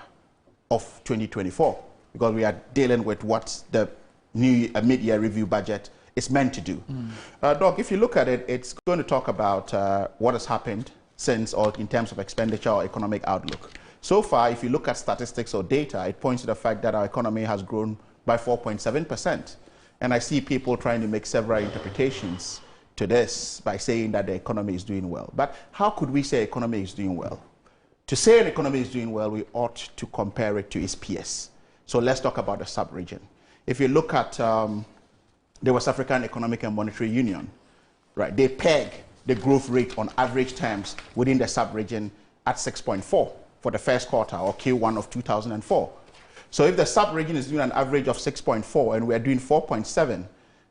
of 2024, because we are dealing with what the new mid-year review budget is meant to do. Doc, if you look at it, it's going to talk about what has happened since, or in terms of expenditure or economic outlook. So far, if you look at statistics or data, it points to the fact that our economy has grown by 4.7%. And I see people trying to make several interpretations to this by saying that the economy is doing well. But how could we say economy is doing well? To say an economy is doing well, we ought to compare it to its peers. So let's talk about the sub-region. If you look at the West African Economic and Monetary Union, right, they peg the growth rate on average terms within the sub-region at 6.4 for the first quarter, or Q1 of 2004. So if the sub-region is doing an average of 6.4 and we're doing 4.7,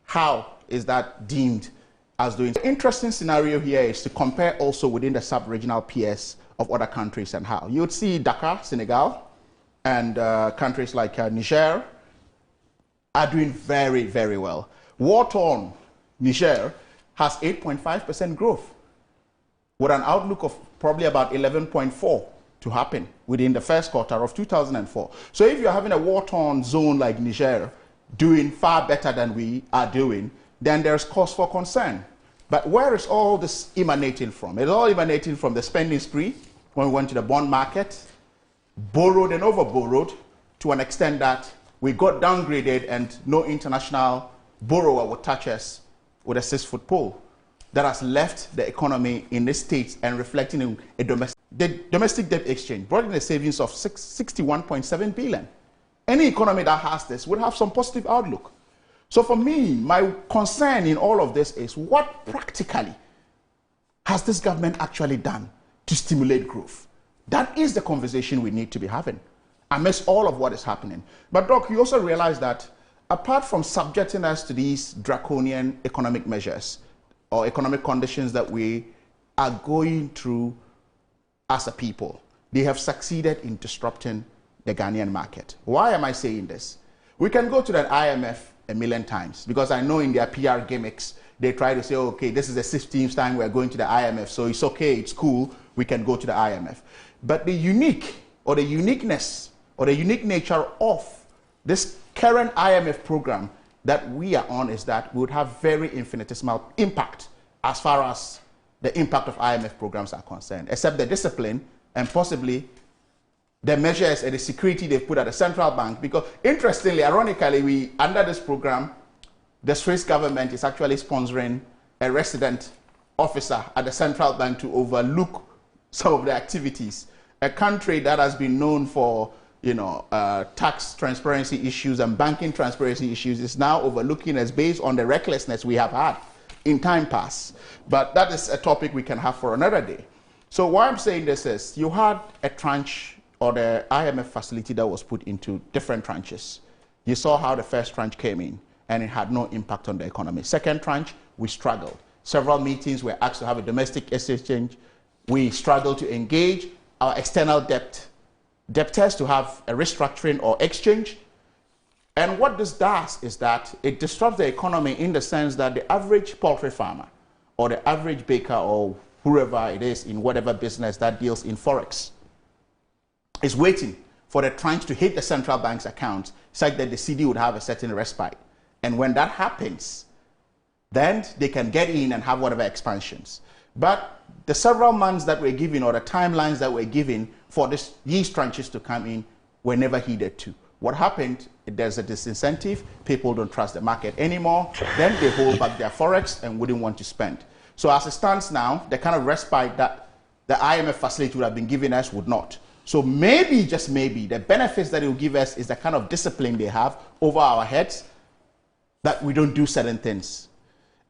how is that deemed as doing? The interesting scenario here is to compare also within the sub-regional peers of other countries and how. You would see Dakar, Senegal, and countries like Niger are doing very, very well. War-torn Niger has 8.5% growth, with an outlook of probably about 11.4 to happen within the first quarter of 2004. So if you're having a war-torn zone like Niger doing far better than we are doing, then there's cause for concern. But where is all this emanating from? It's all emanating from the spending spree when we went to the bond market, borrowed and over-borrowed to an extent that we got downgraded and no international borrower would touch us with a 6-foot pole. That has left the economy in the States and reflecting in a domestic debt exchange, brought in a savings of 61.7 billion. Any economy that has this would have some positive outlook. So for me, my concern in all of this is, what practically has this government actually done to stimulate growth? That is the conversation we need to be having amidst all of what is happening. But Doc, you also realize that apart from subjecting us to these draconian economic measures or economic conditions that we are going through as a people, they have succeeded in disrupting the Ghanaian market. Why am I saying this? We can go to the IMF a million times because I know in their PR gimmicks, they try to say, okay, this is the 16th time we're going to the IMF, so it's okay, it's cool, we can go to the IMF. But the unique or the uniqueness or the unique nature of this current IMF program that we are on is that we would have very infinitesimal impact as far as the impact of IMF programs are concerned, except the discipline and possibly the measures and the security they've put at the central bank. Because interestingly, ironically, under this program, the Swiss government is actually sponsoring a resident officer at the central bank to overlook some of the activities. A country that has been known for, tax transparency issues and banking transparency issues is now overlooking us based on the recklessness we have had in time past. But that is a topic we can have for another day. So why I'm saying this is, you had a tranche or the IMF facility that was put into different tranches. You saw how the first tranche came in and it had no impact on the economy. Second tranche, we struggled. Several meetings were asked to have a domestic exchange. We struggled to engage our external debtors to have a restructuring or exchange. And what this does is that it disrupts the economy in the sense that the average poultry farmer or the average baker or whoever it is in whatever business that deals in Forex is waiting for the tranche to hit the central bank's account such that the CD would have a certain respite. And when that happens, then they can get in and have whatever expansions. But the several months that we're given or the timelines that we're given for these tranches to come in were never heeded to. What happened, there's a disincentive, people don't trust the market anymore, then they hold back their Forex and wouldn't want to spend. So as it stands now, the kind of respite that the IMF facility would have been giving us would not. So maybe, just maybe, the benefits that it will give us is the kind of discipline they have over our heads that we don't do certain things.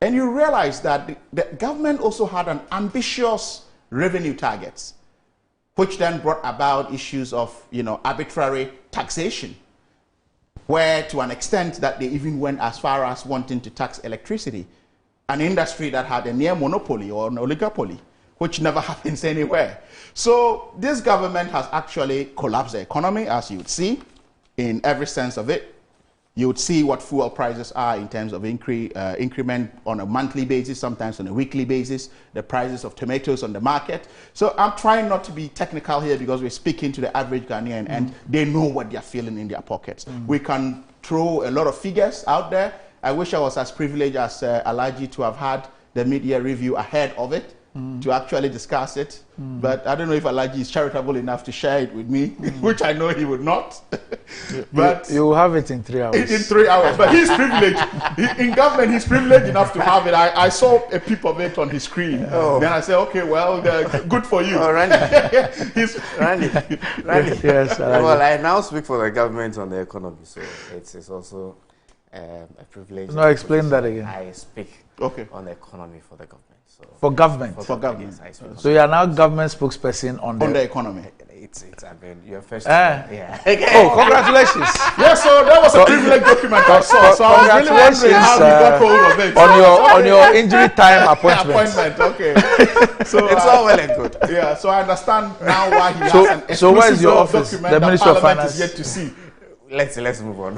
And you realize that the government also had an ambitious revenue targets, which then brought about issues of, arbitrary taxation, where to an extent that they even went as far as wanting to tax electricity, an industry that had a near monopoly or an oligopoly, which never happens anywhere. So this government has actually collapsed the economy, as you would see, in every sense of it. You would see what fuel prices are in terms of increment on a monthly basis, sometimes on a weekly basis, the prices of tomatoes on the market. So I'm trying not to be technical here because we're speaking to the average Ghanaian and they know what they're feeling in their pockets. We can throw a lot of figures out there. I wish I was as privileged as Alaji to have had the media review ahead of it, to actually discuss it. But I don't know if Alaji is charitable enough to share it with me, which I know he would not. But you will have it in 3 hours. In 3 hours. But he's privileged. In government, he's privileged enough to have it. I saw a peep of it on his screen. Oh. Then I said, okay, well, good for you. Oh, Randy. Randy. Yes, well, I now speak for the government on the economy, so it's also a privilege. No, explain that again. I speak on the economy for the government. So for government? For government. Yes, so you are now government spokesperson on the economy. It's I mean, your first. Yeah. Oh, congratulations. Yes, so that was a privileged document I saw. So I was really wondering how you got hold of it. On your injury time appointment. Okay. So it's all well and good. Yeah, so I understand now why he has an exclusive so where is your office? Document the Ministry of Finance is yet to see. Let's move on.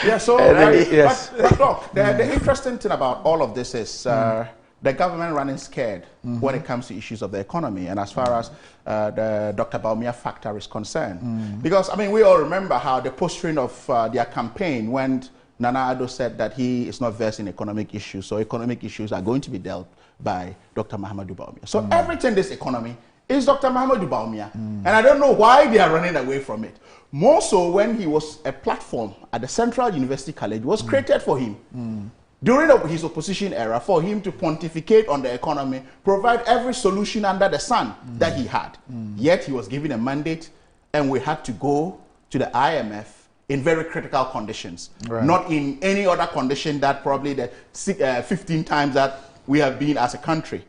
Yeah, so yes. But look, the interesting thing about all of this is the government running scared when it comes to issues of the economy and as far as the Dr. Bawumia factor is concerned. Because, I mean, we all remember how the posturing of their campaign when Nana Addo said that he is not versed in economic issues, so economic issues are going to be dealt by Dr. Mahamudu Bawumia. So everything in this economy is Dr. Mahamudu Bawumia. And I don't know why they are running away from it. More so when he was a platform at the Central University College was created for him. During his opposition era, for him to pontificate on the economy, provide every solution under the sun that he had. Yet he was given a mandate and we had to go to the IMF in very critical conditions. Not in any other condition that probably the 15 times that we have been as a country.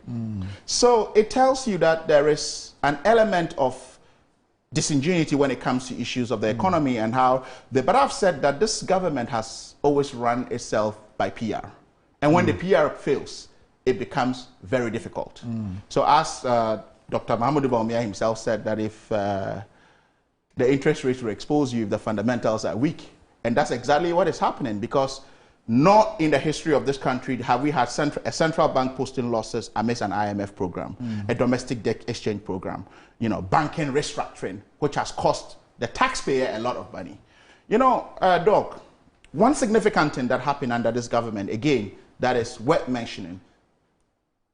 So it tells you that there is an element of disingenuity when it comes to issues of the economy and how but I've said that this government has always run itself by PR. And when the PR fails, it becomes very difficult. So as Dr. Mahamudu Bawumia himself said that if the interest rates will expose you if the fundamentals are weak. And that's exactly what is happening, because not in the history of this country have we had a central bank posting losses amidst an IMF program, a domestic debt exchange program, banking restructuring, which has cost the taxpayer a lot of money. Doc, one significant thing that happened under this government, again, that is worth mentioning,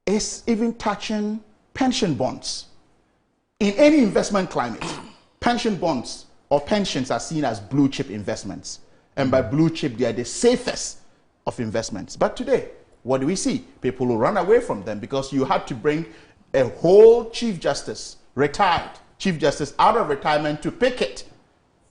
is even touching pension bonds. In any investment climate, pension bonds or pensions are seen as blue chip investments. And by blue chip, they are the safest of investments. But today, what do we see? People who run away from them because you had to bring a whole Chief Justice, retired Chief Justice, out of retirement to pick it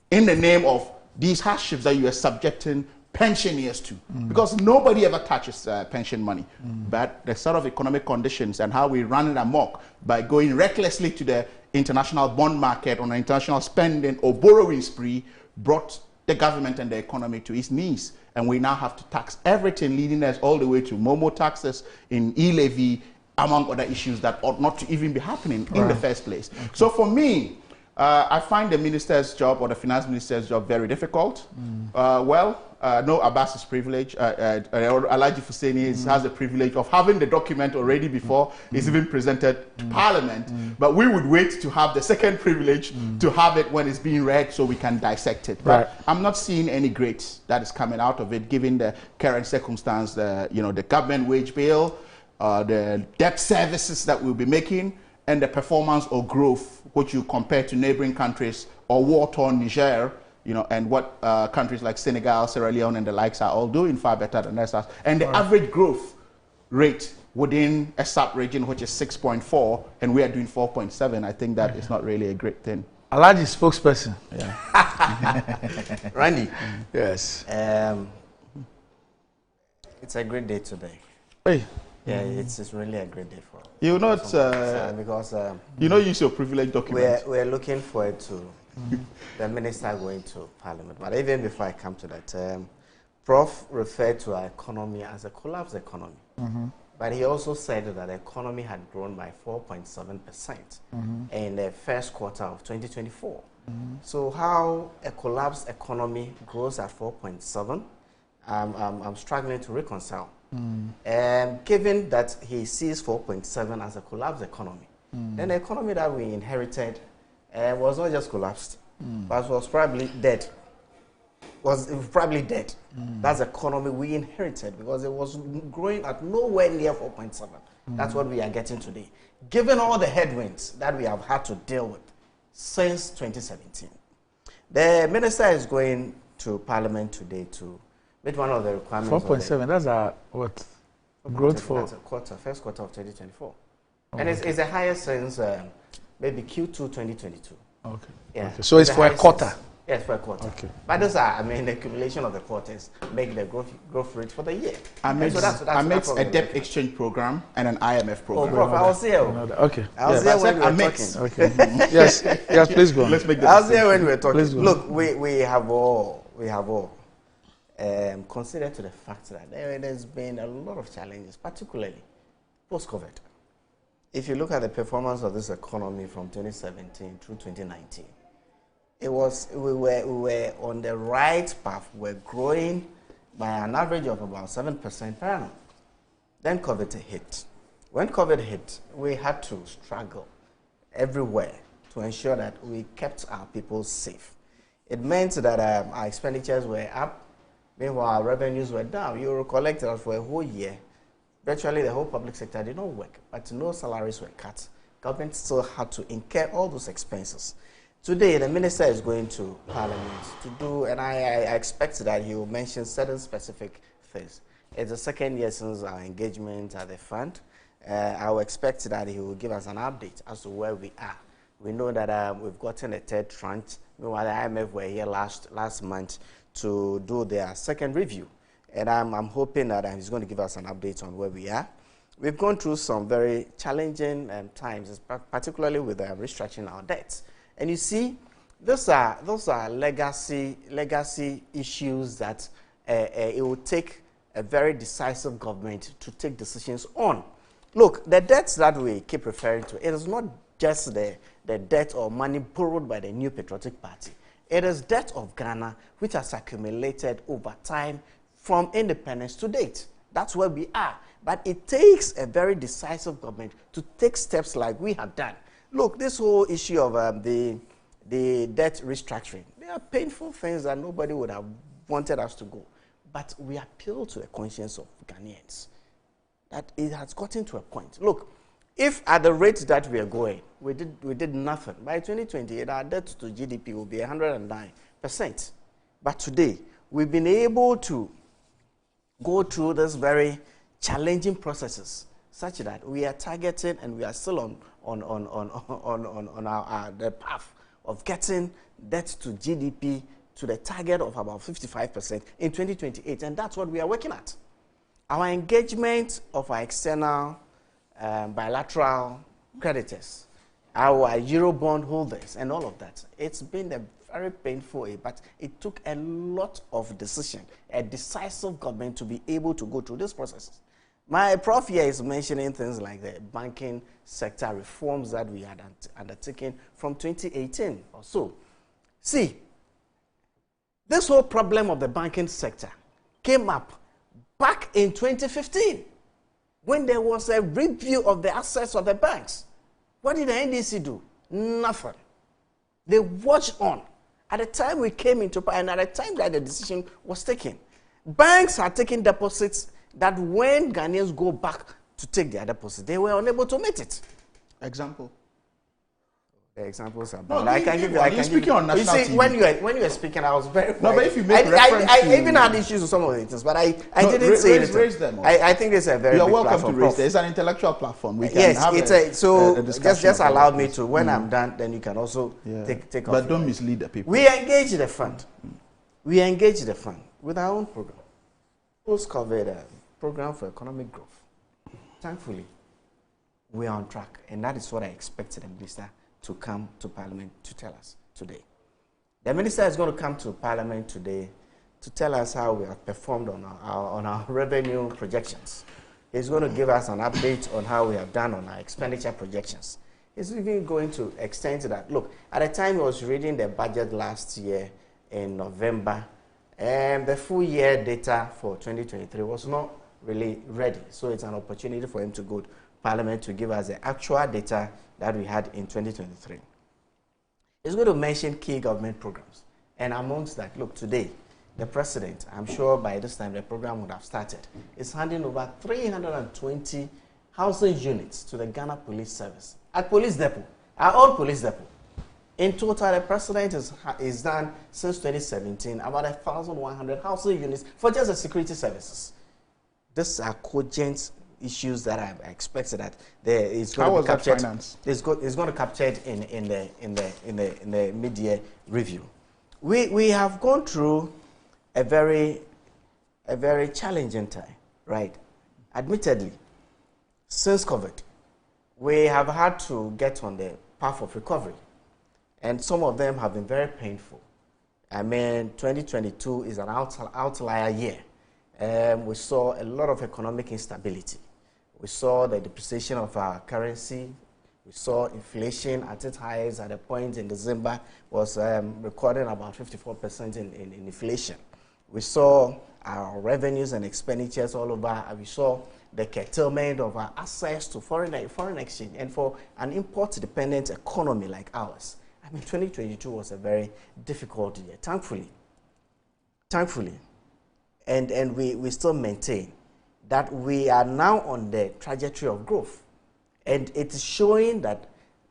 in the name of these hardships that you are subjecting pensioners to. Because nobody ever touches pension money. But the sort of economic conditions and how we run it amok by going recklessly to the international bond market on an international spending or borrowing spree brought the government and the economy to its knees. And we now have to tax everything, leading us all the way to Momo taxes in e-levy, among other issues that ought not to even be happening in the first place. Okay. So for me, I find the minister's job or the finance minister's job very difficult. No, Abbas is privileged. Alhaji Fuseni has the privilege of having the document already before it's even presented to Parliament. But we would wait to have the second privilege to have it when it's being read so we can dissect it. But I'm not seeing any great that is coming out of it, given the current circumstance, the government wage bill, the debt services that we'll be making, and the performance or growth, which you compare to neighboring countries or war-torn Niger, and what countries like Senegal, Sierra Leone, and the likes are all doing far better than us. And the average growth rate within a sub-region, which is 6.4, and we are doing 4.7, I think that is not really a great thing. Alhaji spokesperson. Yeah. Randy. Yes. It's a great day today. Hey. Yeah, it's really a great day for us. You not because you don't use your privilege document. We're looking forward to the minister going to Parliament. But even before I come to that, Prof referred to our economy as a collapsed economy. But he also said that the economy had grown by 4.7% in the first quarter of 2024. So how a collapsed economy grows at 4.7, I'm struggling to reconcile. Given that he sees 4.7 as a collapsed economy, then the economy that we inherited was not just collapsed, but was probably dead. That's the economy we inherited, because it was growing at nowhere near 4.7. That's what we are getting today. Given all the headwinds that we have had to deal with since 2017, the minister is going to Parliament today to meet one of the requirements. 4.7. That's a what? Growth for first quarter of 2024, and it's the highest since maybe Q2 2022. Okay. Yeah. Okay. So it's for a quarter. Yes, for a quarter. Okay. But those are, the accumulation of the quarters make the growth rate for the year. Amidst a debt exchange program and an IMF program. Oh, Prof, I was here. Okay. I was there when we were talking. Okay. yes, please go on. Let's make that. I was there when we were talking. Look, we have all considered to the fact that there's been a lot of challenges, particularly post-COVID. If you look at the performance of this economy from 2017 through 2019, we were on the right path. We're growing by an average of about 7% per annum. Then COVID hit. When COVID hit, we had to struggle everywhere to ensure that we kept our people safe. It meant that our expenditures were up. Meanwhile, our revenues were down. You recollect that for a whole year, virtually the whole public sector did not work, but no salaries were cut. Government still had to incur all those expenses. Today, the minister is going to Parliament to do, and I expect that he will mention certain specific things. It's the second year since our engagement at the fund. I will expect that he will give us an update as to where we are. We know that we've gotten a third tranche. Meanwhile, the IMF were here last month to do their second review. And I'm hoping that he's going to give us an update on where we are. We've gone through some very challenging times, particularly with restructuring our debts. And you see, those are legacy issues that it will take a very decisive government to take decisions on. Look, the debts that we keep referring to, it is not just the debt or money borrowed by the New Patriotic Party. It is debt of Ghana which has accumulated over time from independence to date. That's where we are. But it takes a very decisive government to take steps like we have done. Look, this whole issue of the debt restructuring, they are painful things that nobody would have wanted us to go. But we appeal to the conscience of Ghanaians that it has gotten to a point. Look, if at the rate that we are going, we did nothing, by 2028, our debt to GDP will be 109%. But today, we've been able to go through this very challenging processes such that we are targeting and we are still on the path of getting debt to GDP to the target of about 55% in 2028, and that's what we are working at. Our engagement of our external bilateral creditors, our Eurobond holders, and all of that, it's been a very painful, but it took a lot of decision, a decisive government to be able to go through this process. My prof here is mentioning things like the banking sector reforms that we had undertaken from 2018 or so. See, this whole problem of the banking sector came up back in 2015 when there was a review of the assets of the banks. What did the NDC do? Nothing. They watched on. At the time we came into power and at the time that the decision was taken, banks had taken deposits that when Ghanaians go back to take their deposit, they were unable to meet it. Example? The examples are bad. No, I can give you. You're speaking on national TV. When you were speaking, I was very quiet. No, but if you make reference I even had issues with some of the things, but I didn't say it. Raise them. I think it's a very You're big welcome platform. to raise them. It's an intellectual platform. We can yes, have it's a discussion. Just allow me to. When I'm done, then you can also take off. But don't mislead the people. We engage the fund. We engage the fund with our own program. Post-COVID program for economic growth. Thankfully, we are on track, and that is what I expected the minister to come to Parliament to tell us today. The minister is going to come to Parliament today to tell us how we have performed on our revenue projections. He's going to give us an update on how we have done on our expenditure projections. He's even going to extend to that. Look, at the time he was reading the budget last year in November, and the full year data for 2023 was not really ready. So it's an opportunity for him to go to Parliament to give us the actual data that we had in 2023. He's going to mention key government programs. And amongst that, look, today, the president, I'm sure by this time the program would have started, is handing over 320 housing units to the Ghana Police Service at Police Depot, our own Police Depot. In total, the president is done since 2017 about 1,100 housing units for just the security services. These are cogent issues that I expected that there is going to be captured. It's going to capture it in the mid-year review. We have gone through a very challenging time, right? Admittedly, since COVID, we have had to get on the path of recovery, and some of them have been very painful. I mean, 2022 is an outlier year. We saw a lot of economic instability. We saw the depreciation of our currency. We saw inflation at its highest at a point in December was recording about 54% in inflation. We saw our revenues and expenditures all over. We saw the curtailment of our access to foreign exchange. And for an import-dependent economy like ours, I mean, 2022 was a very difficult year, thankfully. And we still maintain that we are now on the trajectory of growth. And it is showing that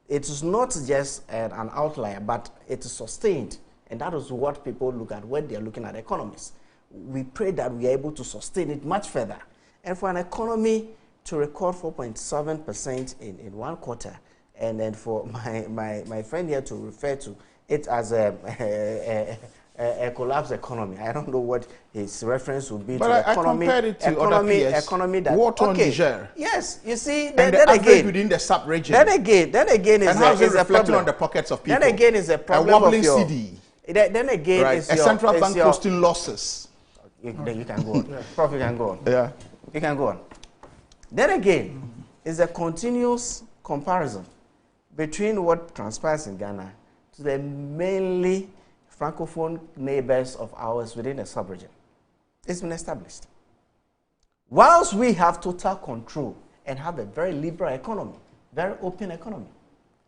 it is not just an outlier, but it is sustained. And that is what people look at when they are looking at economies. We pray that we are able to sustain it much further. And for an economy to record 4.7% in one quarter, and then for my friend here to refer to it as a collapsed economy. I don't know what his reference would be but to the economy. Compared it to other peers, economy that Water Niger. Yes, you see, then again within the sub-region. Then again is a problem on the pockets of people. Then again is a problem a wobbling of your, CD. Then again right. is a your, central bank your, posting losses. Then you can go on. Prof, you can go on. Yeah. You can go on. Then again is a continuous comparison between what transpires in Ghana to the mainly francophone neighbors of ours within the sub-region. It's been established. Whilst we have total control and have a very liberal economy, very open economy,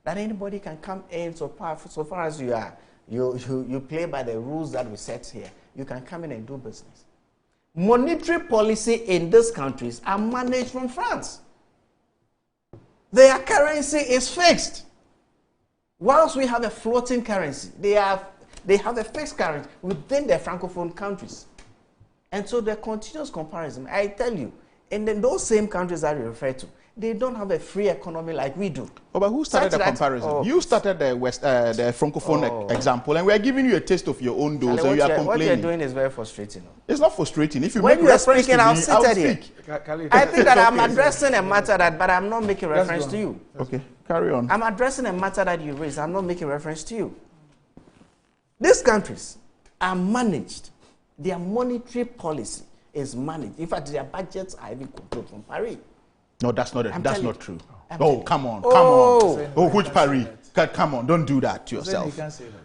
that anybody can come in so far as you are, you play by the rules that we set here, you can come in and do business. Monetary policy in these countries are managed from France. Their currency is fixed. Whilst we have a floating currency, they have a fixed currency within their francophone countries. And so the continuous comparison, I tell you, and then those same countries that you refer to, they don't have a free economy like we do. Oh, but who started the comparison? Oh, you started the francophone example, and we are giving you a taste of your own dose, so you are complaining. What you're doing is very frustrating. It's not frustrating. If you when make you are reference speaking, to I'll me, sit I'll here. speak. I think that I'm addressing a matter that, but I'm not making reference to you. Okay, carry on. I'm addressing a matter that you raised. I'm not making reference to you. These countries are managed. Their monetary policy is managed. In fact, their budgets are even controlled from Paris. No, that's not true. Come on. Which Paris? Come on, don't do that to yourself.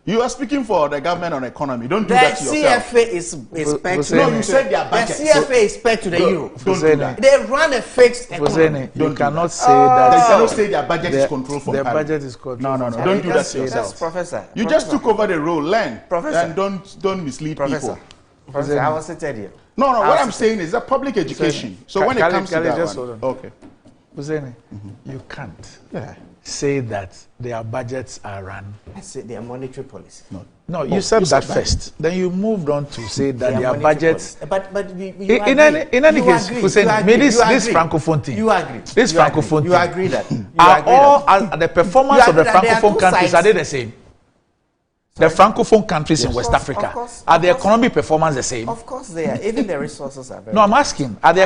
You are speaking for the government on economy. Don't do that to yourself. The CFA is pegged to no, you said their budget. The CFA is pegged to the euro. Don't do that. They run a fixed economy. You cannot say that. They cannot say their budget is controlled from Their Paris. budget is controlled. No. Don't do that to yourself. Professor. You just took over the role. Learn. Professor. And don't mislead people. Professor, I was seated here. No. What I'm saying is that public education. So when it comes to that one, okay. You can't say that their budgets are run. I said their monetary policy. No, you said that first. Then you moved on to say that their budgets. But in any case, Hussein, this francophone thing. You agree. This francophone thing. You agree that. Are the performance of the francophone countries, are they the same? The francophone countries in West Africa, are the economic performance the same? Of course they are. Even the resources are very No, I'm asking, are the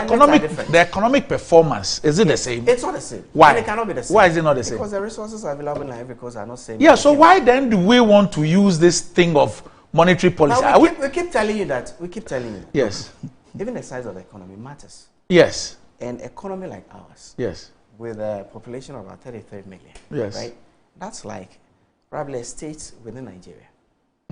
economic performance, is it the same? It's not the same. Why? And it cannot be the same. Why is it not the same? Because the resources available in every coast are not same. Yeah, so why then do we want to use this thing of monetary policy? We keep telling you that. We keep telling you. Yes. Even the size of the economy matters. Yes. An economy like ours. Yes. With a population of about 33 million. Yes. Right? That's like probably a state within Nigeria.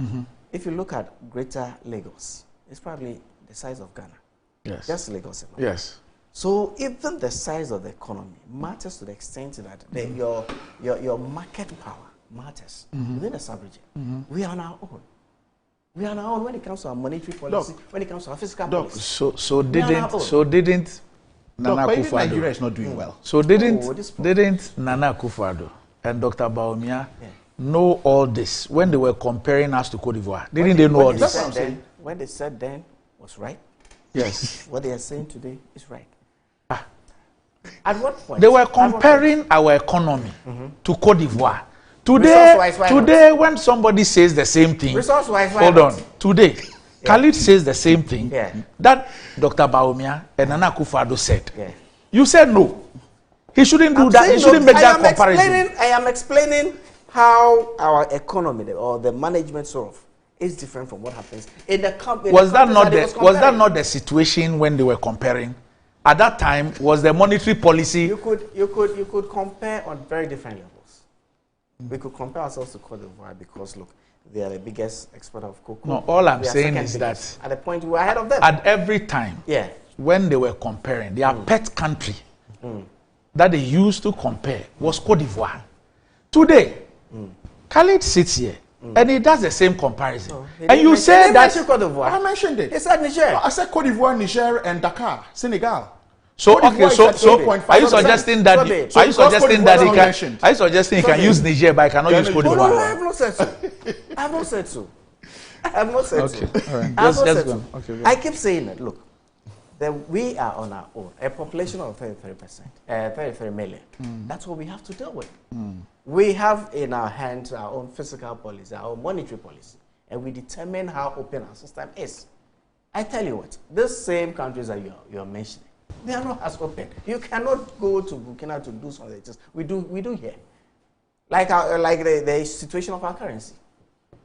Mm-hmm. If you look at Greater Lagos, it's probably the size of Ghana. Yes. Just Lagos. Yes. So even the size of the economy matters to the extent that your market power matters within the sub-region. We are on our own. We are on our own when it comes to our monetary policy, when it comes to our fiscal policy. So didn't Nana Akufo-Addo. Nigeria is not doing well. So didn't Nana Akufo-Addo and Dr. Bawumia know all this when they were comparing us to Cote d'Ivoire? Didn't they know all this? When they said then was right. Yes. What they are saying today is right. At what point? They were comparing our economy to Cote d'Ivoire. Today, when somebody says the same thing, hold on. Today, Khalid says the same thing that Dr. Bawumia and Nana Akufo-Addo said. You said no. He shouldn't do that. He shouldn't make that comparison. I am explaining how our economy or the management sort of is different from what happens in the company. Was that not the situation when they were comparing? At that time, was the monetary policy? You could compare on very different levels. We could compare ourselves to Cote d'Ivoire because look, they are the biggest exporter of cocoa. No, all I'm saying is that at the point we were ahead of them. At every time, when they were comparing, their pet country that they used to compare was Cote d'Ivoire. Today, Khalid sits here and he does the same comparison. And you say that I mentioned it. He said Niger. No, I said Cote d'Ivoire, Niger, and Dakar, Senegal. So okay, so are you suggesting that he can use Niger but he cannot use Cote d'Ivoire? No, I have not said so. I have not said so. I have not said so. All right. I have not said go. so. Okay, I keep saying that. Look, that we are on our own. A population of 33 million. That's what we have to deal with. We have in our hands our own fiscal policy, our own monetary policy, and we determine how open our system is. I tell you what, these same countries that you are mentioning, they are not as open. You cannot go to Burkina to do something like this. We do here. Like the situation of our currency.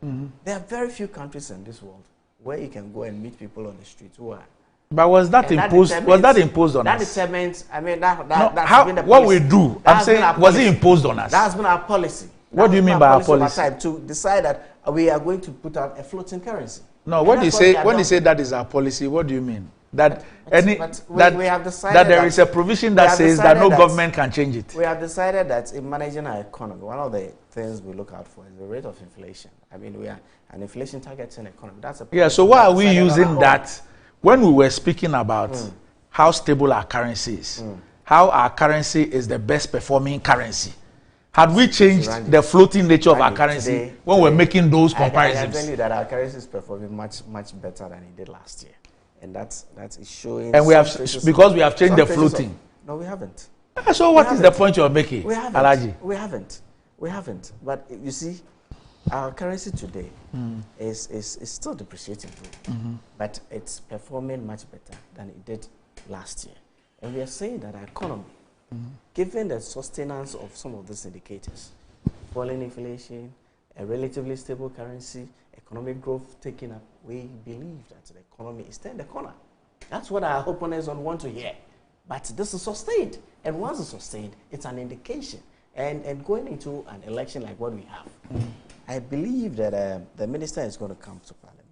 There are very few countries in this world where you can go and meet people on the street who are But was that imposed? Was that imposed on us? That determines. I mean, that's been the policy. What we do? I'm saying, was it imposed on us? That has been our policy. What do you mean by our policy? To decide that we are going to put out a floating currency. No, when you say that is our policy, what do you mean? That we have decided that there is a provision that says that no government can change it. We have decided that in managing our economy, one of the things we look out for is the rate of inflation. I mean, we are an inflation targeting economy. That's a so why are we using that when we were speaking about how stable our currency is, how our currency is the best performing currency? Had we changed the floating nature of our currency when we're making those comparisons? I can tell you that our currency is performing much better than it did last year, and that's showing. And we have because we have changed the floating. No, we haven't. So what is the point you're making, Alaji? We haven't. But you see, our currency today is still depreciating, but it's performing much better than it did last year, and we are saying that our economy. Given the sustenance of some of these indicators, falling inflation, a relatively stable currency, economic growth taking up, we believe that the economy is turned the corner. That's what our opponents don't want to hear. But this is sustained. And once it's sustained, it's an indication. And going into an election like what we have, I believe that the minister is going to come to Parliament.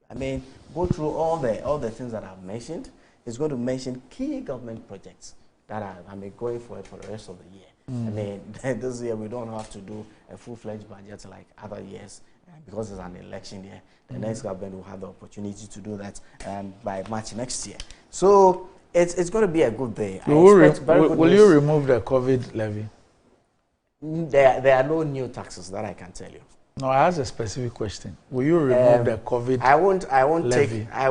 I mean, go through all the things that I've mentioned. He's going to mention key government projects that are going for it for the rest of the year. I mean, this year we don't have to do a full-fledged budget like other years because it's an election year. The next government will have the opportunity to do that by March next year. So it's going to be a good day. Will you remove the COVID levy? There are no new taxes that I can tell you. No, I asked a specific question. Will you remove the COVID levy? I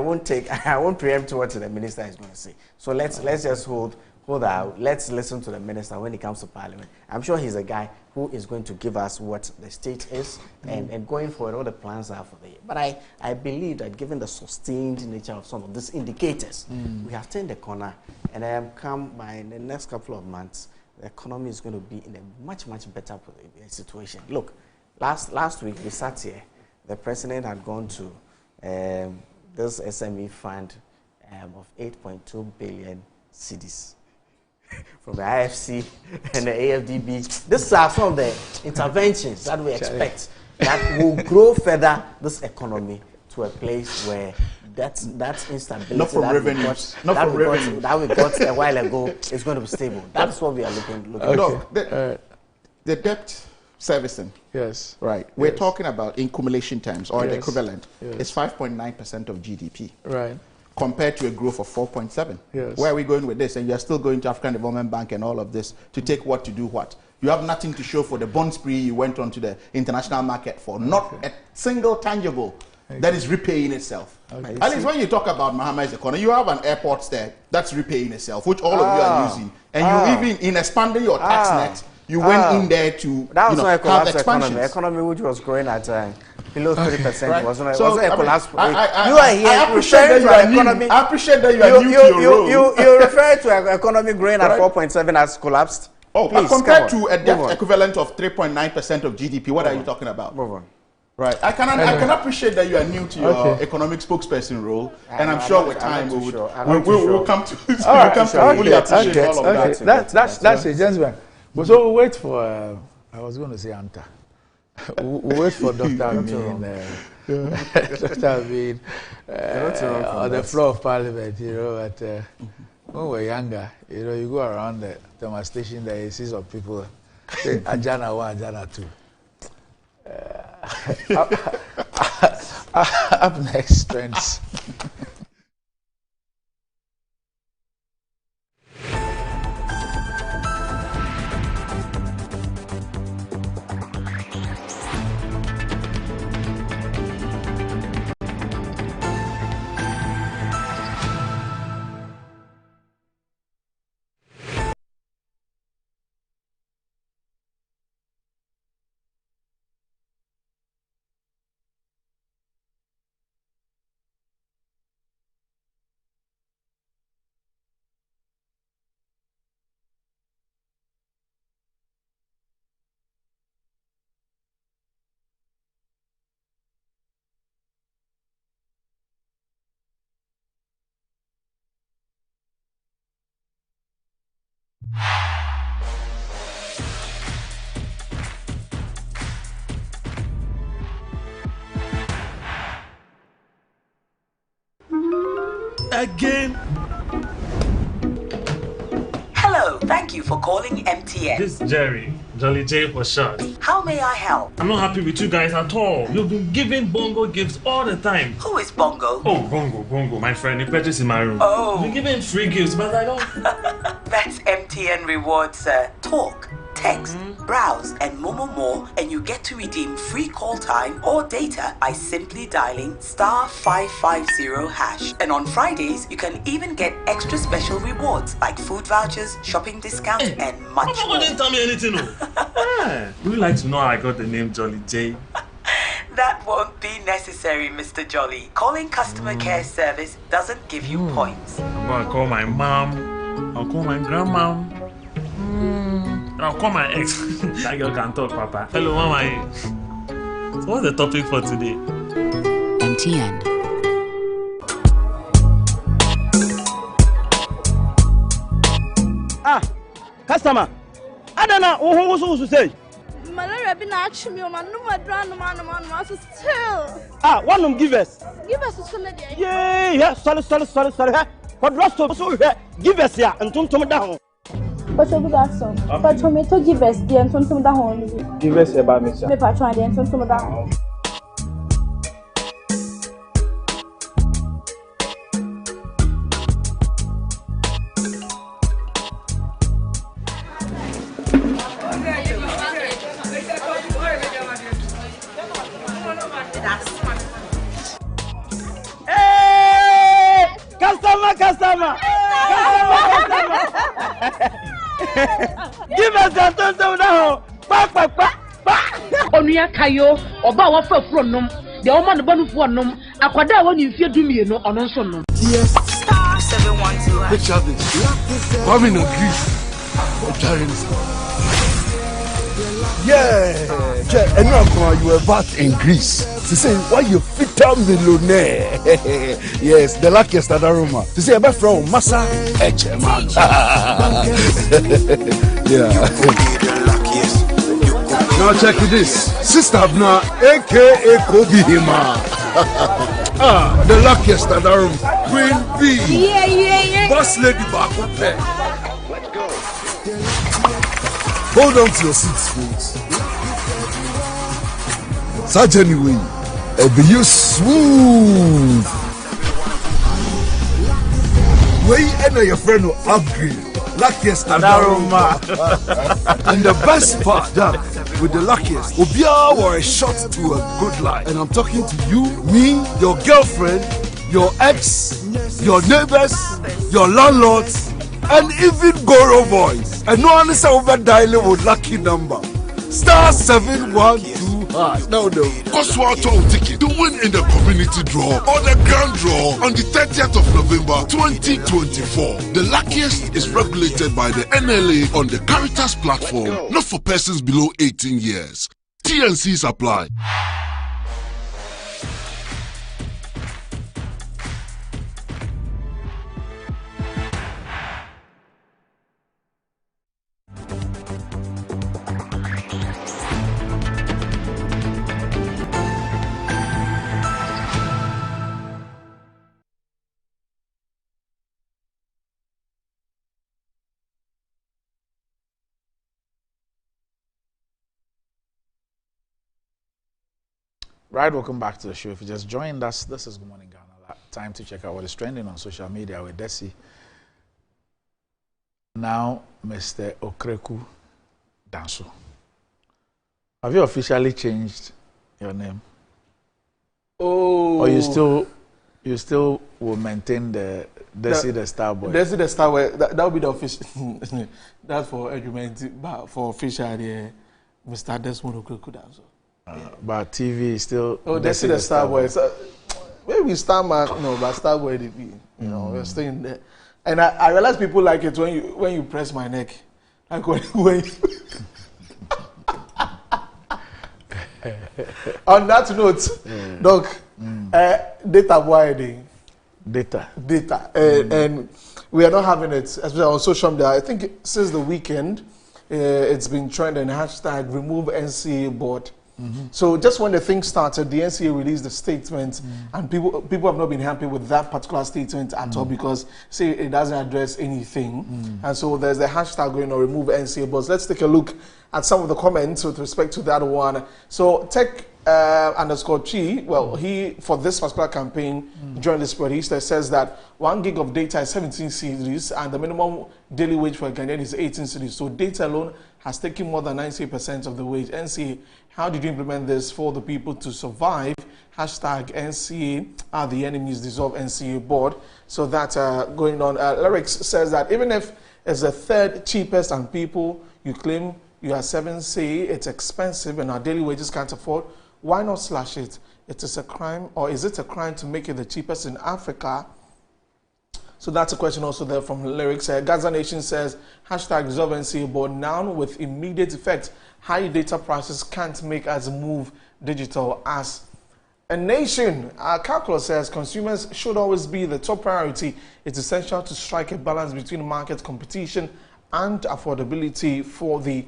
won't preempt what the minister is going to say. So let's just hold out. Let's listen to the minister when he comes to Parliament. I'm sure he's a guy who is going to give us what the state is and going forward, what the plans are for the year. But I believe that given the sustained nature of some of these indicators, we have turned the corner, and come by the next couple of months, the economy is going to be in a much better situation. Look, last week we sat here. The president had gone to this SME fund of 8.2 billion cedis. From the IFC and the AFDB. These are some of the interventions that we expect that will grow further this economy to a place where that instability not from revenues. That we got a while ago is going to be stable. That's what we are looking at. Look, the debt servicing. Yes. Right. We're talking about in cumulation terms or the equivalent. It's 5.9% of GDP. Right. Compared to a growth of 4.7. Yes. Where are we going with this? And you're still going to African Development Bank and all of this to take what to do what? You have nothing to show for the bond spree you went onto the international market for. Not a single tangible that is repaying itself. At least when you talk about Mahama's economy, you have an airport there that's repaying itself, which all of you are using. And you even, in expanding your tax net, you went in there to have expansions. Economy which was growing at below 30%. Right. wasn't a I collapse. mean, You are here I appreciate that you are economy. I appreciate that you are new to your role. You refer to an economy growing at 4.7 as collapsed. Oh, please, compared to a debt equivalent of 3.9% of GDP, what are you talking about? Move on. Right. I can appreciate that you are new to your economic spokesperson role, and I'm sure with time we'll come to fully appreciate all of that. That's it, gentlemen. So we'll wait for. I was going to say Anta. We'll wait for Dr. Amin. Dr. Amin on the floor of Parliament. You know, when we were younger, you go around the demonstration there, you see some people say Ajana 1, Ajana 2. Up next, trends. again. Hello, thank you for calling MTN. This is Jerry. Jolly J for short. How may I help? I'm not happy with you guys at all. You've been giving Bongo gifts all the time. Who is Bongo? Oh, Bongo, my friend. He purchased in my room. Oh. You've been giving free gifts, but I don't. That's MTN Rewards. Talk, text, browse, and more, and you get to redeem free call time or data by simply dialing *550#. And on Fridays, you can even get extra special rewards like food vouchers, shopping discounts, and much more. Didn't tell me anything. Would you like to know how I got the name Jolly J? That won't be necessary, Mr. Jolly. Calling customer care service doesn't give you points. I'm gonna call my mom. I'll call my grandma. I'll call my ex. That girl can talk, Papa. Hello, Mama. So what's the topic for today? MTN. Customer. I don't know who to say. Malaria been actually on my number still. One of them give us. Give us a solid. Yeah, sorry. What rest of so give us here and don't come down. But you good answer. But tomato give us the and some down. Give us about me, sir. Paper try the and some down. Customer. Give us that now. Onuya kayo oba wa fa num de o ma no banu fu num akwada wa ni fie dumie no ono nso num. Yes. *712. Picture this. Come in Greece. Yeah, and now you were back in Greece. To say why you fit a millionaire. Yes, the luckiest at Roma. To say about from Massa Echeman. Yeah. Now check this. Sister Abna, aka Kobe Hima. The luckiest at Roma. Queen B. Yeah. Boss lady back up there. Hold on to your seats, folks. Such anyway, it'll be you smooth. Where you enter your friend will upgrade. Luckiest Adaroma. And the best part, that with the luckiest, Obia or a shot to a good life. And I'm talking to you, me, your girlfriend, your ex, your neighbors, your landlords, and even Goro boys. And no one is over dialing with lucky number. *712#. Now the Coswato ticket to win in the community draw or the grand draw on the 30th of November 2024. The luckiest is regulated by the NLA on the Caritas platform, not for persons below 18 years. T&Cs apply. Right, welcome back to the show. If you just joined us, this is Good Morning Ghana. Time to check out what is trending on social media with Desi. Now, Mr. Okreku Danso. Have you officially changed your name? Oh. Or you still will maintain the Desi the Star Boy? Desi the Star Boy. That will be the official. That's for argument, but for official, Mr. Desmond Okreku Danso. But TV is still. Oh, Desi the Star Boy. So, maybe Star Man, no, but Star Boy, you know, we're staying there. And I realize people like it when you press my neck, like when On that note, Doc, data boy, data, and we are not having it, especially on social media. I think since the weekend, it's been trending hashtag remove NCA board. So just when the thing started, the NCA released the statement, and people have not been happy with that particular statement at all because say it doesn't address anything, and so there's the hashtag going on remove NCA bots. Let's take a look at some of the comments with respect to that one. So tech _Chi, well, he for this particular campaign during this period, he says that 1 gig of data is 17 cedis and the minimum daily wage for a Ghanaian is 18 cedis. So data alone has taken more than 90% of the wage. NCA, how did you implement this for the people to survive? Hashtag NCA are the enemies, dissolve NCA board. So that's going on. Lyrics says that even if it's the third cheapest and people you claim you are 7 say it's expensive and our daily wages can't afford, why not slash it? It is a crime, or is it a crime to make it the cheapest in Africa? So that's a question also there from Lyrics. Gaza Nation says, hashtag dissolve NCA board now with immediate effect. High data prices can't make us move digital as a nation. Calculus says consumers should always be the top priority. It's essential to strike a balance between market competition and affordability for the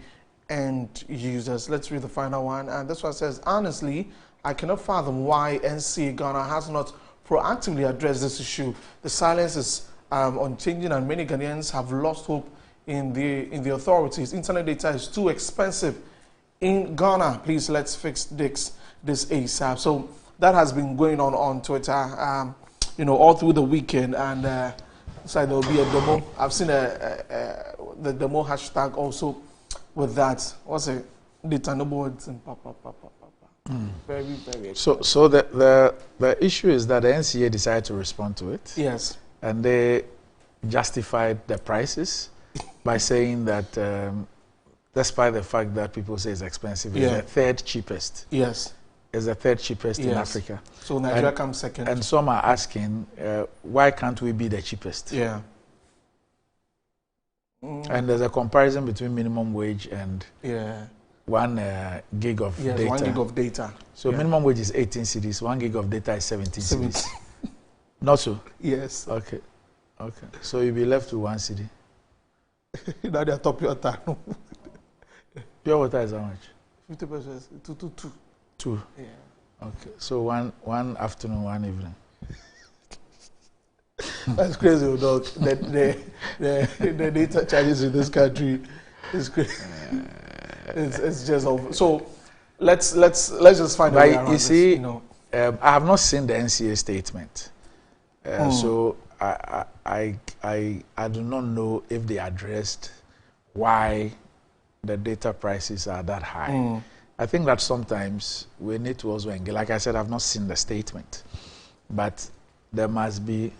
end users. Let's read the final one. And this one says, honestly, I cannot fathom why NCA Ghana has not proactively addressed this issue. The silence is unchanging and many Ghanaians have lost hope in the authorities. Internet data is too expensive in Ghana. Please, let's fix this ASAP. So that has been going on Twitter, all through the weekend. And so there will be a demo. I've seen the demo hashtag also with that. What's it? Data no boards and Very, very expensive. So the issue is that the NCA decided to respond to it. Yes. And they justified the prices by saying that despite the fact that people say it's expensive, it's the third cheapest. Yes. It's the third cheapest in Africa. So Nigeria comes second. And some are asking, why can't we be the cheapest? Yeah. And there's a comparison between minimum wage and 1 gig of data. 1 gig of data. So minimum wage is 18 cedis, 1 gig of data is 17 cedis. Not so? Yes. Okay. Okay. So you'll be left with 1 cedi. Now they are top water. Pure water is how much? 50%. 2. 2. Yeah. Okay. So one afternoon, one evening. That's crazy, dog. The data charges in this country is crazy. It's just over. So let's just find a way around you see, this, I have not seen the NCA statement, so I do not know if they addressed why the data prices are that high. I think that sometimes we need to also engage. Like I said, I've not seen the statement, but there must be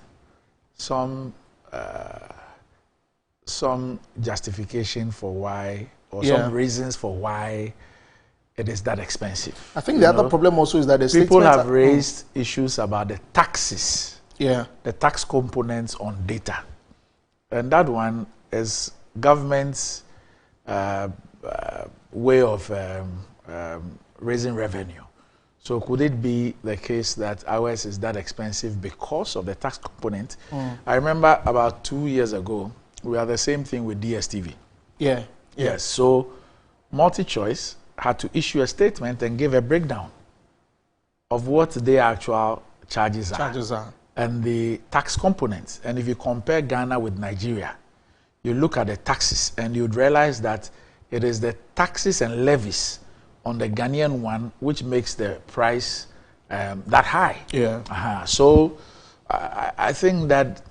some justification for why, or some reasons for why it is that expensive. I think the other problem also is that the people have raised issues about the taxes, the tax components on data, and that one is government's way of raising revenue. So could it be the case that ours is that expensive because of the tax component? I remember about 2 years ago, we had the same thing with DSTV. Yes. So MultiChoice had to issue a statement and give a breakdown of what their actual charges are and the tax components. And if you compare Ghana with Nigeria, you look at the taxes and you'd realize that it is the taxes and levies on the Ghanaian one which makes the price that high. So I think that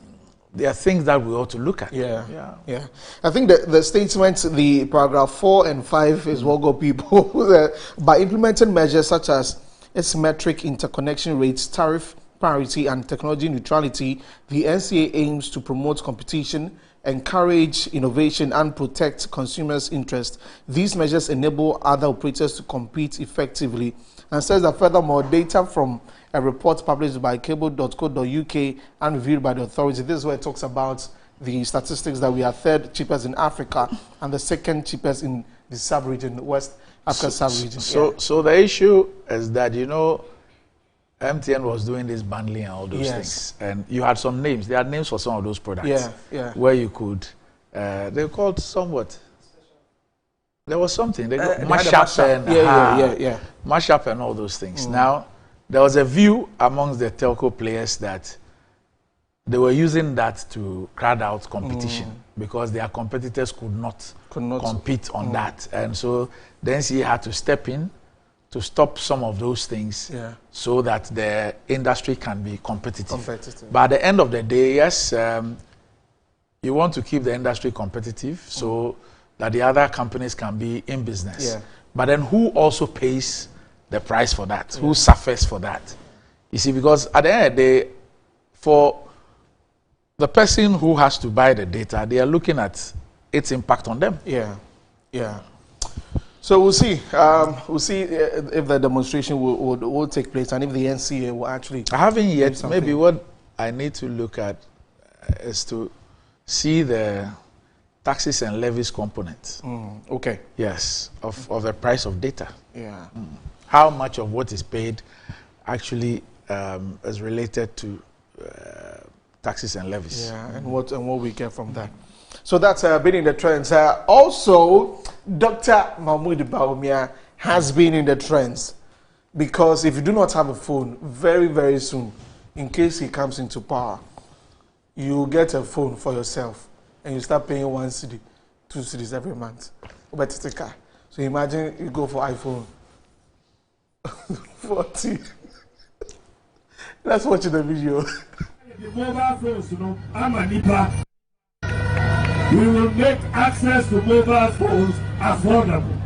there are things that we ought to look at. I think the statement, the paragraph 4 and 5 is what got people. By implementing measures such as asymmetric interconnection rates, tariff parity, and technology neutrality, the NCA aims to promote competition, encourage innovation, and protect consumers' interests. These measures enable other operators to compete effectively, and says that furthermore, data from a report published by cable.co.uk and reviewed by the authority, this is where it talks about the statistics that we are third cheapest in Africa and the second cheapest in the sub-region, West Africa sub-region. So the issue is that, MTN was doing this bundling and all those things, and you had some names. They had names for some of those products. Where you could, they're called somewhat There was something. They got mash up and all those things. Now, there was a view amongst the telco players that they were using that to crowd out competition because their competitors could not compete on that. And so the NCA had to step in to stop some of those things so that the industry can be competitive. But at the end of the day, yes, you want to keep the industry competitive so that the other companies can be in business. Yeah. But then who also pays the price for that? Who suffers for that? You see, because at the end of the day, for the person who has to buy the data, they are looking at its impact on them. Yeah, yeah. So we'll see. We'll see if the demonstration will take place and if the NCA will actually. I haven't yet. Maybe what I need to look at is to see the taxes and levies component. Okay. Yes, of the price of data. Yeah. How much of what is paid actually is related to taxes and levies. Yeah, and what we get from that. So that's been in the trends. Also, Dr. Mahmoud Bawumia has been in the trends because if you do not have a phone, very, very soon, in case he comes into power, you get a phone for yourself and you start paying 1 cedi, 2 cedis every month. So imagine you go for iPhone 40. Let's watch the video. The mobile phones, I'm a Nipa. We will make access to mobile phones affordable.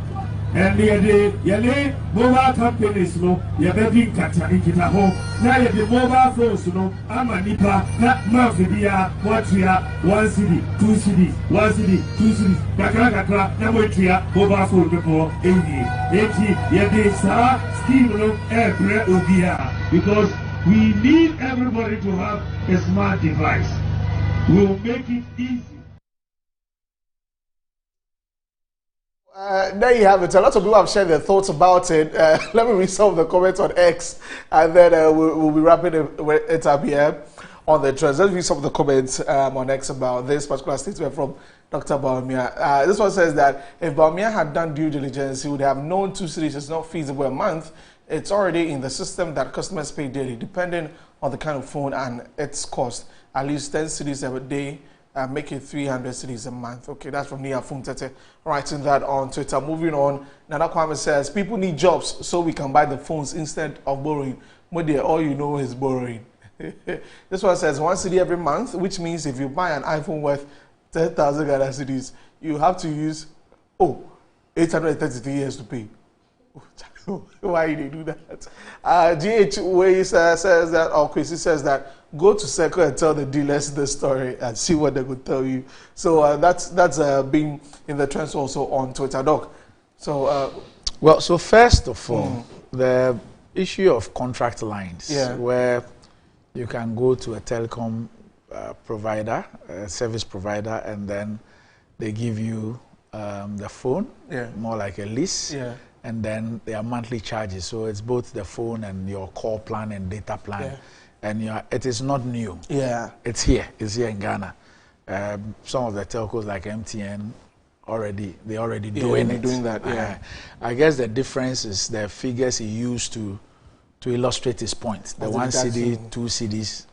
And the mobile companies, you're begging Kita home. Now the mobile phones, I'm a Nipa. That Mafia, what here, 1 cedi, 2 cedis, 1 cedi, 2 cedis. Kakra, Namotia, mobile phone before 80. Yet scheme every Obia. Because we need everybody to have a smart device. We'll make it easy. There you have it. A lot of people have shared their thoughts about it. Let me read some of the comments on X, and then we'll be wrapping it up here on the trends. Let's read some of the comments on X about this particular statement from Dr. Bawumia. This one says that if Bawumia had done due diligence, he would have known 2 cedis is not feasible a month. It's already in the system that customers pay daily, depending on the kind of phone and its cost. At least 10 cedis a day, make it 300 cedis a month. Okay, that's from Nia Fumtete writing that on Twitter. Moving on, Nana Kwame says, people need jobs so we can buy the phones instead of borrowing. Modi, all you know is borrowing. This one says 1 cedi every month, which means if you buy an iPhone worth 10,000 Ghana cedis, you have to use 833 years to pay. Why do they do that? GH Ways says that, or Chrissy says that, go to Circle and tell the dealers the story and see what they could tell you. So that's been in the trends also on Twitter, Doc. So well, so first of all, the issue of contract lines, where you can go to a telecom provider, a service provider, and then they give you the phone, more like a lease. And then there are monthly charges. So it's both the phone and your call plan and data plan. And it is not new. It's here in Ghana. Some of the telcos like MTN already doing that. I guess the difference is the figures he used to illustrate his point. The 1 cedi, 2 cedis.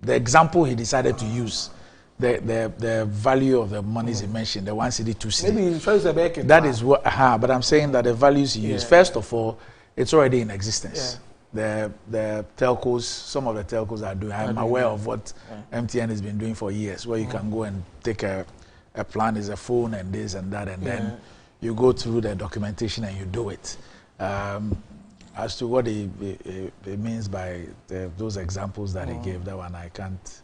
The example he decided to use. The value of the monies he mentioned, the 1 cedi, 2 cedi. Maybe he tries to make it. That is what, but I'm saying that the values he used, first of all, it's already in existence. The telcos, some of the telcos are doing. I'm aware of what MTN has been doing for years, where you can go and take a plan, is a phone and this and that, and then you go through the documentation and you do it. As to what he means by those examples that he gave, that one I can't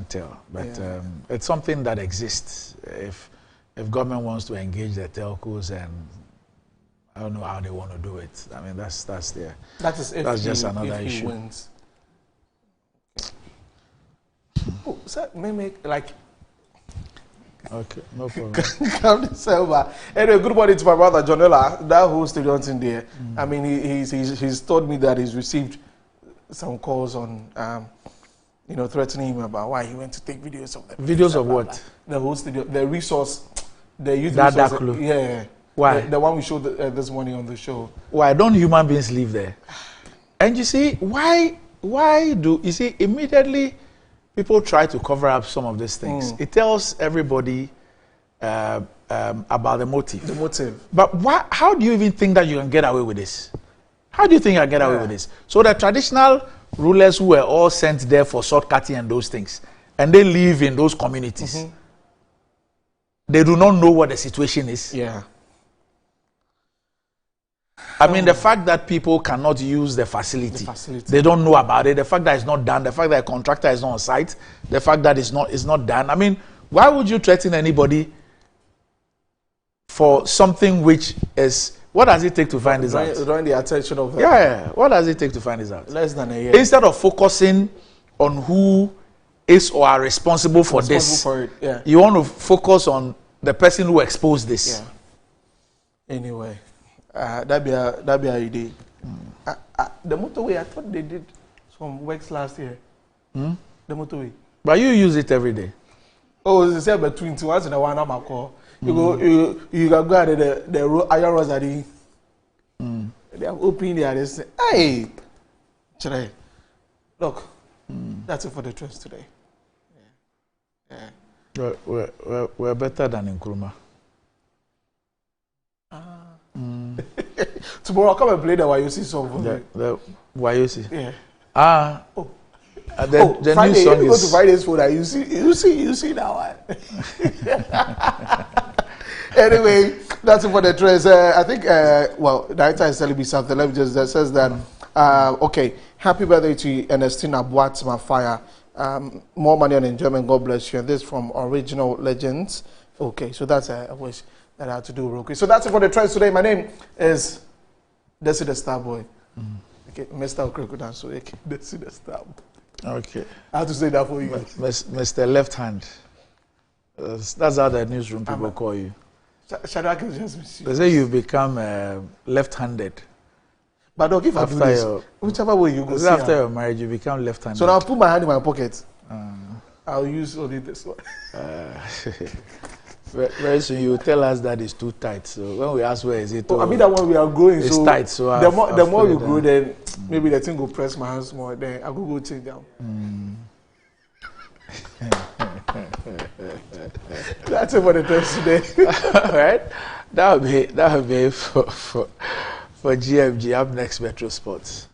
tell, but it's something that exists. If government wants to engage the telcos, and I don't know how they want to do it. I mean, that's just another issue. Wins. Oh, so maybe like. Okay, no problem. Come this over. Anyway, good morning to my brother Jonella, that whole student in there. I mean, he's told me that he's received some calls on. Threatening him about why he went to take videos of them. Videos of what? The whole studio, the resource The youth that clue. Yeah. Why? The one we showed this morning on the show. Why don't human beings live there? And you see, why do you see immediately people try to cover up some of these things? It tells everybody about the motive. The motive. But how do you even think that you can get away with this? How do you think I get away with this? So the traditional rulers who were all sent there for shortcutting and those things, and they live in those communities, they do not know what the situation is. Yeah. I mean, the fact that people cannot use the facility, they don't know about it. The fact that it's not done, the fact that a contractor is not on site, the fact that it's not done. I mean, why would you threaten anybody for something which is? What does it take to find this out? Drawing the attention of them. Yeah. What does it take to find this out? Less than a year. Instead of focusing on who is or are responsible for this, you want to focus on the person who exposed this. Yeah. Anyway. That be a idea. The motorway, I thought they did some works last year. The motorway. But you use it every day. Oh, it's between 2 hours and 1 hour. I'm call. You go, you can go at the iron rods at the. They have opened there. They say, "Hey, Chere, look, that's it for the trust today." Yeah. We're better than in Nkrumah. Tomorrow I'll come and play the YOC song for me. The YOC? Yeah. The Friday, new song you go to is... Friday's for that. You see that one. Anyway, that's it for the trends. I think, well, the director is telling me something. Let me just says that, okay, happy birthday to Ernestina Boatsma Fire. More money on enjoyment. God bless you. And this from Original Legends. Okay, so that's a wish that I had to do real quick. So that's it for the trends today. My name is Desi the Star Boy. Okay, Mr. Okrekudan, so okay, Desi the Star Boy. Okay. I have to say that for you. Mr. Left Hand. That's how the newsroom people call you. Shadrach is just mischievous. They say you've become left-handed. But don't give after this. Whichever way you go. After your marriage, you become left-handed. So now I'll put my hand in my pocket. I'll use only this one. Very soon you will tell us that it's too tight. So when we ask where is it, I mean that one we are growing. It's so tight. So the more you grow, then maybe the thing will press my hands more. Then I go change down. That's it for the test today. All right, that would be for GMG. Up next, Metro Sports.